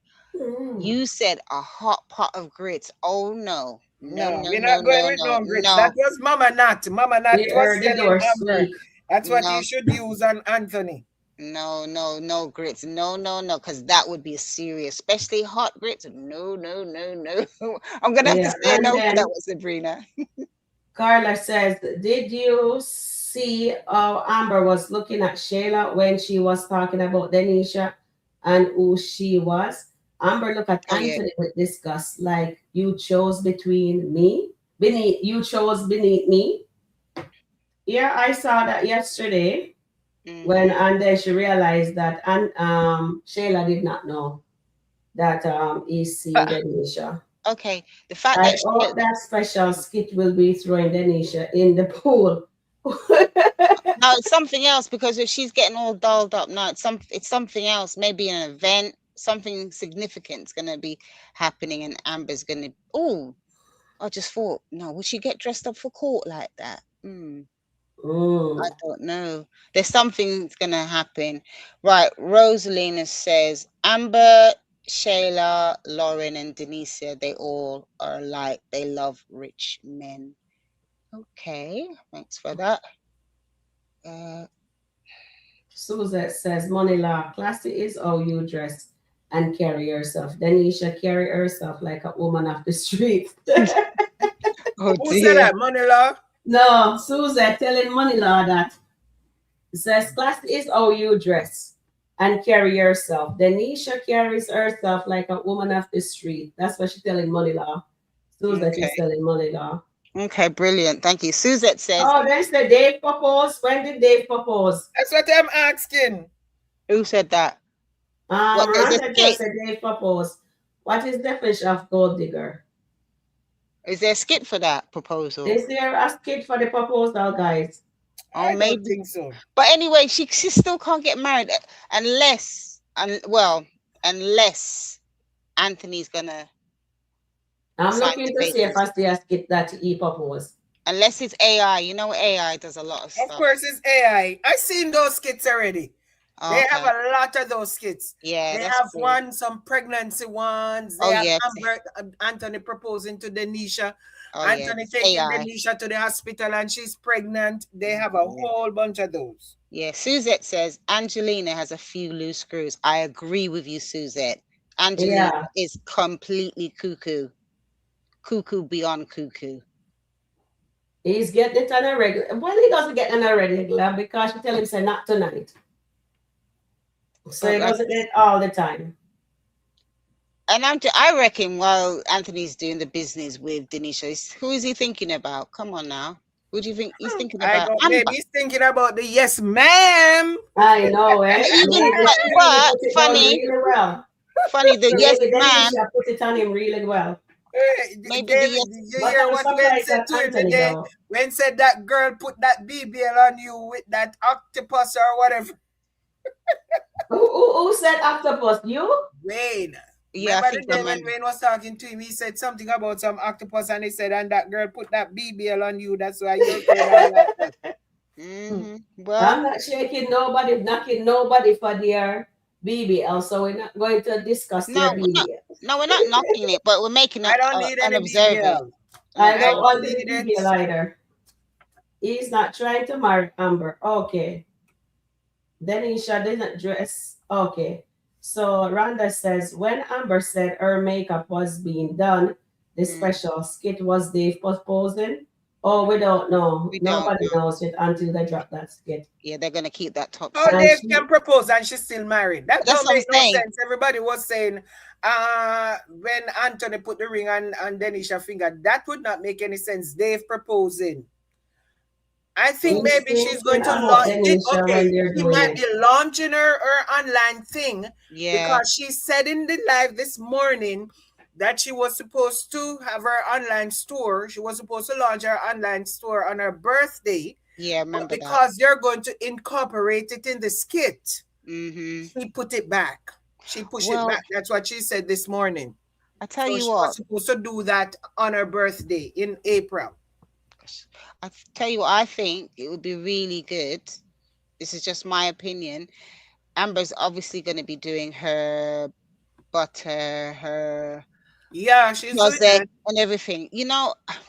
You said a hot pot of grits. Oh no.
No, we're not going with no grits. That was Mama Nat. Mama Nat was telling Amber. That's what you should use on Anthony.
No grits. No, because that would be serious, especially hot grits. No. I'm gonna have to say no for that one, Sabrina.
Carla says, did you see how Amber was looking at Shayla when she was talking about Denisha and who she was? Amber looked at Anthony with disgust, like you chose beneath me. Yeah, I saw that yesterday. And then she realized that Shayla did not know that he's seeing Denisha.
Okay, the fact
I hope that special skit will be throwing Denisha in the pool.
No, it's something else, because if she's getting all dolled up now, it's something else. Maybe an event, something significant's gonna be happening, and Amber's gonna. Oh, I just thought, no, would she get dressed up for court like that? I don't know. There's something's gonna happen, right? Rosalina says Amber, Shayla, Lauren, and Denisha, they all are alike. They love rich men. Okay, thanks for that.
Suzette says, money law, classy is how you dress and carry yourself. Denisha carry herself like a woman off the street.
Who said that? Money law?
No, Suzette telling money law that. It says, classy is how you dress and carry yourself. Denisha carries herself like a woman off the street. That's what she's telling money law. Suzette is telling money law.
Okay, brilliant. Thank you. Suzette says.
Oh, then said Dave propose. When did Dave propose?
That's what I'm asking.
Who said that?
Rhonda just said Dave propose. What is the definition of gold digger?
Is there a skit for that proposal?
Is there a skit for the proposal, guys?
I don't think so.
But anyway, she still can't get married unless Anthony's gonna.
I'm looking to see if I see a skit that he proposed.
Unless it's AI. You know, AI does a lot of stuff.
Of course, it's AI. I've seen those skits already. Okay. They have a lot of those skits.
Yeah,
they have some pregnancy ones. They have Anthony proposing to Denisha. Anthony taking Denisha to the hospital and she's pregnant. They have a whole bunch of those.
Yeah, Suzette says Angelina has a few loose screws. I agree with you, Suzette. Angelina is completely cuckoo. Cuckoo beyond cuckoo.
He's getting it on a regular. Well, he doesn't get it on a regular because she tell him say not tonight. So he doesn't get it all the time.
And I reckon while Anthony's doing the business with Denisha, who is he thinking about? Come on now. Who do you think he's thinking about?
Maybe he's thinking about the yes, ma'am.
I know, eh?
But funny.
Really well.
Funny, the yes, ma'am.
Put it on him really well.
Maybe David, you hear what Wayne said to him today? Wayne said that girl put that BBL on you with that octopus or whatever.
Who said octopus? You?
Wayne.
Yeah,
remember the day when Wayne was talking to him, he said something about some octopus and he said, and that girl put that BBL on you, that's why you're like that.
Well, I'm not shaking nobody, knocking nobody for their BBL, so we're not going to discuss their BBL.
No, we're not knocking it, but we're making
I don't need any
BBL.
I don't want the BBL either. He's not trying to marry Amber. Okay. Denisha didn't dress. Okay. So Rhonda says, when Amber said her makeup was being done, the special skit was Dave proposing. Oh, we don't know. Nobody knows it until they drop that skit.
Yeah, they're gonna keep that top.
Oh, Dave can propose and she's still married. That don't make no sense. Everybody was saying, when Anthony put the ring on Denisha's finger, that would not make any sense. Dave proposing. I think
He's
maybe she's
thinking
going to
about
launch.
Denisha
Okay,
when they're
she
doing
might
it.
be launching her online thing
Yeah.
because she said in the live this morning that she was supposed to have her online store. She was supposed to launch her online store on her birthday,
Yeah, I
but
remember that.
because they're going to incorporate it in the skit,
Mm-hmm.
she put it back. She pushed it
Well,
back. That's what she said this morning.
I tell
So
you
she was
what,
supposed to do that on her birthday in April.
tell you what, I think it would be really good. This is just my opinion. Amber's obviously going to be doing her butter, her
Yeah, she's doing
closet,
that.
and everything.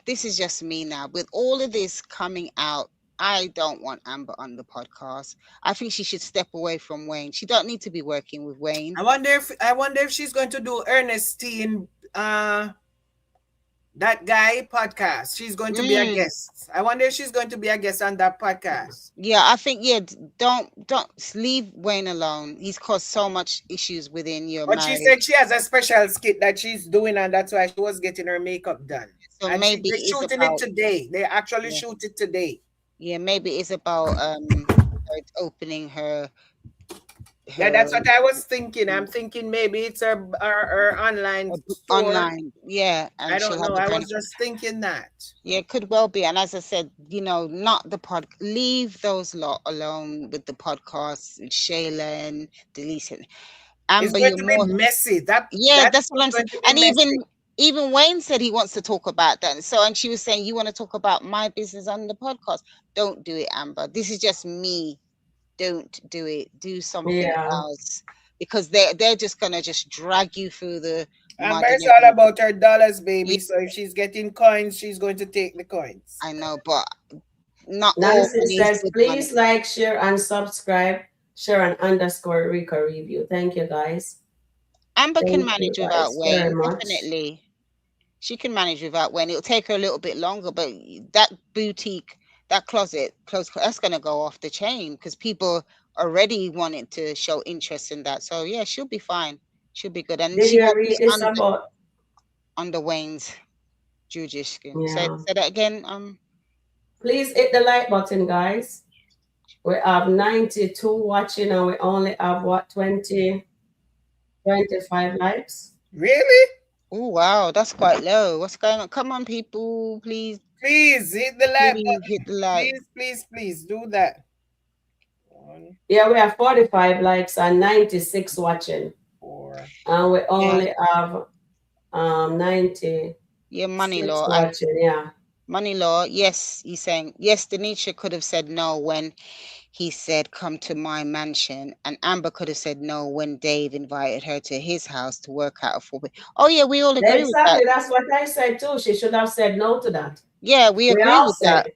This is just me now. With all of this coming out, I don't want Amber on the podcast. I think she should step away from Wayne. She don't need to be working with Wayne.
I wonder if she's going to do Ernestine that guy podcast. She's going to be a
Mm,
guest. I wonder if she's going to be a guest on that podcast.
yeah, I think yeah. Don't leave Wayne alone. He's caused so much issues within your
But she said
marriage.
she has a special skit that she's doing, and that's why she was getting her makeup done.
So
And
maybe
they're
it's
shooting it
about
today. They actually
yeah,
shoot it today.
yeah. Maybe it's about her opening
Yeah,
her
that's what I was thinking. I'm thinking maybe it's her online store.
online. Yeah,
I
and she'll
don't
have
know.
it
I
done.
was just thinking that.
Yeah, it could well be. And as I said, not the pod. Leave those lot alone with the podcast, with Shayla and Delisa.
It's
Amber,
going
you're
to
more.
be messy. That
Yeah,
that
that's what
is
I'm saying.
going to be
And
messy.
even Wayne said he wants to talk about that. So, and she was saying, you want to talk about my business on the podcast? Don't do it, Amber. This is just me. Don't do it. Do something
Yeah.
else because they're just gonna just drag you through the
And
mud and
it's all
everything.
about her dollars,
Yeah,
baby. So if she's getting coins, she's going to take the coins.
I know, but not all
Nancy
money is
says,
good money.
please like, share, and subscribe. Sharon underscore Rico Review. Thank you, guys.
Amber can
Thank you
manage without
guys very
Wayne,
much.
definitely. She can manage without Wayne. It'll take her a little bit longer, but that boutique, that clothes, that's gonna go off the chain because people already wanted to show interest in that. So yeah, she'll be fine. She'll be good, and
Did
she
you
won't be
read this about?
under Wayne's jurisdiction. Say
Yeah.
say that again.
Please hit the like button, guys. We have 92 watching and we only have what, 25 likes?
Really?
Oh wow, that's quite low. What's going on? Come on, people,
Please hit the like
please hit
button.
the like.
Please, please, please do that. 1,
Yeah, we have 45 likes and 96 watching.
4.
And we
Yeah,
only have 96
yeah, money law.
watching. Yeah.
Money law, yes, he's saying, yes, Denisha could have said no when he said, come to my mansion. And Amber could have said no when Dave invited her to his house to work out a 4 week. Oh, yeah, we all agree with that.
Exactly. That's what I said too. She should have said no to that.
Yeah, we
We
agree
all
with that.
said.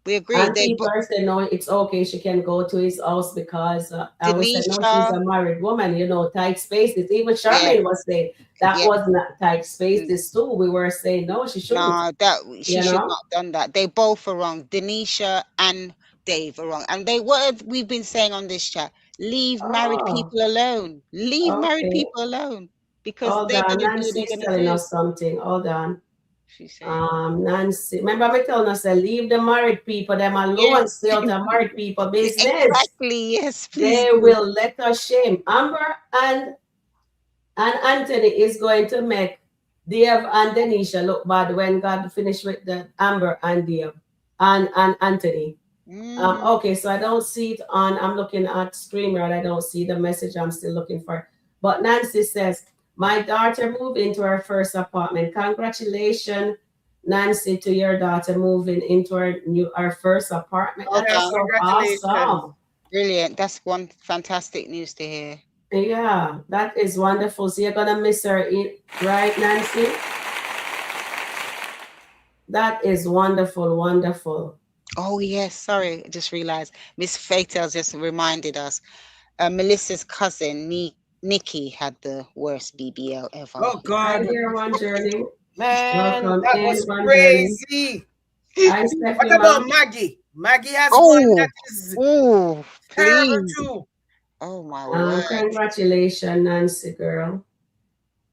We agree.
And people said, no, it's okay. She can go to his house because, and we said, no, she's
Denisha,
a married woman, tight spaces. Even
yeah,
Charmaine was saying that
yeah.
was not tight spaces too. We were saying, no, she shouldn't,
No, that she should
know?
not done that. They both are wrong. Denisha and Dave are wrong. And what have we been saying on this chat? Leave married
Oh,
people alone. Leave married
okay.
people alone because
Hold
they're
on.
gonna do what
Nancy's
they're gonna
telling
do.
us something. Hold on.
She's saying,
Nancy, remember me telling us that leave the married people, them alone,
yes,
stay out of married people business.
exactly. Yes, please.
They will let us shame. Amber and Anthony is going to make Dave and Denisha look bad when God finish with the Amber and Dave and Anthony. Okay, so I don't see it on. I'm looking at StreamYard. I don't see the message. I'm still looking for. But Nancy says, my daughter moved into her first apartment. Congratulations, Nancy, to your daughter moving into her first apartment.
Well
That's
done.
so
Congratulations.
awesome.
Brilliant. That's one fantastic news to hear.
Yeah, that is wonderful. So you're gonna miss her, right, Nancy? That is wonderful, wonderful.
Oh yes, sorry, I just realized Miss Fatal just reminded us. Melissa's cousin, Nikki, had the worst BBL ever.
Oh
Hi
God,
there, One Journey.
man,
Welcome
that
in,
was
One Journey.
crazy.
Hi,
What
Stephanie,
about
ma'am.
Maggie? Maggie has one that is
Oh,
terrible
please.
too.
Oh my word.
Congratulations, Nancy, girl.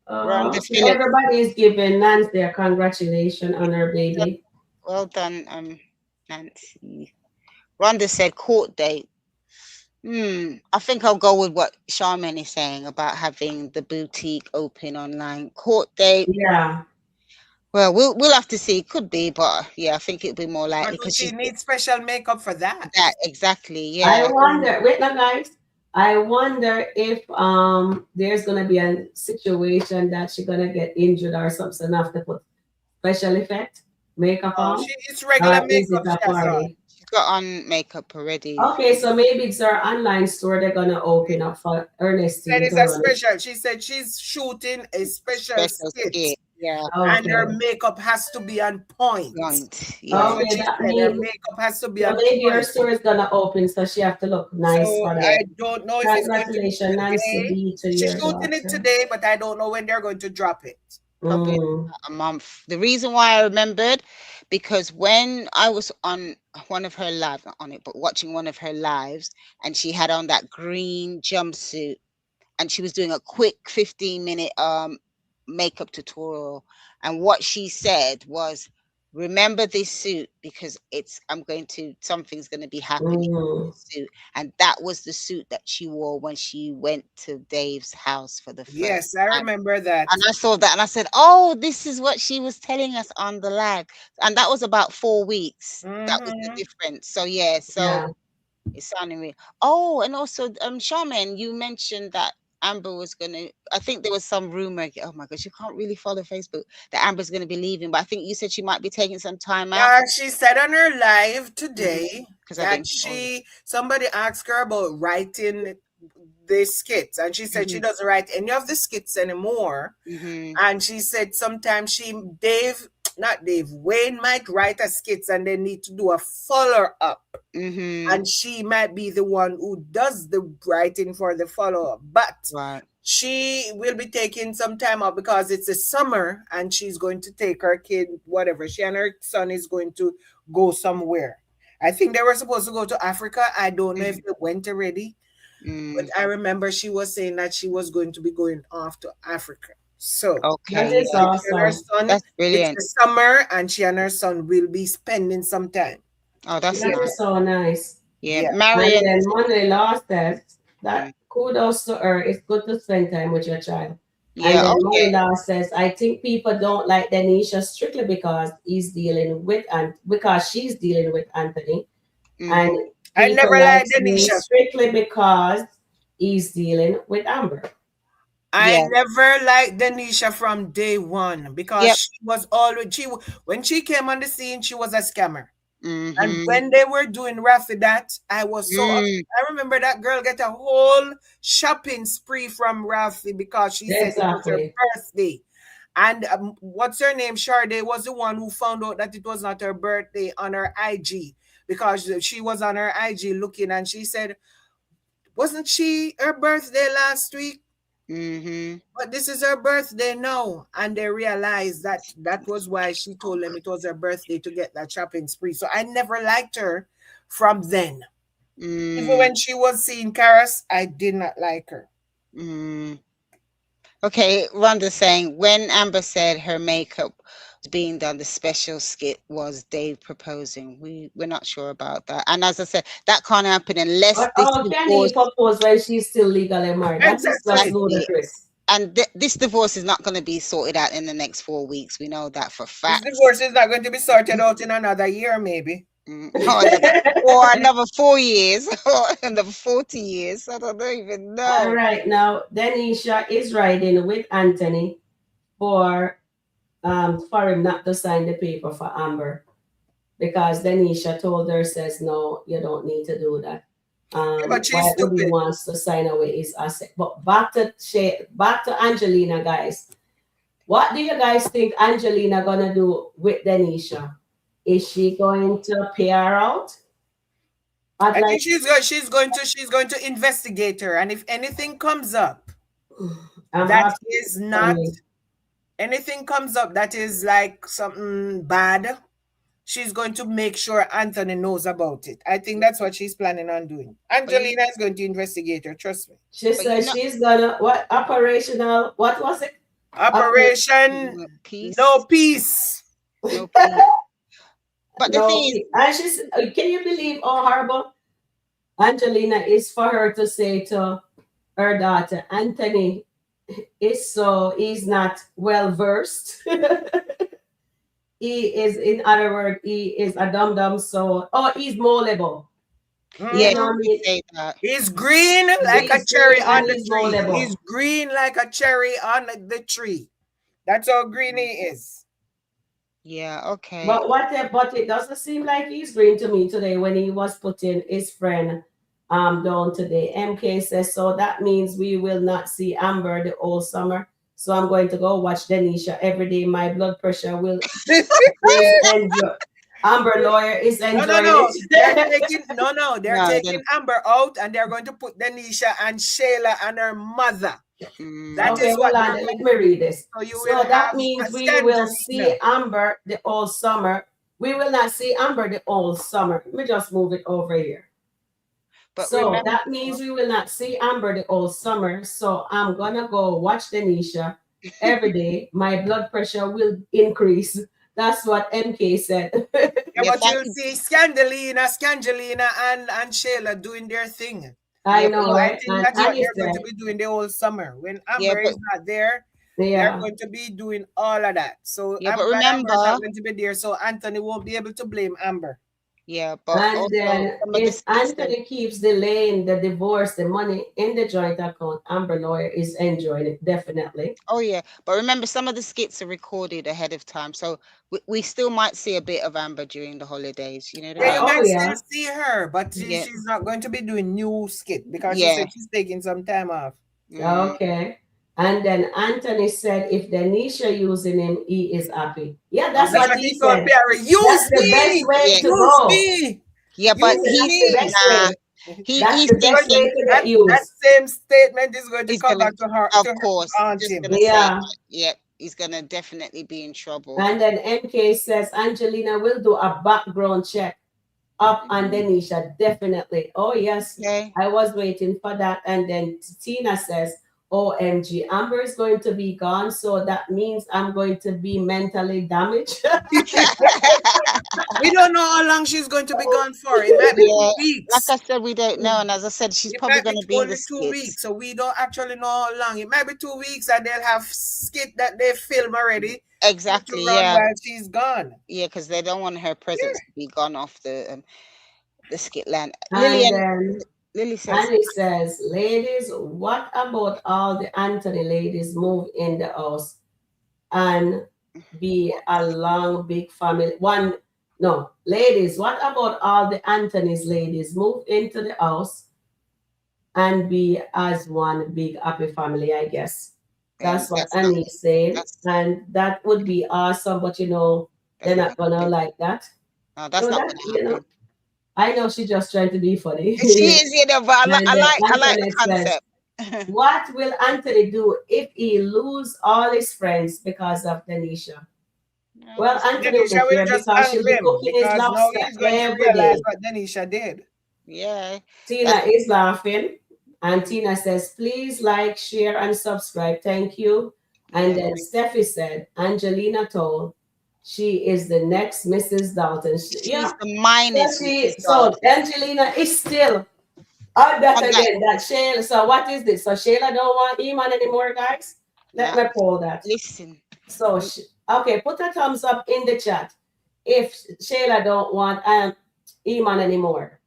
Rhonda
So
Phillips.
everybody is giving Nancy a congratulations on her baby.
Well done, Nancy. Rhonda said court date. I think I'll go with what Charmaine is saying about having the boutique open online. Court date.
Yeah.
Well, we'll have to see. Could be, but yeah, I think it'll be more likely
But
because
she
she's
needs special makeup for that.
that exactly.
I
Yeah.
wonder, wait now guys. I wonder if there's gonna be a situation that she's gonna get injured or something, have to put special effect makeup
No,
on.
it's regular
Is it
makeup
a
she has on.
party?
She's got on makeup already.
Okay, so maybe it's her online store they're gonna open up for
Said
Ernestine
it's
to
a
run.
special. She said she's shooting a special
Special
skit,
skit. Yeah.
and her
Okay.
makeup has to be on point.
Point.
That's
Yeah.
what
Okay,
she
that
said. Her
means
makeup has to be
so
on
maybe her
point.
store is gonna open, so she have to look nice
So
for
I
that.
don't know if it's going to be
Congratulations, Nancy
today.
B, to
She's
your
shooting it
daughter.
today, but I don't know when they're going to drop it.
Probably
Mm.
a month. The reason why I remembered, because when I was on one of her lives, not on it, but watching one of her lives, and she had on that green jumpsuit, and she was doing a quick 15-minute makeup tutorial, and what she said was, remember this suit because something's going to be happening in
Mm.
this suit. And that was the suit that she wore when she went to Dave's house for the
Yes,
first
I
time.
remember that.
And I saw that and I said, oh, this is what she was telling us on the live. And that was about 4 weeks. That was the
Mm-hmm.
difference. So yeah,
Yeah.
it's sounding real. Oh, and also Charmaine, you mentioned that Amber was gonna, I think there was some rumor. Oh my gosh, you can't really follow Facebook, that Amber's gonna be leaving, but I think you said she might be taking some time out.
Yeah, she said on her live today
Because I
that
didn't follow.
somebody asked her about writing the skits, and she said she doesn't write any of the skits anymore. And she said sometimes Wayne might write a skits and they need to do a follow up. And she might be the one who does the writing for the follow up. But
Right.
she will be taking some time out because it's a summer and she's going to take her kid, whatever. She and her son is going to go somewhere. I think they were supposed to go to Africa. I don't know if they went already. But I remember she was saying that she was going to be going off to Africa. So
That
Okay,
is
she and her
awesome.
son,
that's
it's
brilliant.
the summer, and she and her son will be spending some time.
Oh, that's
That
nice.
is so nice.
Yeah,
Yeah.
And
Marion.
then mother-in-law says that kudos to her. It's good to spend time with your child. And
Yeah,
then
okay.
mother-in-law says, I think people don't like Denisha strictly because she's dealing with Anthony. And
I
people
never
like
liked
me
Denisha.
strictly because he's dealing with Amber.
I
Yeah.
never liked Denisha from day one because
Yep.
she was always when she came on the scene, she was a scammer. And
Mm-hmm.
when they were doing Rafi that, I was so upset. I remember that girl get a whole shopping spree from Rafi because she said it was her
Exactly.
birthday. And what's her name? Sade was the one who found out that it was not her birthday on her IG because she was on her IG looking and she said, wasn't she her birthday last week? But this is her birthday now. And they realized that that was why she told them it was her birthday to get that shopping spree. So I never liked her from then. Even when she was seeing Karas, I did not like her.
Okay, Rhonda's saying when Amber said her makeup was being done, the special skit was Dave proposing. We're not sure about that. And as I said, that can't happen unless
But
this
how can he
divorce.
propose when she's still legally married? That is just
Exactly.
ludicrous.
And this divorce is not going to be sorted out in the next 4 weeks. We know that for
This
fact.
divorce is not going to be sorted out in another year, maybe.
Or another 4 years, or another 40 years. I don't even know.
All right, now Denisha is riding with Anthony for him not to sign the paper for Amber because Denisha told her, says no, you don't need to do that.
But she's
Why would he
stupid.
wants to sign away his asset? But back to Angelina, guys. What do you guys think Angelina gonna do with Denisha? Is she going to pay her out?
I think she's going to investigate her, and if anything comes up that is not anything comes up that is like something bad, she's going to make sure Anthony knows about it. I think that's what she's planning on doing. Angelina is going to investigate her, trust me.
She said she's gonna what was it?
Operation
Peace.
No Peace.
No peace. But the
No,
thing is,
and she's. Can you believe how horrible Angelina is for her to say to her daughter, Anthony is so he's not well versed. He is, in other words, he is a dum dum. So, oh, he's moldable.
yeah,
You know
Mhm.
what I
she
mean?
say that.
He's green like a
He's
cherry
green and
on the
he's
tree.
moldable.
He's green like a cherry on the tree. That's how green he is.
Yeah, okay.
But but it doesn't seem like he's green to me today when he was putting his friend down today. MK says, so that means we will not see Amber the whole summer. So I'm going to go watch Denisha every day. My blood pressure will is enjoy. Amber lawyer is
No, no,
enjoying
no. They're
it.
taking they're
No,
taking Amber out and they're going to put Denisha and Shayla and her mother. That
Okay,
is
hold
what
on.
they're
Let
going
me
to do.
read this.
So you will
So that
have
means
a
we will see
Scandelina.
Amber the whole summer. We will not see Amber the whole summer. Let me just move it over here.
but
So
remember,
that means we will not see Amber the whole summer. So I'm gonna go watch Denisha every day. My blood pressure will increase. That's what MK said.
Yeah,
yeah,
but
but
you'll see Scangelina, and Shayla doing their thing.
I
yeah, but
know,
So I
right?
think
And
that's what
Annie
they're going to
said,
be doing the whole summer. When
yeah,
Amber
but
is not there, they're
yeah.
going to be doing all of that. So
yeah,
I'm
but
glad Amber is not
remember,
going to be there. So Anthony won't be able to blame Amber.
yeah, but
And
also
then
some of the
if
skits them.
Anthony keeps delaying the divorce, the money in the joint account, Amber lawyer is enjoying it definitely.
Oh yeah, but remember some of the skits are recorded ahead of time, so we still might see a bit of Amber during the holidays. You know what I
Yeah, you
mean?
Oh
might still
yeah.
see her, but
Yeah,
she's not going to be doing new skit because she
yeah.
said she's taking some time off.
Mm.
Okay. And then Anthony said if Denisha using him, he is happy. Yeah,
Oh
that's
That's
yeah,
what
what
he
he told
said.
Perry.
That's
Use
the best
me!
way
yeah,
to
Use
go.
me!
yeah.
He
But
said
Use
that's
he's
the
me!
best
nah.
way. That's
He's
the best way
thinking
to get
That
used.
same statement is going to
he's
come
gonna,
back to her
of
to
course,
haunt
just
him.
gonna say
Yeah.
that. Yeah, he's gonna definitely be in trouble.
And then MK says Angelina will do a background check up on Denisha. Definitely. Oh, yes.
Okay.
I was waiting for that. And then Tina says, OMG, Amber is going to be gone. So that means I'm going to be mentally damaged.
We don't know how long she's going to be gone for. It might be
Yeah,
2 weeks.
like I said, we don't know, and as I said, she's
It
probably
might be
gonna be in the
only two
skits.
weeks, so we don't actually know how long. It might be 2 weeks, and they'll have skit that they film already to
Exactly.
run
Yeah,
while she's gone.
yeah, because they don't want her presence
Yeah.
to be gone off the skit land.
And then
Lily says,
Annie says, ladies, what about all the Anthony ladies move in the house and be a long, big family? One, no, ladies, what about all the Anthony's ladies move into the house and be as one big happy family, I guess. That's what
that's not
Annie's saying.
that's
And that would be awesome, but they're
that's not
not
gonna
gonna
happen.
like that.
No, that's
No,
not
that,
gonna happen.
I know she's just trying to be funny.
She is, but
And
I like the
Anthony says,
concept.
what will Anthony do if he lose all his friends because of Denisha?
No,
Well, Anthony
Denisha
won't
will
care
just
because she'll
anger
be
him
cooking his
because now
lobster
he's going to
every
realize
day.
what Denisha did.
Yeah,
Tina is laughing, and Tina says, please like, share, and subscribe. Thank you. And
yeah.
then Steffi said, Angelina told she is the next Mrs. Dalton.
She's
Yeah.
the
So
minus Mrs.
so
Dalton.
Angelina is still on that
On that,
again. That Shayla. So what is this? So Shayla don't want Iman anymore, guys. Let
nah,
me pull that.
listen.
So okay, put a thumbs up in the chat if Shayla don't want Iman anymore.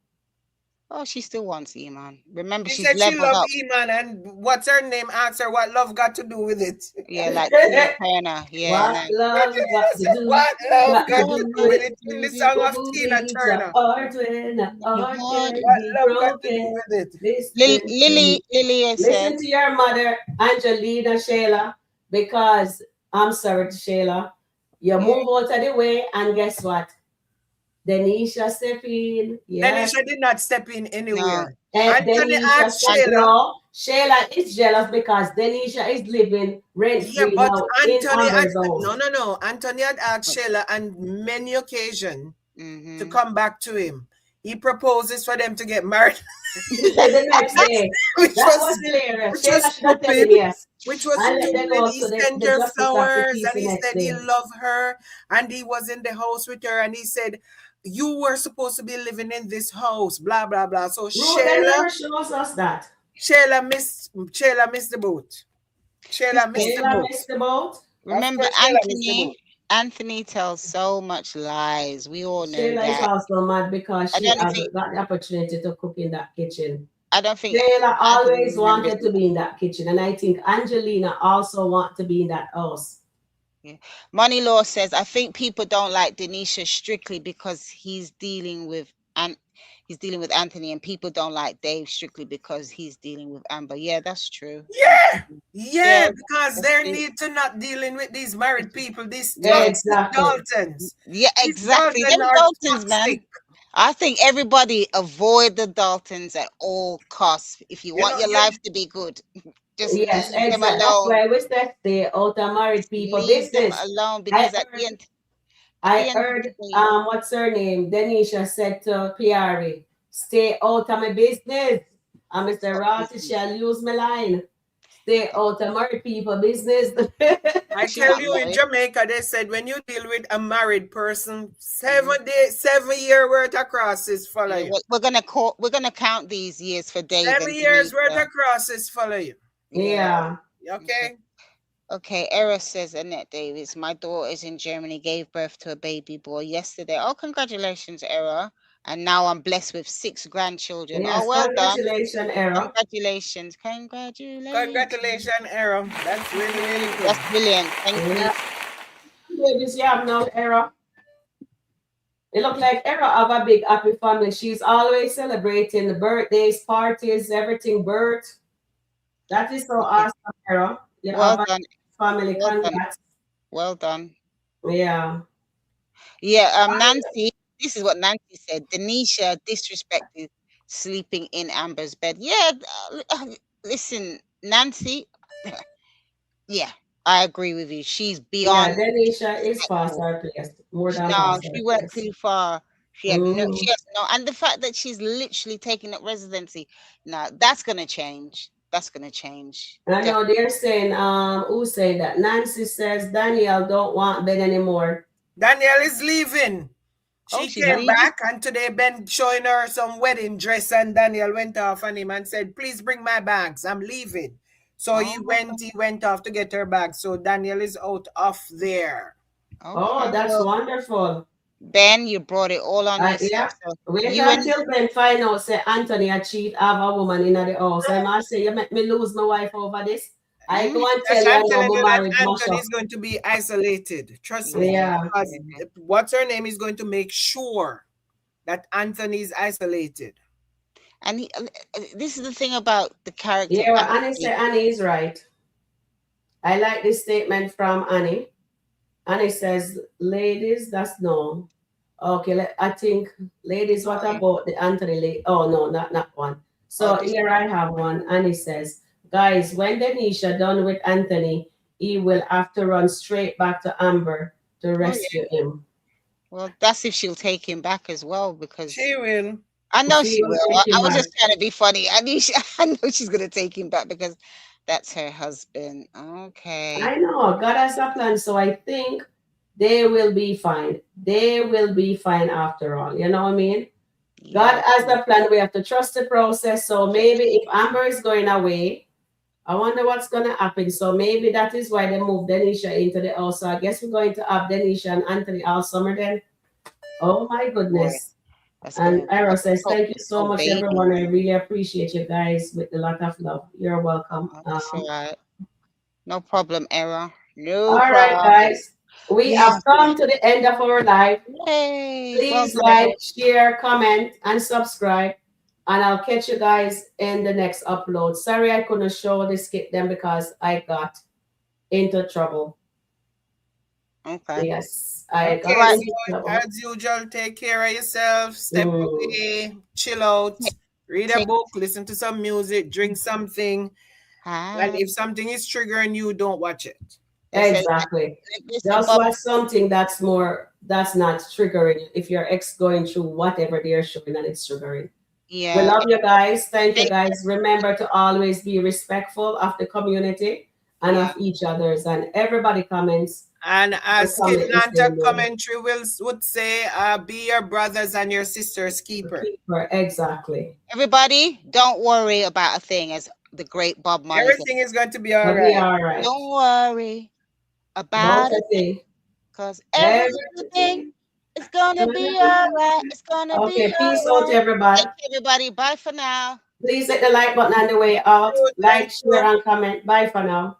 Oh, she still wants Iman. Remember,
She
she's
said she
leveled
loved
up.
Iman, and what's her name? Asked her what love got to do with it.
Yeah, like Tina Turner. Yeah,
What
no.
love got to do,
What love
got to
got to
do
do with
with
it? In the song of
who
Tina
needs a
Turner.
heart when a
Your
heart
heart.
can
What
be
love got to do
broken.
with it?
Listen to me.
Lily said,
Listen to your mother, Angelina Shayla, because I'm sorry to Shayla. You
yeah,
move out of the way, and guess what? Denisha step in. Yes.
Denisha did not step in
no.
anywhere.
And
Anthony
Denisha
asked
said,
Shayla,
no, Shayla is jealous because Denisha is living rent
yeah,
free
but
now in
Anthony had,
Amber's house.
no. Anthony had asked Shayla on many occasions to
Mm-hmm.
come back to him. he proposes for them to get married,
The next day.
which
That
was
was hilarious.
which was
Shayla should have tell him
stupid.
yes.
Which was
And let them
stupid.
know
He
so
sent
the
her
justice of the
flowers
peace
and
the
he
next
said he
day.
loved her and he was in the house with her and he said, you were supposed to be living in this house, blah, blah, blah. So
Ruth, they never shows us that.
Shayla missed the boat. Shayla missed the
Shayla
boat.
missed the boat.
Of
Remember,
course, Shayla missed the boat.
Anthony tells so much lies. We all know
Shayla is
that.
also mad because
I
she
don't think
hasn't got the opportunity to cook in that kitchen.
I don't think
Shayla
Anthony
always
remembers
wanted to be in that kitchen, and I think Angelina also want to be in that house.
Yeah. Money Law says, I think people don't like Denisha strictly because he's dealing with Anthony, and people don't like Dave strictly because he's dealing with Amber. Yeah, that's true.
Yeah, because they're need to not dealing with these married people, these
Yeah,
toxic
Exactly.
Daltons.
yeah,
These
exactly.
Daltons
Them
are
Daltons, man.
toxic.
I think everybody avoid the Daltons at all costs. If you
You
want
know,
your life to be good, just
Yes,
leave them
exactly. That's
alone.
why we said stay out of married people
Leave them
business.
alone
I
because at the
heard,
end,
I
of the
heard
day,
what's her name? Denisha said to Piari, stay out of my business. And Mr.
what
Ross
business?
shall use my line. Stay out of married people business.
I
She
tell
not
you, in
married.
Jamaica, they said when you deal with a married person,
Mhm.
7 year worth of crosses follow
Yeah,
you.
we're gonna count these years for Dave
7 years worth
Denisha.
of crosses follow you.
Yeah.
Okay?
Okay, Era says, Annette Davis, my daughter is in Germany, gave birth to a baby boy yesterday. Oh, congratulations, Era. And now I'm blessed with 6 grandchildren. Oh,
Yes,
well done.
congratulations, Era.
Congratulations. Congratulations.
Congratulations, Aaron. That's really, really
That's
good.
brilliant. Thank you.
Yeah. Babies you have now, Era. It look like Era have a big happy family. She's always celebrating the birthdays, parties, everything, birth. That is so
Okay.
awesome, Era. You
Well
have a
done.
family.
Well done.
Congrats.
Well done.
Yeah.
Yeah, Nancy, this is what Nancy said. Denisha disrespected sleeping in Amber's bed. Yeah, listen, Nancy, yeah, I agree with you. She's
Yeah,
beyond
Denisha is past
disrespectful.
our place. More than
No,
past our
she went
place.
too far.
Mm-hmm.
She has no, and the fact that she's literally taking up residency, no, that's gonna change. That's gonna change.
I know they're saying, who say that? Nancy says Daniel don't want Ben anymore.
Danielle is leaving.
Oh,
She
she's
came
leaving.
back and today Ben showing her some wedding dress and Daniel went off on him and said, please bring my bags. I'm leaving. So he
Oh,
went off to get her bag. So Daniel is out of there.
Oh,
okay.
that's
Well,
wonderful.
Ben, you brought it all on yourself.
Yeah.
So
Wait
you and
until Ben find out say Anthony a cheat have a woman in the house. I must say you make me lose my wife over this. I
mm,
go and tell
Yes,
you I
I'm
know
telling
my
you that
marriage mash
Anthony
up.
is going to be isolated. Trust me.
yeah,
Yeah.
Because
yeah.
what's her name is going to make sure that Anthony is isolated.
And this is the thing about the character of
Yeah, well, Annie
Anthony.
say Annie is right. I like this statement from Annie. Annie says, ladies, that's no. Okay, I think, ladies, what
Oh,
about the Anthony? Oh, no, not one.
oh,
So
this
here I have one. Annie says, guys, when Denisha done with Anthony, he will have to run straight back to Amber to
oh yeah.
rescue him.
Well, that's if she'll take him back as well, because
She will.
I know
She
she
will
will.
take
I
him
was
back.
just trying to be funny. I know she's gonna take him back because that's her husband. Okay.
I know, God has a plan, so I think they will be fine. They will be fine after all. You know what I mean? God
Yeah.
has a plan. We have to trust the process. So maybe if Amber is going away, I wonder what's going to happen. So maybe that is why they moved Denisha into the house. So I guess we're going to have Denisha and Anthony all summer then. Oh my
Boy,
goodness.
that's
And
gonna
Ira says,
oh,
thank you so
oh
much,
baby.
everyone. I really appreciate you guys with a lot of love. You're welcome.
Oh, that's all right. No problem, Era. No
All right,
problem.
guys. We
Yeah.
have come to the end of our live.
Yay. Well
Please
done, Era.
like, share, comment, and subscribe. And I'll catch you guys in the next upload. Sorry I couldn't show the skit then because I got into trouble.
Okay.
Yes, I
Okay,
All
got
right.
into
so
trouble.
as usual, take care of yourself, step
Mm,
away, chill out, read a
Take
book, listen to some music, drink something. And
hi.
if something is triggering you, don't watch it.
They said
exactly.
like this
Just
above.
watch something that's more that's not triggering. If your ex going through whatever they're showing and it's triggering. We
Yeah.
love you guys. Thank you guys. Remember to always be respectful of the community and
Yeah.
of each other's, and everybody comments.
And as
comment the
SkitLanta
same way.
commentary would say, be your brothers and your sisters' keeper.
Keeper, exactly.
Everybody, don't worry about a thing, as the great Bob Marley said.
Everything is going to be all
But we
right.
are right.
Don't worry
About
about a
the
thing,
thing.
because
Everything.
everything is gonna be all right. It's gonna be
Okay, peace
all
out,
right.
everybody.
Thank you, everybody. Bye for now.
Please hit the like button on the way out.
Thank
Like,
you.
share, and comment. Bye for now.